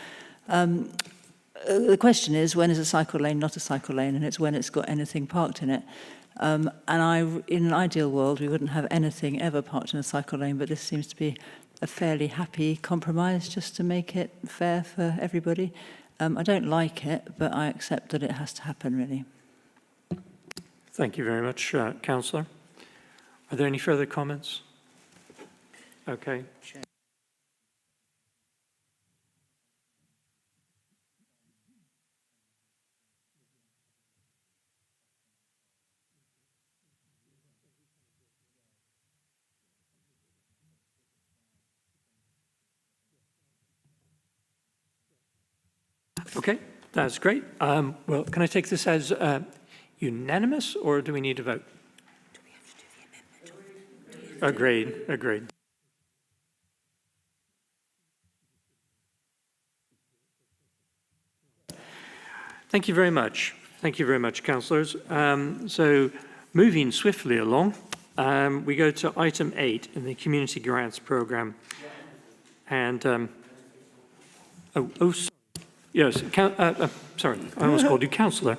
The question is, when is a cycle lane not a cycle lane, and it's when it's got anything parked in it. In an ideal world, we wouldn't have anything ever parked in a cycle lane, but this seems to be a fairly happy compromise just to make it fair for everybody. I don't like it, but I accept that it has to happen, really. Thank you very much, Councillor. Are there any further comments? Okay. Okay, that's great. Well, can I take this as unanimous, or do we need to vote? Do we have to do the amendment? Agreed, agreed. Thank you very much. Thank you very much, councillors. So moving swiftly along, we go to item 8 in the Community Grants Programme. And, yes, sorry, I almost called you councillor.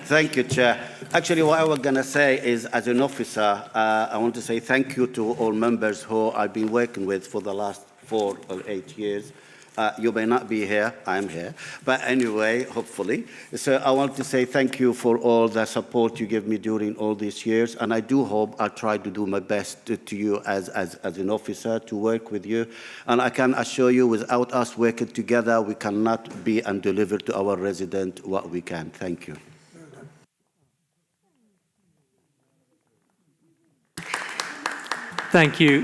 Thank you, Chair. Actually, what I was going to say is, as an officer, I want to say thank you to all members who I've been working with for the last 4 or 8 years. You may not be here, I'm here, but anyway, hopefully. So I want to say thank you for all the support you give me during all these years, and I do hope I'll try to do my best to you as an officer to work with you. And I can assure you, without us working together, we cannot be and deliver to our residents what we can. Thank you.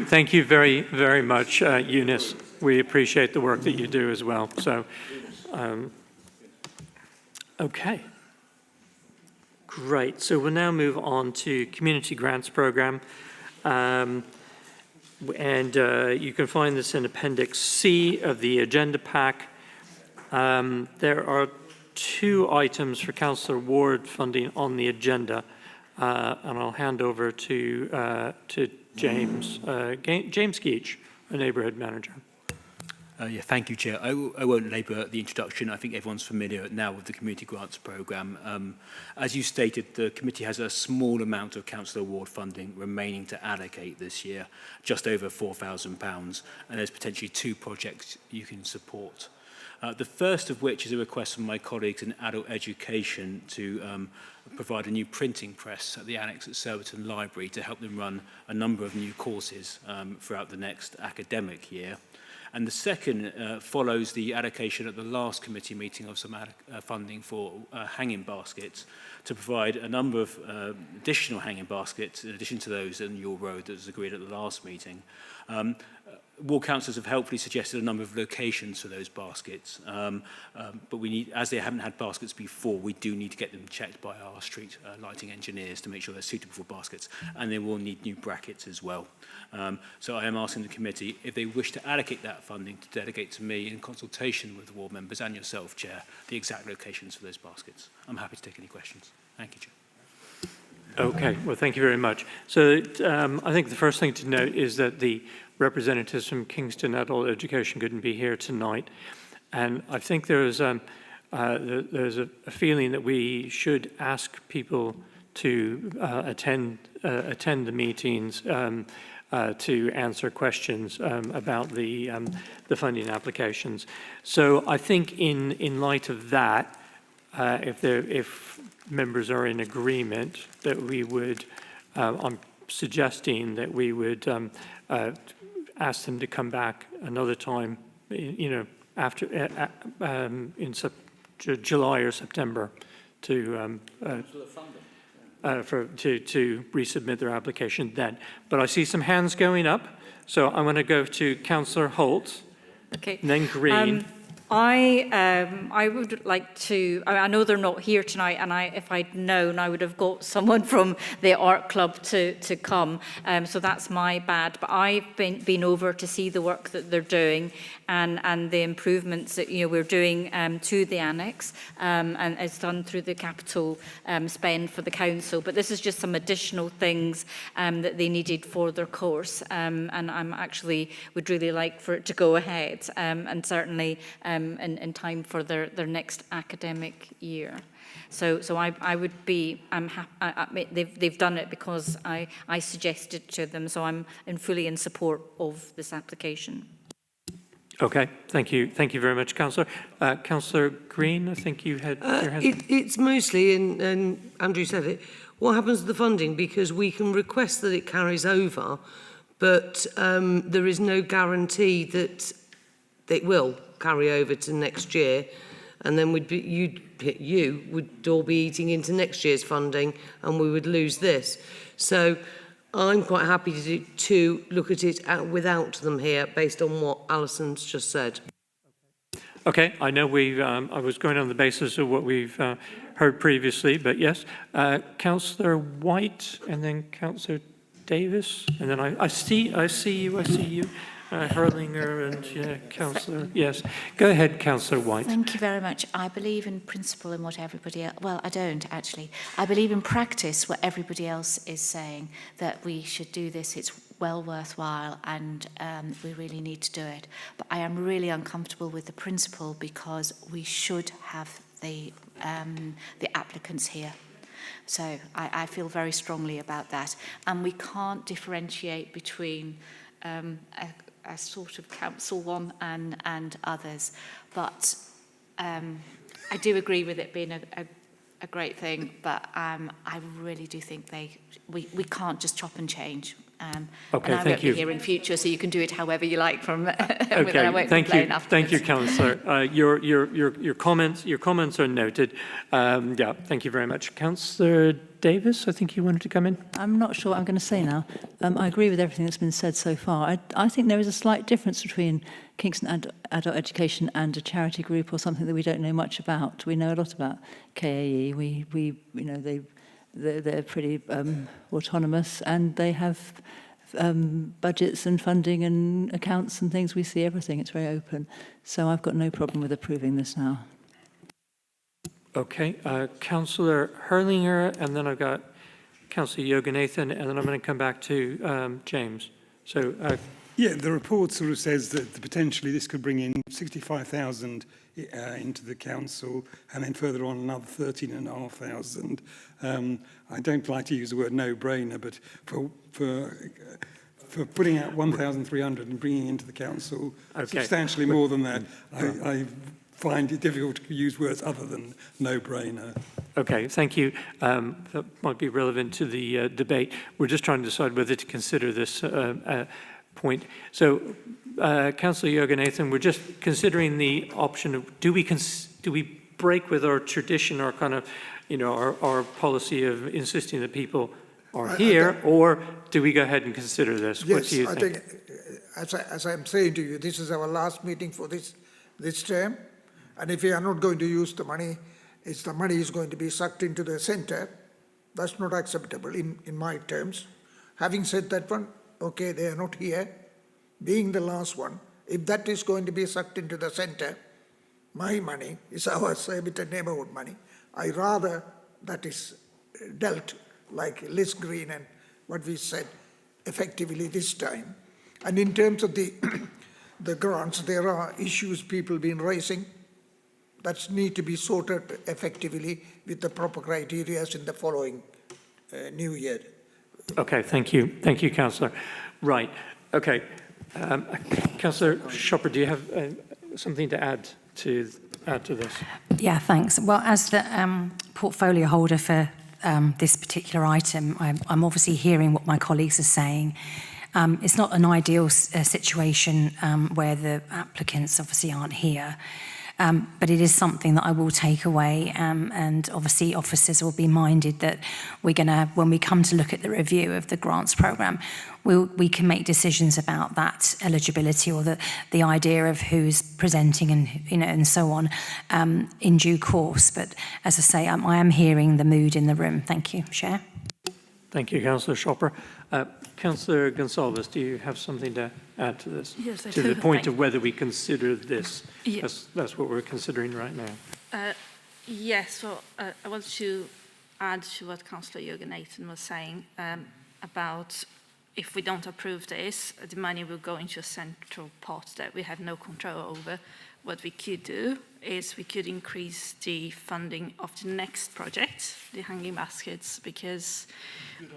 Thank you very, very much, Eunice. We appreciate the work that you do as well. So, okay. Great. So we'll now move on to Community Grants Programme. And you can find this in Appendix C of the agenda pack. There are 2 items for Councillor Ward funding on the agenda. And I'll hand over to James Geach, a Neighbourhood Manager. Yeah, thank you, Chair. I won't labour the introduction. I think everyone's familiar now with the Community Grants Programme. As you stated, the committee has a small amount of Council Award funding remaining to allocate this year, just over £4,000, and there's potentially 2 projects you can support. The first of which is a request from my colleagues in adult education to provide a new printing press at the annex at Surbiton Library to help them run a number of new courses throughout the next academic year. And the second follows the allocation at the last committee meeting of some funding for hanging baskets to provide a number of additional hanging baskets in addition to those in your road that was agreed at the last meeting. Ward councillors have helpfully suggested a number of locations for those baskets, but we need, as they haven't had baskets before, we do need to get them checked by our street lighting engineers to make sure they're suitable for baskets, and they will need new brackets as well. So I am asking the committee, if they wish to allocate that funding, to delegate to me in consultation with the ward members and yourself, Chair, the exact locations for those baskets. I'm happy to take any questions. Thank you, Chair. Okay, well, thank you very much. So I think the first thing to note is that the representatives from Kingston Adult Education couldn't be here tonight. And I think there's a feeling that we should ask people to attend the meetings to answer questions about the funding applications. So I think in light of that, if members are in agreement, that we would, I'm suggesting that we would ask them to come back another time, after in July or September to resubmit their application then. But I see some hands going up, so I'm going to go to Councillor Holt, okay, and then Green. I would like to, I know they're not here tonight, and if I'd known, I would have got someone from the art club to come, so that's my bad. But I've been over to see the work that they're doing and the improvements that we're doing to the annex, and it's done through the capital spend for the council. But this is just some additional things that they needed for their course, and I'm actually would really like for it to go ahead, and certainly in time for their next academic year. So I would be, they've done it because I suggested to them, so I'm fully in support of this application. Okay, thank you very much, Councillor. Councillor Green, I think you had your hand. It's mostly, and Andrew said it, what happens to the funding? Because we can request that it carries over, but there is no guarantee that it will carry over to next year, and then you would all be eating into next year's funding, and we would lose this. So I'm quite happy to look at it without them here, based on what Alison's just said. Okay, I know I was going on the basis of what we've heard previously, but yes. Councillor White and then Councillor Davis, and then I see you. Hurlinger and Councillor, yes. Go ahead, Councillor White. Thank you very much. I believe in principle in what everybody else, well, I don't actually. I believe in practice what everybody else is saying, that we should do this, it's well worthwhile, and we really need to do it. But I am really uncomfortable with the principle because we should have the applicants here. So I feel very strongly about that. And we can't differentiate between a sort of council one and others. But I do agree with it being a great thing, but I really do think we can't just chop and change. Okay, and I won't be here in future, so you can do it however you like from okay, I won't thank complain you. afterwards. Thank you, Councillor. Your comments are noted. Yeah, thank you very much. Councillor Davis, I think you wanted to come in. I'm not sure what I'm going to say now. I agree with everything that's been said so far. I think there is a slight difference between Kingston Adult Education and a charity group or something that we don't know much about. We know a lot about KAE. They're pretty autonomous, and they have budgets and funding and accounts and things. We see everything. It's very open. So I've got no problem with approving this now. Okay, Councillor Hurlinger, and then I've got Councillor Yoganathan, and then I'm going to come back to James. So, yeah, the report sort of says that potentially this could bring in 65,000 into the council, and then further on another 13,500. I don't like to use the word no-brainer, but for putting out 1,300 and bringing into the council substantially more than that, I find it difficult to use words other than no-brainer. Okay, thank you. That might be relevant to the debate. We're just trying to decide whether to consider this point. So, Councillor Yoganathan, we're just considering the option of do we break with our tradition, our kind of, our policy of insisting that people are here, or do we go ahead and consider this? Yes, what do you think? I think, as I'm saying to you, this is our last meeting for this term, and if we are not going to use the money, the money is going to be sucked into the centre. That's not acceptable in my terms. Having said that one, okay, they are not here. Being the last one, if that is going to be sucked into the centre, my money is our Surbiton neighbourhood money. I rather that is dealt like Liz Green and what we said effectively this time. And in terms of the grants, there are issues people been raising that need to be sorted effectively with the proper criteria in the following new year. Okay, thank you. Thank you, Councillor. Right, okay. Councillor Shopper, do you have something to add to this? Yeah, thanks. Well, as the portfolio holder for this particular item, I'm obviously hearing what my colleagues are saying. It's not an ideal situation where the applicants obviously aren't here. But it is something that I will take away, and obviously officers will be minded that we're going to, when we come to look at the review of the grants programme, we can make decisions about that eligibility or the idea of who's presenting and so on in due course. But as I say, I am hearing the mood in the room. Thank you, Chair. Thank you, Councillor Shopper. Councillor Gonsalves, do you have something to add to this? Yes, I to do. The point of whether we consider this. Yeah. That's what we're considering right now. Yes, so I want to add to what Councillor Yoganathan was saying about if we don't approve this, the money will go into a central pot that we have no control over. What we could do is we could increase the funding of the next project, the hanging baskets, because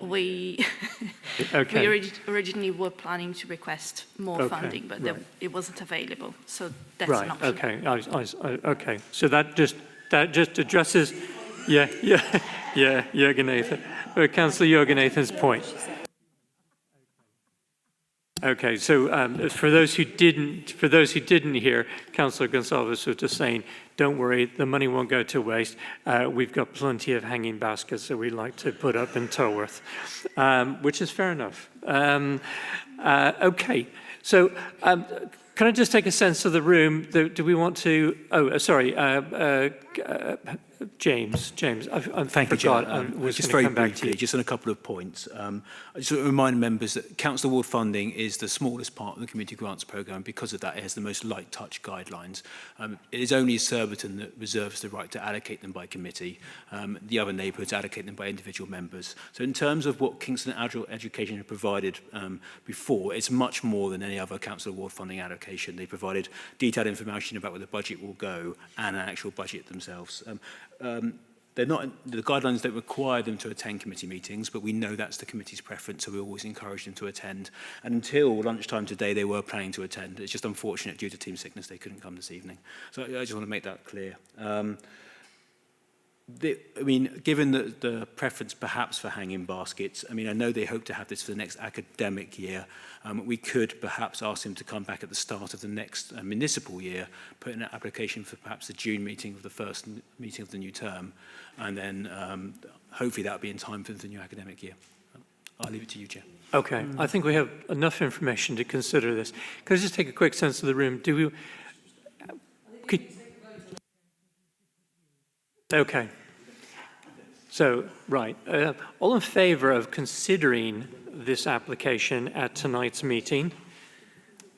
we originally were planning to request more funding, but it wasn't available. So that's an option. Okay. So that just addresses, Yoganathan, Councillor Yoganathan's point. Okay, so for those who didn't hear, Councillor Gonsalves was just saying, don't worry, the money won't go to waste. We've got plenty of hanging baskets that we like to put up in Tolworth, which is fair enough. Okay, so can I just take a sense of the room? Do we want to, sorry, James, Thank you, Chair. Just very briefly, just on a couple of points. I just want to remind members that council award funding is the smallest part of the community grants programme. Because of that, it has the most light touch guidelines. It is only Surbiton that reserves the right to allocate them by committee. The other neighbourhoods allocate them by individual members. So in terms of what Kingston Adult Education have provided before, it's much more than any other council award funding allocation. They provided detailed information about where the budget will go and an actual budget themselves. They're not, the guidelines don't require them to attend committee meetings, but we know that's the committee's preference, so we always encourage them to attend. And until lunchtime today, they were planning to attend. It's just unfortunate due to team sickness they couldn't come this evening. So I just want to make that clear. I mean, given the preference perhaps for hanging baskets, I mean, I know they hope to have this for the next academic year. We could perhaps ask them to come back at the start of the next municipal year, put in an application for perhaps the June meeting of the first meeting of the new term, and then hopefully that will be in time for the new academic year. I'll leave it to you, Chair. Okay, I think we have enough information to consider this. Could I just take a quick sense of the room? Okay. So, right, all in favour of considering this application at tonight's meeting?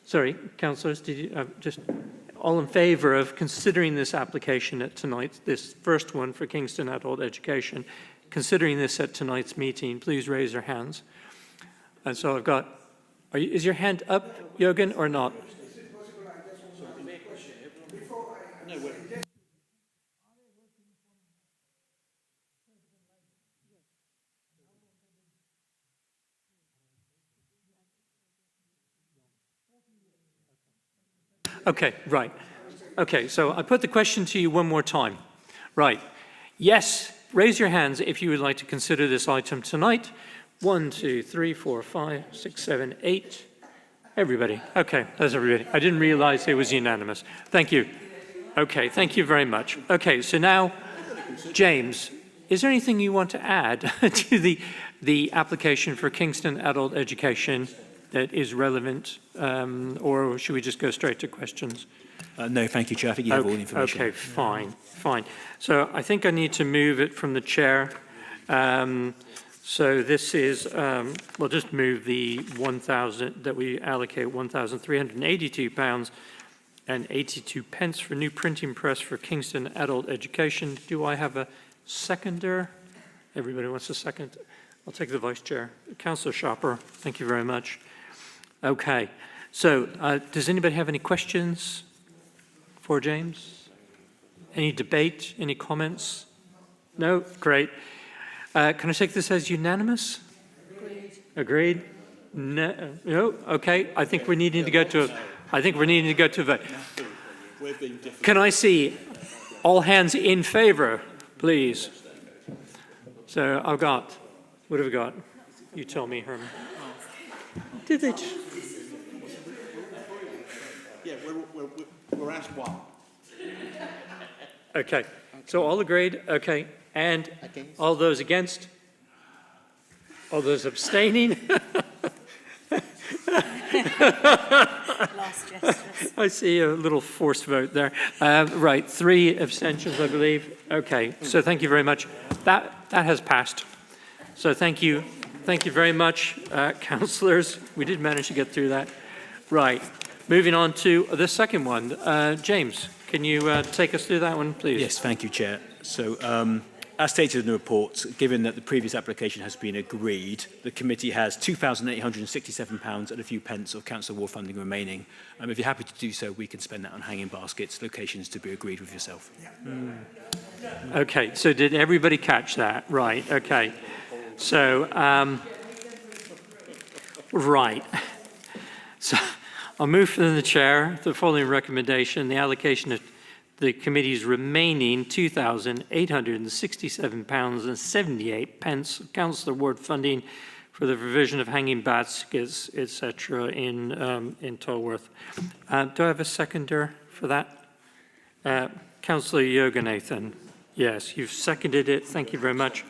Sorry, councillors, did you just all in favour of considering this application at tonight, this first one for Kingston Adult Education, considering this at tonight's meeting, please raise your hands. And so I've got, is your hand up, Jürgen, or not? Okay, right. Okay, so I put the question to you one more time. Right. Yes, raise your hands if you would like to consider this item tonight. 1, 2, 3, 4, 5, 6, 7, 8. Everybody. Okay, that's everybody. I didn't realize it was unanimous. Thank you. Okay, thank you very much. Okay, so now, James, is there anything you want to add to the application for Kingston Adult Education that is relevant, or should we just go straight to questions? No, thank you, Chair. I think you have all the information. Okay, fine. So I think I need to move it from the chair. So this is, we'll just move the 1,000, that we allocate £1,382 and 82 pence for new printing press for Kingston Adult Education. Do I have a seconder? Everybody wants a second? I'll take the vice chair. Councillor Shopper, thank you very much. Okay, so does anybody have any questions for James? Any debate, any comments? No? Great. Can I take this as unanimous? Agreed. No? Okay, I think we're needing to go to a vote. Can I see all hands in favour, please? So I've got, what have we got? You tell me, Herman. Did they? Yeah, we're at one. Okay, so all agreed, okay, and all those against? All those abstaining? I see a little forced vote there. Right, 3 abstentions, I believe. Okay, so thank you very much. That has passed. So thank you very much, councillors. We did manage to get through that. Right, moving on to the second one. James, can you take us through that one, please? Yes, thank you, Chair. So, as stated in the report, given that the previous application has been agreed, the committee has £2,867 and a few pence of council award funding remaining. If you're happy to do so, we can spend that on hanging baskets, locations to be agreed with yourself. Okay, so did everybody catch that? Right, okay. So, right. So, I'll move from the chair the following recommendation: the allocation of the committee's remaining £2,867.78 of council award funding for the provision of hanging baskets, etc., in Tolworth. Do I have a seconder for that? Councillor Yoganathan. Yes, you've seconded it. Thank you very much.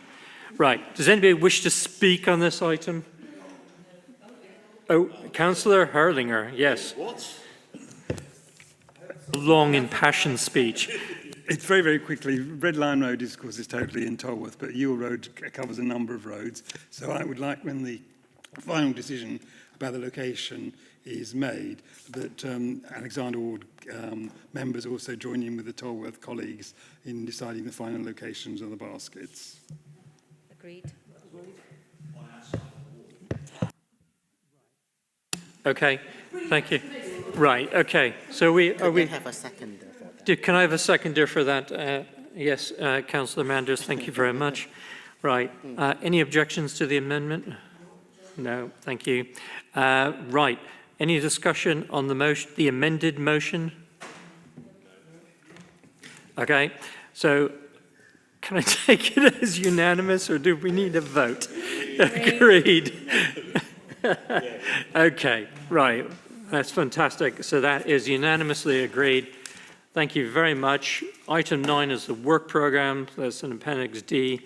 Right. Does anybody wish to speak on this item? Oh, Councillor Hurlinger. Yes. What? long, impassioned speech. It's very, very quickly. Red Lion Road, of course, is totally in Tolworth, but Ewell Road covers a number of roads. So I would like, when the final decision about the location is made, that Alexander Ward members also join in with the Tolworth colleagues in deciding the final locations of the baskets. Agreed. Okay, thank you. Right, okay. So we have a seconder for that. Can I have a seconder for that? Yes, Councillor Manders, thank you very much. Right, any objections to the amendment? No, thank you. Right, any discussion on the motion, the amended motion? Okay, so can I take it as unanimous, or do we need a vote? Agreed. Okay, right. That's fantastic. So that is unanimously agreed. Thank you very much. Item 9 is the work program. That's in Appendix D.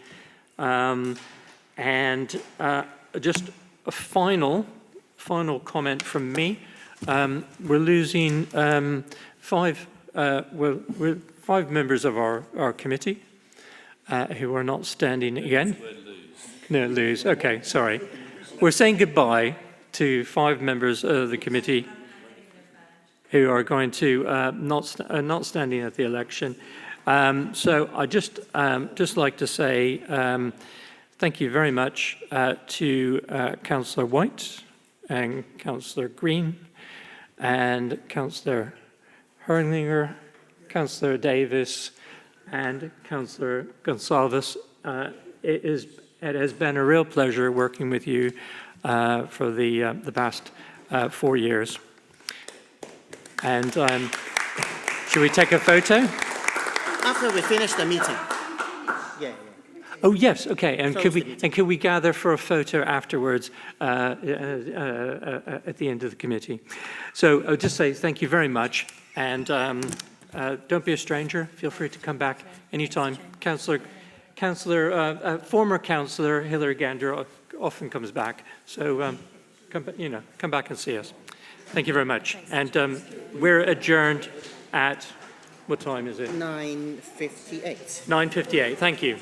Just a final comment from me. We're losing five members of our committee who are not standing again. No, lose. Okay, sorry. We're saying goodbye to 5 members of the committee who are going to not standing at the election. So I just like to say thank you very much to Councillor White and Councillor Green and Councillor Herlinger, Councillor Davis and Councillor Gonsalves. It has been a real pleasure working with you for the past 4 years. And should we take a photo? After we finish the meeting. Yeah. Oh yes, okay. And Close could we gather for a photo afterwards at the end of the committee? So I'll just say thank you very much, and don't be a stranger. Feel free to come back anytime. Former councillor Hilary Gander often comes back, so come back and see us. Thank you very much. And we're adjourned at, what time is it? 9:58. 9:58. Thank you.